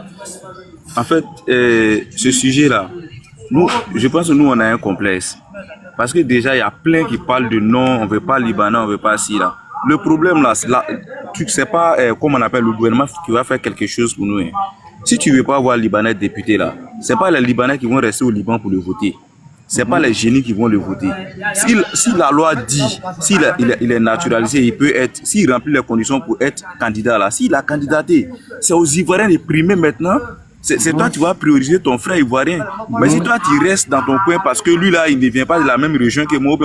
En fait, ce sujet-là, je pense que nous, on a un complexe. Parce que déjà, il y a plein qui parlent de non, on ne veut pas Libanais, on ne veut pas ci, là. Le problème, là, c'est pas, comme on appelle le gouvernement qui va faire quelque chose pour nous. Hein. Si tu ne veux pas voir Libanais député, là, ce n'est pas les Libanais qui vont rester au Liban pour le voter. Ce n'est pas les génies qui vont le voter. Si la loi dit, il est naturalisé, il peut être, s'il remplit les conditions pour être candidat là, s'il a candidaté, c'est aux Ivoiriens de primer maintenant. C'est toi, tu vas prioriser ton frère ivoirien. Mais si toi, tu restes dans ton coin parce que lui là, il ne vient pas de la même région que moi,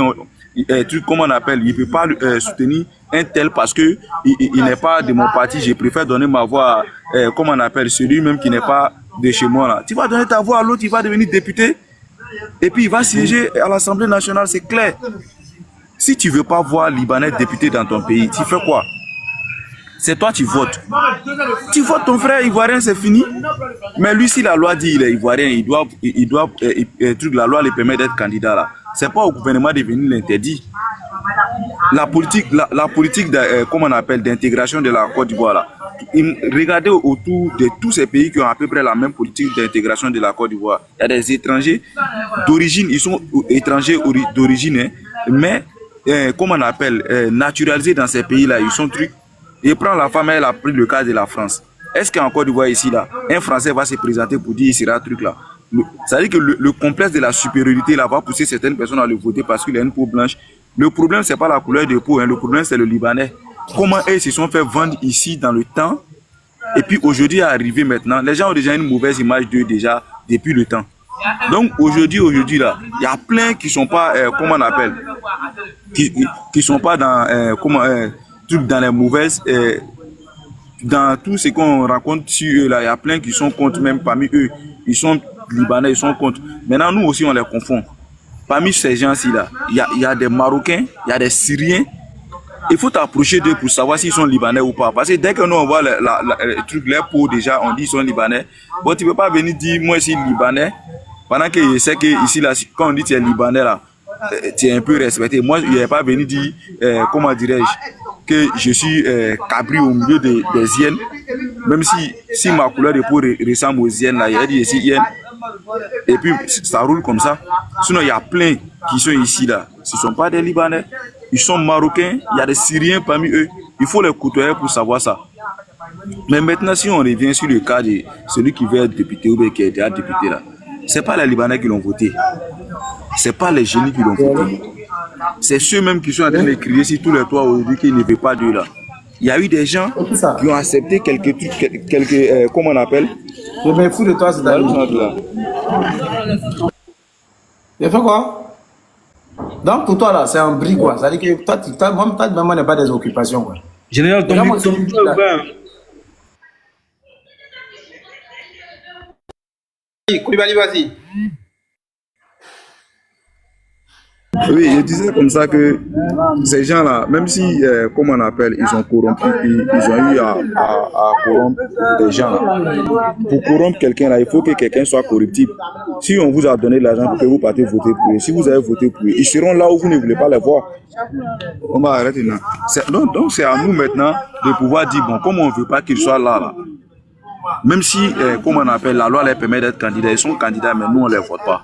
truc comment on appelle, il ne peut pas soutenir un tel parce que il n'est pas de mon parti, je préfère donner ma voix à, comment on appelle, celui même qui n'est pas de chez moi là. Tu vas donner ta voix à l'autre, il va devenir député. Et puis il va siéger à l'Assemblée nationale, c'est clair. Si tu ne veux pas voir Libanais député dans ton pays, tu fais quoi? C'est toi tu votes. Tu votes ton frère ivoirien, c'est fini. Mais lui, si la loi dit il est ivoirien, la loi lui permet d'être candidat là. C'est pas au gouvernement de venir l'interdire. La politique comment on appelle, d'intégration de la Côte d'Ivoire là. Regardez autour de tous ces pays qui ont à peu près la même politique d'intégration de la Côte d'Ivoire. Il y a des étrangers d'origine, ils sont étrangers d'origine, hein, mais comment on appelle, naturalisés dans ces pays-là, ils sont trucs. Et prend la femme, elle a pris le cas de la France. Est-ce qu'en Côte d'Ivoire ici là, un Français va se présenter pour dire il sera truc là? Ça veut dire que le complexe de la supériorité là va pousser certaines personnes à le voter parce qu'il a une peau blanche. Le problème c'est pas la couleur de peau, hein, le problème c'est le Libanais. Comment eux se sont fait vendre ici dans le temps et puis aujourd'hui arrivé maintenant, les gens ont déjà une mauvaise image d'eux déjà depuis le temps. Donc aujourd'hui là, il y a plein qui sont pas comment on appelle, qui sont pas dans dans les mauvaises, dans tout ce qu'on raconte sur eux là, il y a plein qui sont contre, même parmi eux, ils sont Libanais, ils sont contre. Maintenant nous aussi on les confond. Parmi ces gens-ci là, il y a des Marocains, il y a des Syriens. Il faut t'approcher d'eux pour savoir s'ils sont Libanais ou pas. Parce que dès que nous on voit les trucs, les peaux déjà, on dit qu'ils sont Libanais. Bon, tu peux pas venir dire moi je suis Libanais, pendant que je sais que ici là, quand on dit que tu es Libanais là, tu es un peu respecté. Moi, je n'ai pas venu dire, comment dirais-je, que je suis cabri au milieu des hyènes, même si ma couleur de peau ressemble aux hyènes là, il a dit ici hyène, et puis ça roule comme ça. Sinon, il y a plein qui sont ici là, ce ne sont pas des Libanais, ils sont Marocains, il y a des Syriens parmi eux, il faut les côtoyer pour savoir ça. Mais maintenant, si on revient sur le cas de celui qui veut être député ou bien qui est déjà député là, ce n'est pas les Libanais qui l'ont voté. Ce n'est pas les génies qui l'ont voté. C'est ceux-mêmes qui sont en train de crier sur tous les toits aujourd'hui qu'ils ne veulent pas d'eux là. Il y a eu des gens qui ont accepté quelques trucs, comment on appelle? Je me fous de toi, c'est d'ailleurs. Il fait quoi? Donc pour toi là, c'est un bris quoi. Ça veut dire que toi, moi, n'est pas des occupations quoi. Général, ton micro est ouvert. Koulibaly, vas-y. Oui, je disais comme ça que ces gens-là, même si, comme on appelle, ils ont corrompu, ils ont eu à corrompre des gens. Pour corrompre quelqu'un, là, il faut que quelqu'un soit corruptible. Si on vous a donné de l'argent pour que vous partez voter pour eux, si vous avez voté pour eux, ils seront là où vous ne voulez pas les voir. On va arrêter là. Donc c'est à nous maintenant de pouvoir dire, bon, comme on ne veut pas qu'ils soient là, même si, comme on appelle, la loi les permet d'être candidats, ils sont candidats, mais nous, on ne les vote pas.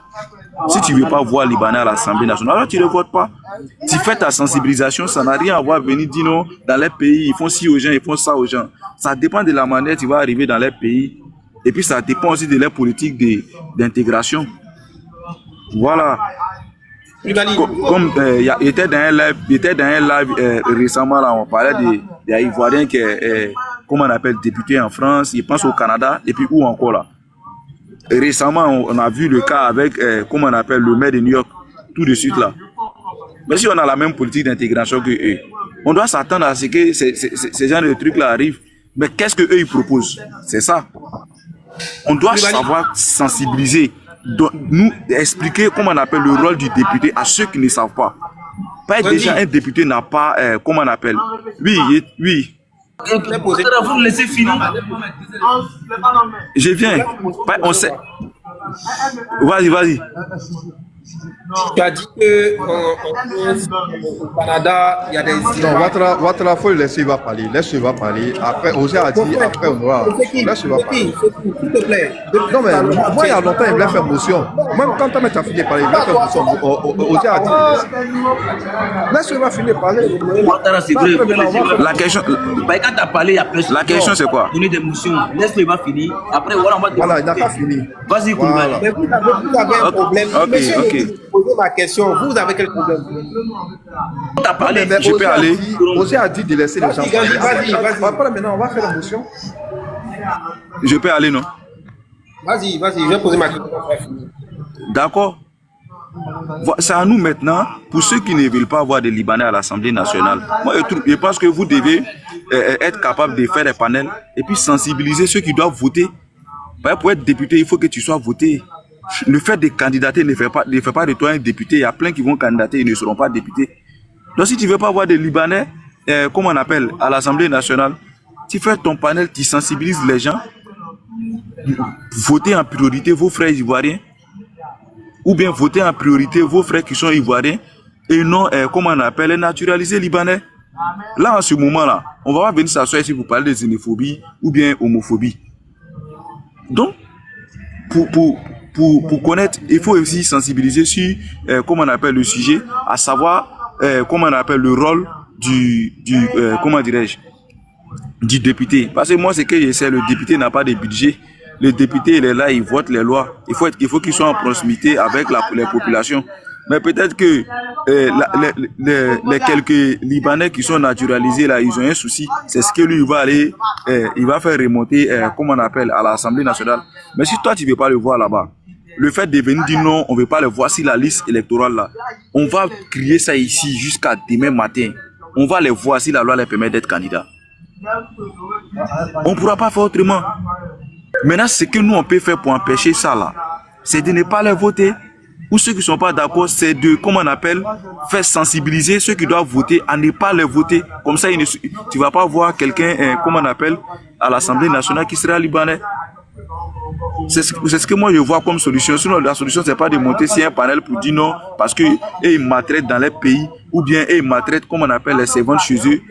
Si tu ne veux pas voir Libanais à l'Assemblée nationale, alors tu ne votes pas. Tu fais ta sensibilisation, ça n'a rien à voir venir dire non, dans les pays, ils font ci aux gens, ils font ça aux gens. Ça dépend de la manière dont tu vas arriver dans les pays. Et puis ça dépend aussi de leur politique d'intégration. Voilà. Comme il était dans un live récemment, là, on parlait des Ivoiriens qui est, comment on appelle, députés en France, ils pensent au Canada, et puis où encore là. Récemment, on a vu le cas avec, comment on appelle, le maire de New York, tout de suite là. Mais si on a la même politique d'intégration que eux, on doit s'attendre à ce que ces genres de trucs là arrivent. Mais qu'est-ce qu'eux ils proposent? C'est ça. On doit savoir sensibiliser, nous expliquer comment on appelle le rôle du député à ceux qui ne savent pas. Pas être déjà un député n'a pas, comment on appelle. Oui. Vous me laissez finir. Je viens. On sait. Vas-y. Tu as dit que au Canada, il y a des... Non, Ouattara, faut le laisser, il va parler. Laisse-le, il va parler. Après, Osé a dit, après, on va... Laisse-le, va parler. S'il te plaît. Non, mais moi, il y a longtemps, il voulait faire motion. Même quand tu as fini de parler, il voulait faire motion. Osé a dit, laisse-le, il va finir de parler. Ouattara, c'est vrai. La question, Bah, quand tu as parlé, il y a personne. la question c'est quoi? Donner des motions. Laisse-le, il va finir. Après, voilà, on va... Voilà, il n'a pas fini. Vas-y, Koulibaly. Mais vous avez un problème. Ok, Monsieur, ok. posez ma question. Vous avez quel problème? Tu as parlé. Mais Je peux aller. Osé a dit de laisser les gens parler. Vas-y. Après, maintenant, on va faire la motion. Je peux aller, non? Vas-y, je vais poser ma question. D'accord. C'est à nous maintenant, pour ceux qui ne veulent pas avoir des Libanais à l'Assemblée nationale. Moi, je pense que vous devez être capable de faire des panels et puis sensibiliser ceux qui doivent voter. Pour être député, il faut que tu sois voté. Le fait de candidater ne fait pas de toi un député. Il y a plein qui vont candidater, ils ne seront pas députés. Donc si tu ne veux pas avoir des Libanais, comment on appelle, à l'Assemblée nationale, tu fais ton panel, tu sensibilises les gens. Votez en priorité vos frères ivoiriens. Ou bien voter en priorité vos frères qui sont ivoiriens. Et non, comment on appelle, les naturalisés libanais. Là, en ce moment-là, on va pas venir s'asseoir ici pour parler de xénophobie ou bien homophobie. Donc, pour connaître, il faut aussi sensibiliser sur, comment on appelle le sujet, à savoir, comment on appelle le rôle comment dirais-je, du député. Parce que moi, c'est que je sais, le député n'a pas de budget. Le député, il est là, il vote les lois. Il faut qu'il soit en proximité avec les populations. Mais peut-être que les quelques Libanais qui sont naturalisés là, ils ont un souci. C'est ce que lui, il va aller, il va faire remonter, comment on appelle, à l'Assemblée nationale. Mais si toi, tu ne veux pas le voir là-bas, le fait de venir dire non, on ne veut pas le voir sur la liste électorale là, on va crier ça ici jusqu'à demain matin. On va les voir si la loi les permet d'être candidats. On ne pourra pas faire autrement. Maintenant, ce que nous, on peut faire pour empêcher ça là, c'est de ne pas les voter. Ou ceux qui ne sont pas d'accord, c'est de, comment on appelle, faire sensibiliser ceux qui doivent voter à ne pas les voter. Comme ça, tu ne vas pas voir quelqu'un, comment on appelle, à l'Assemblée nationale qui sera libanais. C'est ce que moi je vois comme solution. Sinon, la solution, ce n'est pas de monter sur un panel pour dire non, parce qu'ils maltraitent dans les pays, ou bien ils maltraitent, comment on appelle, les servantes chez eux.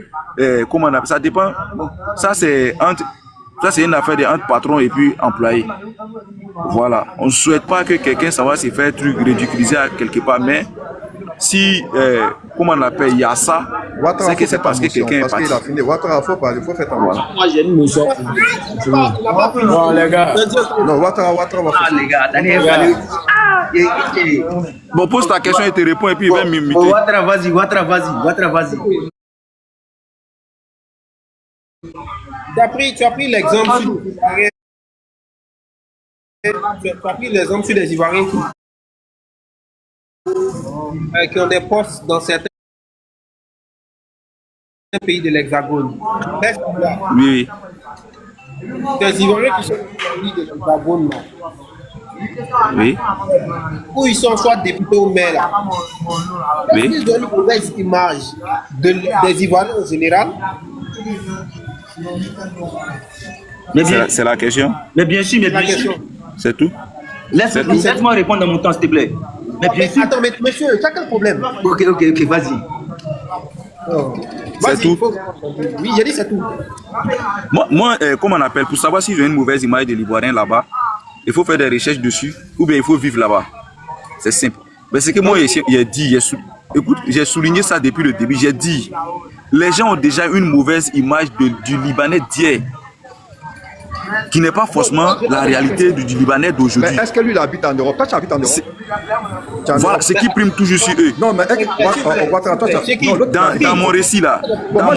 Comment on appelle, ça dépend. Ça, c'est une affaire entre patron et puis employé. Voilà. On ne souhaite pas que quelqu'un, ça va se faire ridiculiser à quelque part, mais si, comment on appelle, il y a ça, c'est que c'est parce que quelqu'un est parti. Parce qu'il a fini. Ouattara, il faut faire ta motion. Moi, j'ai une motion. Non, les gars. Non, Ouattara va faire. Ah, les gars, Daniel, Bon, pose ta question et te réponds et puis il va m'imiter. Ouattara, vas-y. Tu as pris l'exemple sur les Ivoiriens qui ont des postes dans certains pays de l'Hexagone. Oui. Des Ivoiriens qui sont dans les pays de l'Hexagone, Oui. où ils sont soit députés ou maires, là. Oui. Ils donnent une mauvaise image des Ivoiriens en général. C'est la question. Mais bien sûr, C'est tout. Laisse-moi répondre dans mon temps, s'il te plaît. Mais bien sûr. Attends, mais monsieur, tu as quel problème? Ok, vas-y. Vas-y, tout. Oui, j'ai dit c'est tout. Moi, comment on appelle, pour savoir s'ils ont une mauvaise image de l'Ivoirien là-bas, il faut faire des recherches dessus ou bien il faut vivre là-bas. C'est simple. Mais c'est que moi, écoute, j'ai souligné ça depuis le début. J'ai dit, les gens ont déjà une mauvaise image du Libanais d'hier, qui n'est pas forcément la réalité du Libanais d'aujourd'hui. Est-ce que lui, il habite en Europe? Toi, tu habites en Europe? Voilà, ce qui prime toujours sur eux. Non, mais dans mon récit là. Moi,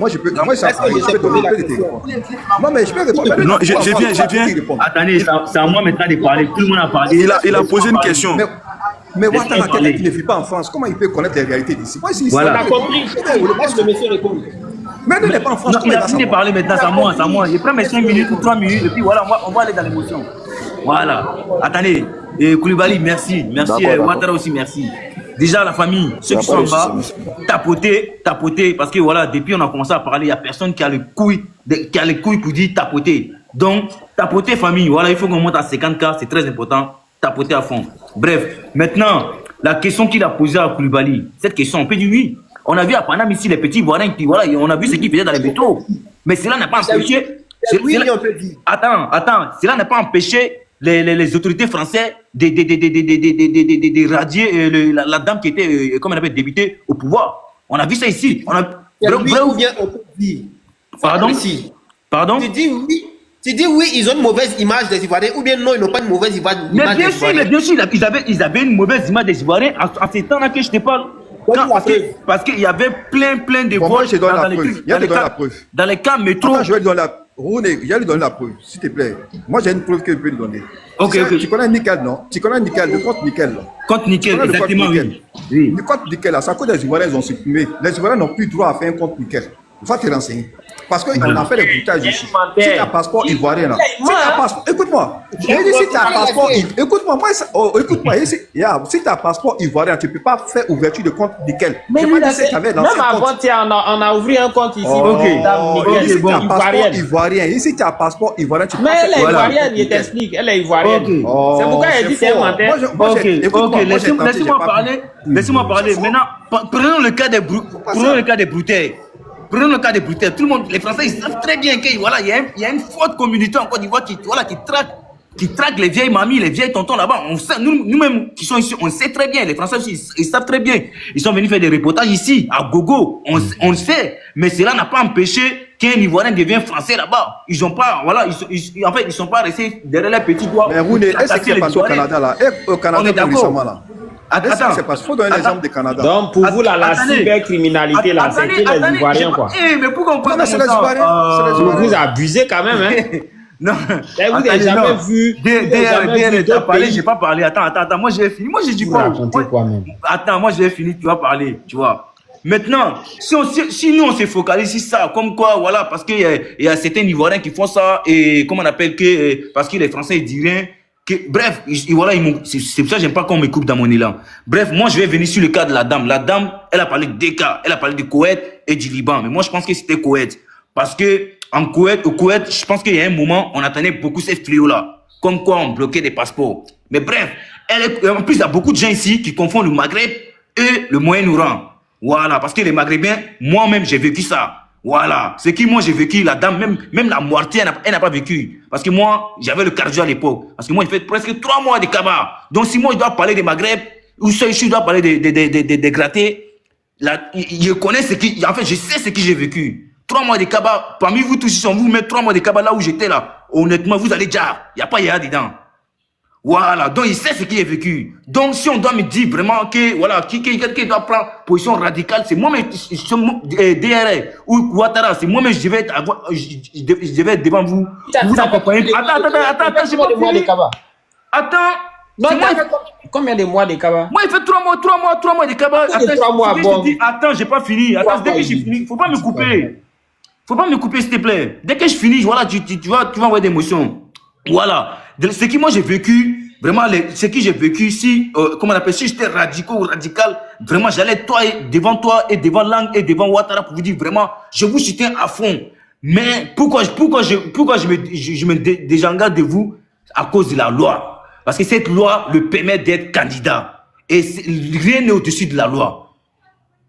je peux donner des téléphone. Non, mais je peux répondre. Non, je viens. Attendez, c'est à moi maintenant de parler. Tout le monde a parlé. Il a posé une question. Mais Ouattara, quelqu'un qui ne vit pas en France, comment il peut connaître les réalités d'ici? Voilà. On a compris. Laisse le monsieur répondre. Mais il n'est pas en France. Il a fini de parler maintenant, c'est à moi. Je prends mes 5 minutes ou 3 minutes et puis voilà, on va aller dans l'émotion. Voilà. Attendez, Koulibaly, merci. Merci, Ouattara aussi, merci. Déjà, la famille, ceux qui sont en bas, tapoter, parce que voilà, depuis on a commencé à parler, il n'y a personne qui a les couilles pour dire tapoter. Donc, tapoter, famille, voilà, il faut qu'on monte à 50K, c'est très important. tapoter à fond. Bref, maintenant, la question qu'il a posée à Koulibaly, cette question, on peut dire oui. On a vu à Paname ici les petits Ivoiriens qui, voilà, on a vu ce qu'ils faisaient dans les métros. Mais cela n'a pas empêché. Attends, cela n'a pas empêché les autorités françaises de radier la dame qui était, comme on appelle, débutée au pouvoir. On a vu ça ici. On a... Ou bien on peut dire. Pardon? Tu dis oui, ils ont une mauvaise image des Ivoiriens, ou bien non, ils n'ont pas une mauvaise image des Ivoiriens. Mais bien sûr, ils avaient une mauvaise image des Ivoiriens à ces temps-là que je te parle. Parce qu'il y avait plein de voix. Moi, je donne la preuve. Il y a la preuve. Dans les cas métro. Attends, je vais lui donner la preuve. Je vais lui donner la preuve, s'il te plaît. Moi, j'ai une preuve que je peux lui donner. Ok. Tu connais Nickel, non? Tu connais Nickel, le compte Nickel, là. Compte Nickel, exactement, oui. Le compte Nickel, là, c'est à cause des Ivoiriens, ils ont supprimé. Les Ivoiriens n'ont plus droit à faire un compte Nickel. Il faut te renseigner. Parce qu'on a fait des bruitages ici. Si tu as un passeport ivoirien, là. Écoute-moi. Si tu as un passeport écoute-moi. Si tu as un passeport ivoirien, tu ne peux pas faire ouverture de compte nickel. Mais même avant-hier, on a ouvert un compte ici. Si tu as un passeport ivoirien, ici tu as un passeport ivoirien, tu peux pas. Mais elle est ivoirienne, je t'explique. Elle est ivoirienne. C'est pourquoi elle dit c'est un menteur. Laissez-moi parler. Maintenant, prenons le cas des brouteilles. Prenons le cas des brutels. Tout le monde, les Français, ils savent très bien qu'il voilà, y a une forte communauté en Côte d'Ivoire qui traque les vieilles mamies, les vieilles tontons là-bas. On sait, nous-mêmes qui sont ici, on sait très bien. Les Français aussi, ils savent très bien. Ils sont venus faire des reportages ici, à Gogo. On le sait. Mais cela n'a pas empêché qu'un Ivoirien devienne français là-bas. Ils ont pas, voilà, en fait, ils sont pas restés derrière les petits doigts. Mais Roune, est-ce que c'est passé au Canada là? Au Canada, récemment là. Attends, il faut donner l'exemple du Canada. Donc, pour vous, la cybercriminalité, là, c'est que les Ivoiriens, quoi. Mais pourquoi on parle de ça? C'est les Ivoiriens. Vous abusez quand même, hein. Non. Vous n'avez jamais vu. T'as parlé, j'ai pas parlé. Attends, moi j'ai fini. Moi, je dis pas. Attends, moi j'ai fini, tu vas parler, tu vois. Maintenant, si nous on se focalise sur ça, comme quoi, voilà, parce qu'il y a certains Ivoiriens qui font ça, et comment on appelle que, parce que les Français ils disent rien. Bref, voilà, c'est pour ça que j'aime pas qu'on me coupe dans mon élan. Bref, moi je vais venir sur le cas de la dame. La dame, elle a parlé des cas, elle a parlé du Koweït et du Liban. Mais moi je pense que c'était Koweït. Parce que au Koweït, je pense qu'il y a un moment, on attendait beaucoup ces fléaux-là. Comme quoi on bloquait des passeports. Mais bref, en plus il y a beaucoup de gens ici qui confondent le Maghreb et le Moyen-Orient. Voilà, parce que les Maghrébiens, moi-même j'ai vécu ça. Voilà, ce qui moi j'ai vécu, la dame, même la moitié, elle n'a pas vécu. Parce que moi, j'avais le cardio à l'époque. Parce que moi, j'ai fait presque 3 mois de cabas. Donc si moi je dois parler des Maghreb, ou si je dois parler des grattés, je connais ce qui, en fait, je sais ce que j'ai vécu. 3 mois de cabas, parmi vous tous, si on vous met 3 mois de cabas là où j'étais là, honnêtement, vous allez dire, il n'y a pas y'a dedans. Voilà, donc il sait ce qu'il a vécu. Donc si on doit me dire vraiment que voilà, qui doit prendre position radicale, c'est moi-même, DRR ou Ouattara, c'est moi-même, je vais être devant vous. Vous accompagner. Attends, j'ai pas fini. Attends. Non, combien de mois de cabas? Moi, il fait 3 mois de cabas. Attends, j'ai pas fini. Attends, dès que j'ai fini, faut pas me couper. Faut pas me couper, s'il te plaît. Dès que je finis, voilà, tu vas avoir des émotions. Voilà. Ce que moi j'ai vécu, vraiment, ce que j'ai vécu, si, comment on appelle, si j'étais radical, vraiment, j'allais devant toi et devant Lang et devant Ouattara pour vous dire vraiment, je vous soutiens à fond. Mais pourquoi je me désengage de vous? À cause de la loi. Parce que cette loi le permet d'être candidat. Et rien n'est au-dessus de la loi.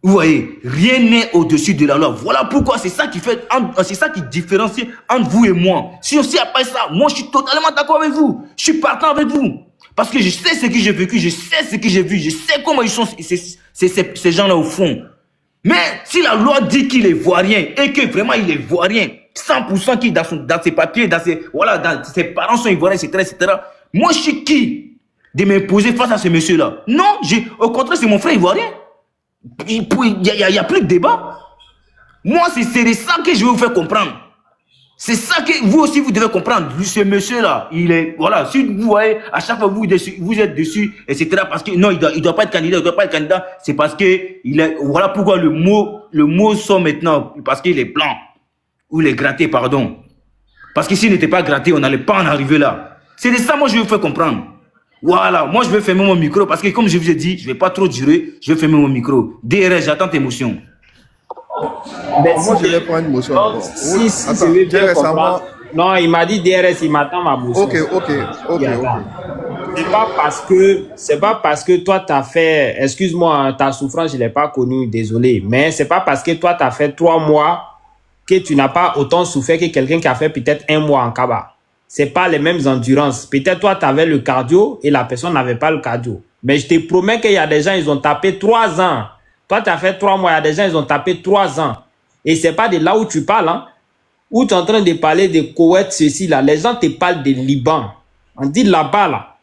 Vous voyez, rien n'est au-dessus de la loi. Voilà pourquoi c'est ça qui fait, c'est ça qui différencie entre vous et moi. Si aussi après ça, moi je suis totalement d'accord avec vous. Je suis partant avec vous. Parce que je sais ce que j'ai vécu, je sais ce que j'ai vu, je sais comment ils sont ces gens-là au fond. Mais si la loi dit qu'il est ivoirien et que vraiment il est ivoirien, 100% qui dans ses papiers, dans ses parents sont ivoiriens, etc., moi je suis qui de m'imposer face à ce monsieur-là? Non, au contraire, c'est mon frère ivoirien. Il n'y a plus de débat. Moi, c'est de ça que je vais vous faire comprendre. C'est ça que vous aussi, vous devez comprendre. Ce monsieur-là, il est... Voilà, si vous voyez, à chaque fois, vous êtes dessus, etc. Parce que non, il doit pas être candidat, c'est parce que il est... Voilà pourquoi le mot sort maintenant. Parce qu'il est blanc. Ou il est gratté, pardon. Parce que s'il n'était pas gratté, on n'allait pas en arriver là. C'est de ça, moi, je vais vous faire comprendre. Voilà, moi je vais fermer mon micro parce que comme je vous ai dit, je ne vais pas trop durer, je vais fermer mon micro. DRS, j'attends tes émotions. Moi je vais prendre une motion. Si je vais bien comprendre. Non, il m'a dit DRS, il m'attend ma motion. Ok. c'est pas parce que toi t'as fait, excuse-moi, ta souffrance je l'ai pas connue, désolé, mais c'est pas parce que toi t'as fait 3 mois que tu n'as pas autant souffert que quelqu'un qui a fait peut-être 1 mois en Kaba. C'est pas les mêmes endurances. Peut-être toi tu avais le cardio et la personne n'avait pas le cardio. Mais je te promets qu'il y a des gens ils ont tapé 3 ans. Toi tu as fait 3 mois, il y a des gens ils ont tapé 3 ans. Et c'est pas de là où tu parles, hein. Où tu es en train de parler de Koweït, ceci là, les gens te parlent de Liban. On dit là-bas, là.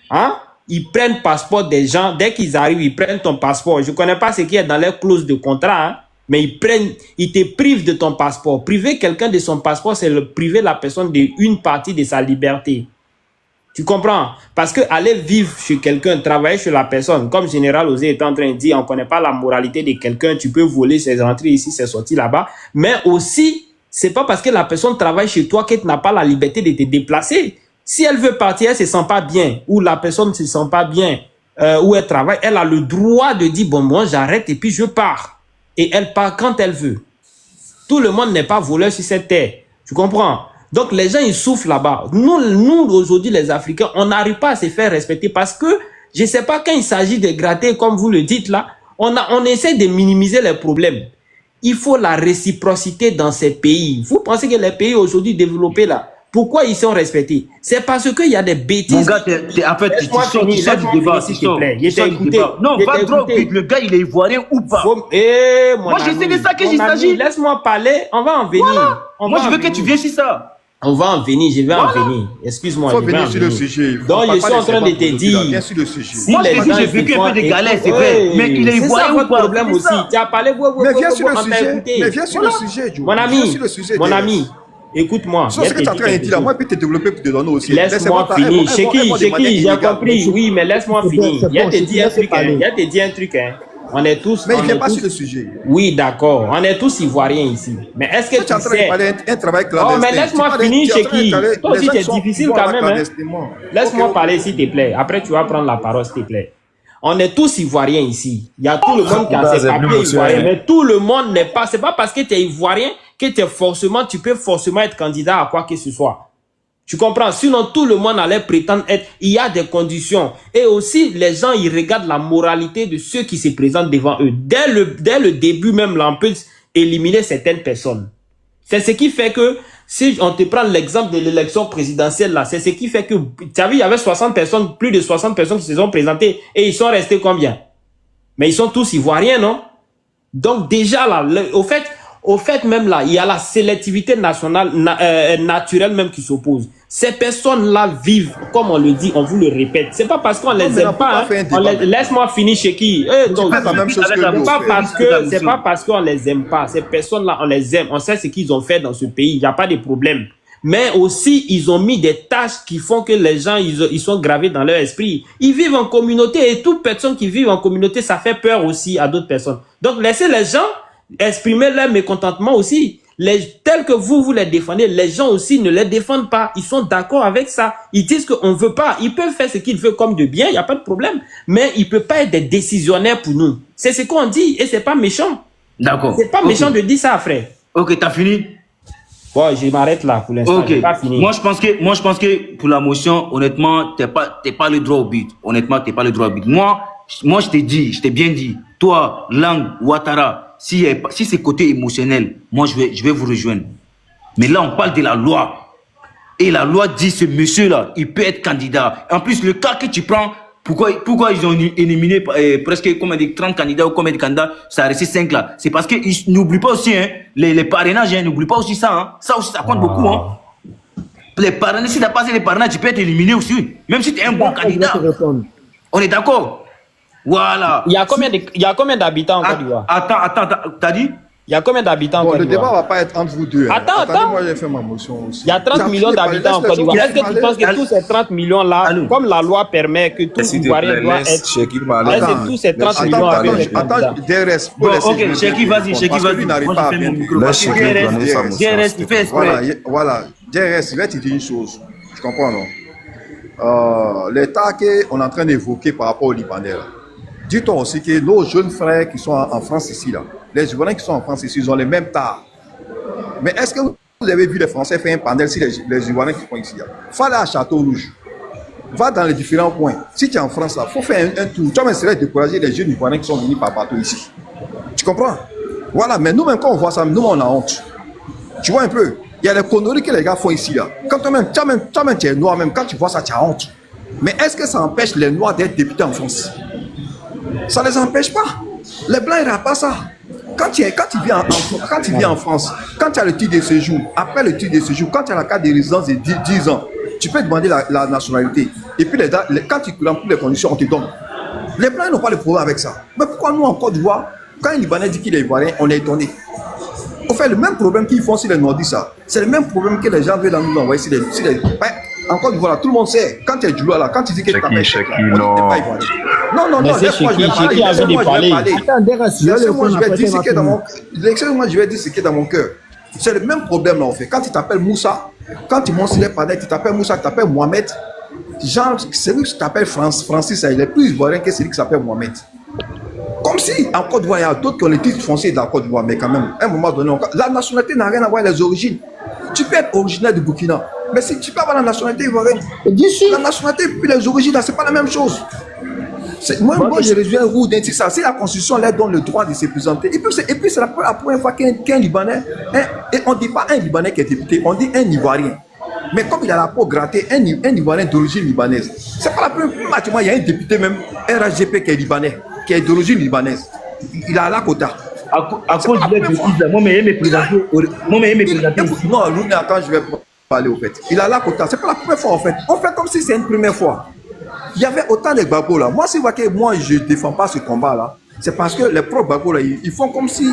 Hein? Ils prennent passeport des gens. Dès qu'ils arrivent, ils prennent ton passeport. Je ne connais pas ce qui est dans les clauses de contrat, hein, mais ils te privent de ton passeport. Priver quelqu'un de son passeport, c'est le priver la personne d'une partie de sa liberté. Tu comprends? Parce que aller vivre chez quelqu'un, travailler chez la personne, comme Général Osé est en train de dire, on ne connaît pas la moralité de quelqu'un, tu peux voler ses entrées ici, ses sorties là-bas, mais aussi, c'est pas parce que la personne travaille chez toi qu'elle n'a pas la liberté de te déplacer. Si elle veut partir, elle se sent pas bien, ou la personne ne se sent pas bien, où elle travaille, elle a le droit de dire, bon, moi, j'arrête et puis je pars. Et elle part quand elle veut. Tout le monde n'est pas voleur sur cette terre. Tu comprends? Donc, les gens, ils souffrent là-bas. Nous aujourd'hui, les Africains, on n'arrive pas à se faire respecter parce que, je sais pas, quand il s'agit de gratter, comme vous le dites là, on essaie de minimiser les problèmes. Il faut la réciprocité dans ces pays. Vous pensez que les pays aujourd'hui développés là, pourquoi ils sont respectés? C'est parce qu'il y a des bêtises. Mon gars, en fait, tu sors du débat, s'il te plaît. Non, va trop vite. Le gars, il est ivoirien ou pas? Moi, je sais de ça qu'il s'agit. Laisse-moi parler, on va en venir. Voilà. Moi, je veux que tu viennes sur ça. On va en venir, je vais en venir. Excuse-moi. Il faut venir sur le sujet. Donc, je suis en train de te dire. Bien sur le sujet. Moi, j'ai vécu un peu de galère, c'est vrai. Mais il est ivoirien ou pas? Problème aussi. Tu as parlé. Mais viens sur le sujet. Mais viens sur le sujet, Joe. Mon ami. Écoute-moi. C'est ce que tu es en train de dire là. Moi, je peux te développer pour te donner aussi. Laisse-moi finir. Cheki, j'ai compris. Oui, mais laisse-moi finir. Il y a te dit un truc. On est tous. Mais il ne vient pas sur le sujet. Oui, d'accord. On est tous ivoiriens ici. Mais est-ce que tu sais. Un travail clandestin. Oh, mais laisse-moi finir, Cheki. Toi aussi, tu es difficile quand même. Laisse-moi parler, s'il te plaît. Après, tu vas prendre la parole, s'il te plaît. On est tous ivoiriens ici. Il y a tout le monde qui a ses papiers ivoiriens. Mais tout le monde n'est pas. C'est pas parce que tu es ivoirien que tu peux forcément être candidat à quoi que ce soit. Tu comprends? Sinon, tout le monde allait prétendre être. Il y a des conditions. Et aussi, les gens, ils regardent la moralité de ceux qui se présentent devant eux. Dès le début même, là, on peut éliminer certaines personnes. C'est ce qui fait que, si on te prend l'exemple de l'élection présidentielle, là, c'est ce qui fait que, tu as vu, il y avait 60 personnes, plus de 60 personnes qui se sont présentées, et ils sont restés combien? Mais ils sont tous ivoiriens, non? Donc, déjà, là, au fait même là, il y a la sélectivité nationale, naturelle même qui s'oppose. Ces personnes-là vivent, comme on le dit, on vous le répète. C'est pas parce qu'on les aime pas. Hein. Laisse-moi finir chez qui. C'est pas parce qu'on les aime pas. Ces personnes-là, on les aime. On sait ce qu'ils ont fait dans ce pays. Il n'y a pas de problème. Mais aussi, ils ont mis des tâches qui font que les gens, ils sont gravés dans leur esprit. Ils vivent en communauté et toute personne qui vit en communauté, ça fait peur aussi à d'autres personnes. Donc, laissez les gens exprimer leur mécontentement aussi. Tels que vous les défendez, les gens aussi ne les défendent pas. Ils sont d'accord avec ça. Ils disent qu'on ne veut pas. Ils peuvent faire ce qu'ils veulent comme de bien, il n'y a pas de problème. Mais ils ne peuvent pas être des décisionnaires pour nous. C'est ce qu'on dit et c'est pas méchant. D'accord. C'est pas méchant de dire ça, frère. Ok, t'as fini? Bon, je m'arrête là pour l'instant. Ok. Pas fini. Moi, je pense que pour la motion, honnêtement, t'es pas le droit au but. Honnêtement, t'es pas le droit au but. Moi, je t'ai bien dit. Toi, Lang, Ouattara, si c'est côté émotionnel, moi, je vais vous rejoindre. Mais là, on parle de la loi. Et la loi dit, ce monsieur-là, il peut être candidat. En plus, le cas que tu prends, pourquoi ils ont éliminé presque combien de 30 candidats ou combien de candidats, ça a resté 5 là. C'est parce qu'ils n'oublient pas aussi, hein, les parrainages, hein, n'oublie pas aussi ça. Hein. Ça aussi, ça compte beaucoup. Hein. Les parrainages, si tu n'as pas les parrainages, tu peux être éliminé aussi. Même si tu es un bon candidat. On est d'accord? Voilà. Il y a combien d'habitants en Côte d'Ivoire? Attends, t'as dit? Il y a combien d'habitants en Côte d'Ivoire? Le débat ne va pas être entre vous deux. Attends. Moi, j'ai fait ma motion aussi. Il y a 30 millions d'habitants en Côte d'Ivoire. Est-ce que tu penses que tous ces 30 millions-là, comme la loi permet que tout Ivoirien doit être... Est-ce que tous ces 30 millions avaient des candidats? Attends, DRS. Ok, Cheki, vas-y. Il n'arrive pas à bien. DRS, il fait exprès. Voilà. DRS, il va te dire une chose. Tu comprends, non? L'état qu'on est en train d'évoquer par rapport aux Libanais, dis-toi aussi que nos jeunes frères qui sont en France ici, là, les Ivoiriens qui sont en France ici, ils ont les mêmes tares. Mais est-ce que vous avez vu les Français faire un panel si les Ivoiriens qui sont ici? Il faut aller à Château Rouge. va dans les différents points. Si tu es en France, il faut faire un tour. Tu vas essayer de décourager les jeunes Ivoiriens qui sont venus par bateau ici. Tu comprends? Voilà, mais nous-mêmes, quand on voit ça, nous, on a honte. Tu vois un peu? Il y a les conneries que les gars font ici. Là. Quand toi-même, tu es noir, même quand tu vois ça, tu as honte. Mais est-ce que ça empêche les noirs d'être députés en France? Ça ne les empêche pas. Les blancs, ils n'ont pas ça. Quand tu viens en France, quand tu as le titre de séjour, après le titre de séjour, quand tu as la carte de résidence de 10 ans, tu peux demander la nationalité. Et puis, quand tu remplis les conditions, on te donne. Les blancs n'ont pas de problème avec ça. Mais pourquoi nous, en Côte d'Ivoire, quand un Libanais dit qu'il est Ivoirien, on est étonné? Au fait, le même problème qu'ils font sur les Nordistes, c'est le même problème que les gens veulent nous envoyer sur les... En Côte d'Ivoire, tout le monde sait. Quand tu es du là, quand tu dis que tu t'appelles Cheikh, on dit que tu n'es pas Ivoirien. Non, laisse-moi, je vais parler. Laissez-moi, je vais dire ce qui est dans mon cœur. C'est le même problème là, en fait. Quand tu t'appelles Moussa, quand tu montes sur les panneaux, tu t'appelles Moussa, tu t'appelles Mohamed. Genre, celui qui t'appelle Francis, il est plus ivoirien que celui qui s'appelle Mohamed. Comme si, en Côte d'Ivoire, il y a d'autres qui ont les titres fonciers de la Côte d'Ivoire, mais quand même, à un moment donné, la nationalité n'a rien à voir avec les origines. Tu peux être originaire de Burkina, mais si tu peux avoir la nationalité ivoirienne, la nationalité et les origines, ce n'est pas la même chose. Moi, je rejoins Roux d'un ça. Si la Constitution leur donne le droit de se présenter, et puis c'est la première fois qu'un Libanais, et on ne dit pas un Libanais qui est député, on dit un Ivoirien. Mais comme il a la peau grattée, un Ivoirien d'origine libanaise, c'est pas la première fois, il y a un député même, RHGP qui est libanais, qui est d'origine libanaise. Il a la quota. À cause de bêtises, moi, je vais me présenter. Non, lui, attends, je vais parler au fait. Il a la quota. C'est pas la première fois, en fait. On fait comme si c'est une première fois. Il y avait autant de Gbagbo là. Moi, si vous voyez que moi, je ne défends pas ce combat-là, c'est parce que les pro Gbagbo là, ils font comme si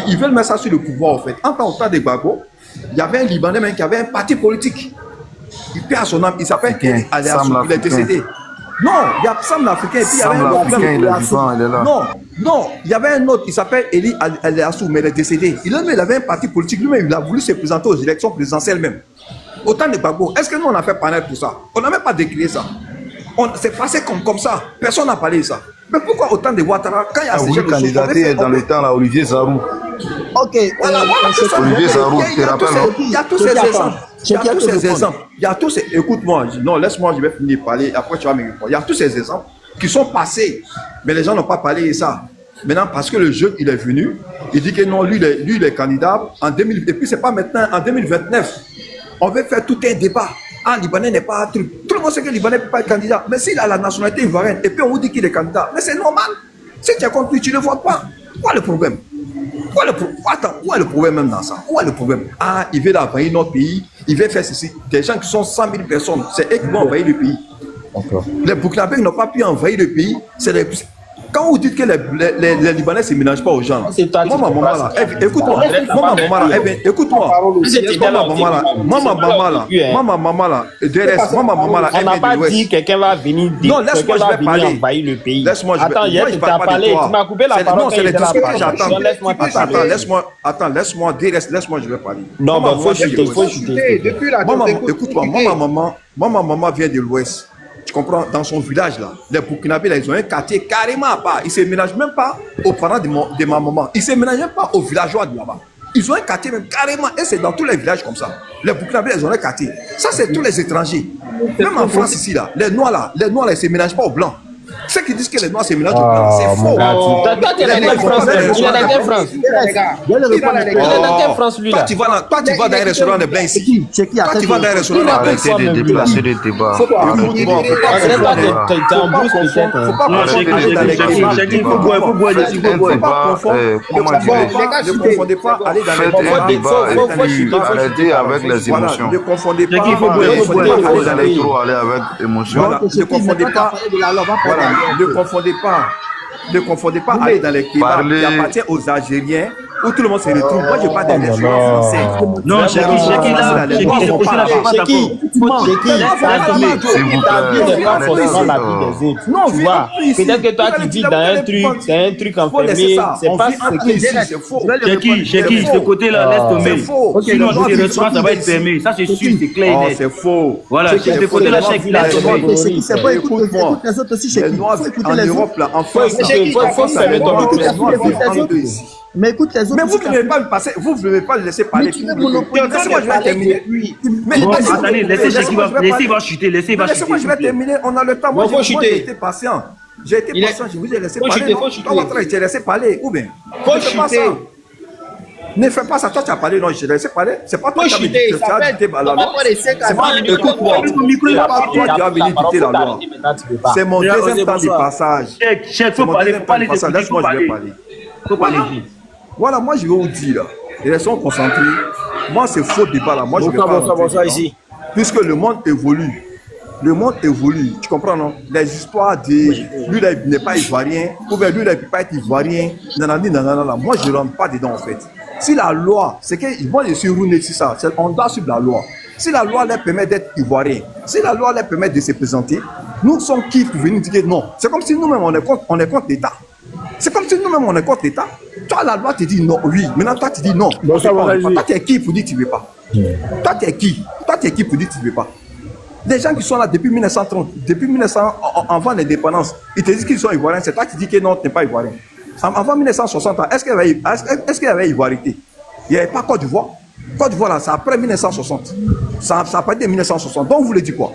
ils veulent mettre ça sur le pouvoir, en fait. En tant que de Gbagbo, il y avait un Libanais même qui avait un parti politique. Il perd à son âme. Il s'appelle Kenny Aliassou. Il est décédé. Non, il y a Sam l'Africain et puis il y avait un autre. Non, il y avait un autre qui s'appelle Eli Aliassou, mais il est décédé. Il avait un parti politique. Lui-même, il a voulu se présenter aux élections présidentielles même. Autant de Gbagbo. Est-ce que nous, on a fait panel pour ça? On n'a même pas décrié ça. C'est passé comme ça. Personne n'a parlé de ça. Mais pourquoi autant de Ouattara quand il y a ces gens qui candidaté dans le temps, là, Olivier Sarou. Ok. Olivier Sarou, tu te rappelles, non? Il y a tous ces exemples. Il y a tous ces... Écoute-moi. Non, laisse-moi, je vais finir de parler. Après, tu vas me répondre. Il y a tous ces exemples qui sont passés. Mais les gens n'ont pas parlé de ça. Maintenant, parce que le jeune, il est venu, il dit que non, lui, il est candidat en 2000. Et puis, c'est pas maintenant, en 2029. On veut faire tout un débat. Ah, Libanais n'est pas un truc. Tout le monde sait que Libanais ne peut pas être candidat. Mais s'il a la nationalité ivoirienne, et puis on vous dit qu'il est candidat, mais c'est normal. Si tu as compris, tu ne le vois pas. Où est le problème? Attends, où est le problème même dans ça? Où est le problème? Ah, il veut envahir notre pays, il veut faire ceci. Des gens qui sont 100 000 personnes, c'est eux qui vont envahir le pays. Les Burkinabés n'ont pas pu envahir le pays. Quand vous dites que les Libanais ne se mélangent pas aux gens, moi, ma maman là, écoute-moi, on n'a pas dit quelqu'un va venir dire, quelqu'un va venir envahir le pays. Attends, hier, tu t'as parlé, tu m'as coupé la parole. Non, c'est le discours que j'attends. Attends, laisse-moi dire, laisse-moi, je vais parler. Non, mais faut chuter. Écoute-moi, moi, ma maman vient de l'Ouest. Tu comprends? Dans son village là, les Burkinabés là, ils ont un quartier carrément à part. Ils ne se ménagent même pas aux parents de ma maman. Ils ne se ménagent même pas aux villageois de là-bas. Ils ont un quartier même carrément. Et c'est dans tous les villages comme ça. Les Burkinabés, ils ont un quartier. Ça, c'est tous les étrangers. Même en France ici là, les noirs ils ne se ménagent pas aux blancs. Ceux qui disent que les noirs se mélangent aux blancs, c'est faux. Toi, tu es dans quelle France, lui là? Toi, tu vas dans un restaurant de blancs ici. Toi, tu vas dans un restaurant de blancs. Arrêtez de déplacer le débat. Faut pas arrêtez avec les émotions. Ne confondez pas. Vous allez trop aller avec émotion. Ne confondez pas. Voilà, ne confondez pas aller dans les kebabs qui appartiennent aux Algériens où tout le monde se retrouve. Moi, je parle des restaurants français. Non, Non, tu vois, peut-être que toi tu vis dans un truc enfermé, c'est pas ce que c'est faux. Cheki, ce côté-là, laisse tomber. Sinon, tous les restaurants, ça va être fermé. Ça, c'est sûr, c'est clair et net. C'est faux. Voilà, ce côté-là, Cheki, laisse tomber. C'est pas écoute les autres aussi, Cheki. En Europe, là, en France, faut fermer ton micro. Mais écoute, les autres. Mais vous ne devez pas me passer, vous ne devez pas le laisser parler. Laissez-moi, je vais terminer. Mais attendez, laissez va chuter, laissez va chuter. Laissez-moi, je vais terminer. On a le temps. Moi, j'ai été patient. J'ai été patient, je vous ai laissé parler. Toi, tu t'es laissé parler. Ou bien? Faut chuter. Ne fais pas ça. Toi, tu as parlé. Non, je t'ai laissé parler. C'est pas toi qui as dit c'est la loi. C'est pas écoute-moi. C'est pas toi qui as venu dicter la loi. C'est mon deuxième temps de passage. Chef, faut parler. Laisse-moi, je vais parler. Faut parler. Voilà, moi, je vais vous dire, là. Ils sont concentrés. Moi, c'est faux débat, là. Moi, je vais pas rentrer ici. Puisque le monde évolue. Le monde évolue. Tu comprends, non? Les histoires de lui, là, il n'est pas ivoirien. Ou bien lui, là, il ne peut pas être ivoirien. Nanana. Moi, je ne rentre pas dedans, en fait. Si la loi, c'est que moi, je suis rouné sur ça. On doit suivre la loi. Si la loi leur permet d'être ivoirien, si la loi leur permet de se présenter, nous sommes qui pour venir dire non? C'est comme si nous-mêmes, on est contre l'État. C'est comme si nous-mêmes, on est contre l'État. Toi, la loi te dit non, oui. Maintenant, toi, tu dis non. Toi, tu es qui pour dire que tu ne veux pas? Toi, tu es qui? Toi, tu es qui pour dire que tu ne veux pas? Les gens qui sont là depuis 1930, depuis 1900, avant l'indépendance, ils te disent qu'ils sont ivoiriens. C'est toi qui dis que non, tu n'es pas ivoirien. Avant 1960, est-ce qu'il y avait ivoirité? Il n'y avait pas Côte d'Ivoire. Côte d'Ivoire, là, c'est après 1960. Ça a pas été 1960. Donc, vous voulez dire quoi?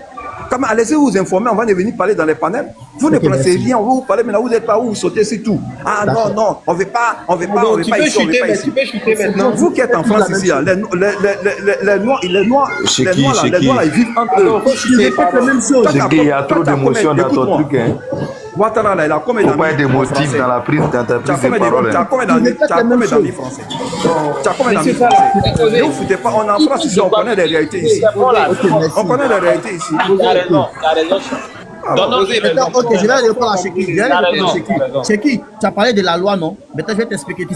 Comme allez-y vous informer, on va venir parler dans les panels. Vous ne pensez rien, on va vous parler, mais là, vous n'êtes pas où, vous sautez, c'est tout. Ah non, on ne veut pas ici, on ne veut pas ici. Vous qui êtes en France ici, les Noirs, ils vivent entre eux. Il y a trop d'émotions dans ton truc. Ouattara, là, il a combien d'amis? Il faut pas être émotif dans la prise d'interprétation de parole. Tu as combien d'amis français? Tu as combien d'amis français? Ne vous foutez pas, on est en France ici, on connaît les réalités ici. On connaît les réalités ici. Ok, je vais répondre à Cheki. Cheki, tu as parlé de la loi, non? Maintenant, je vais t'expliquer.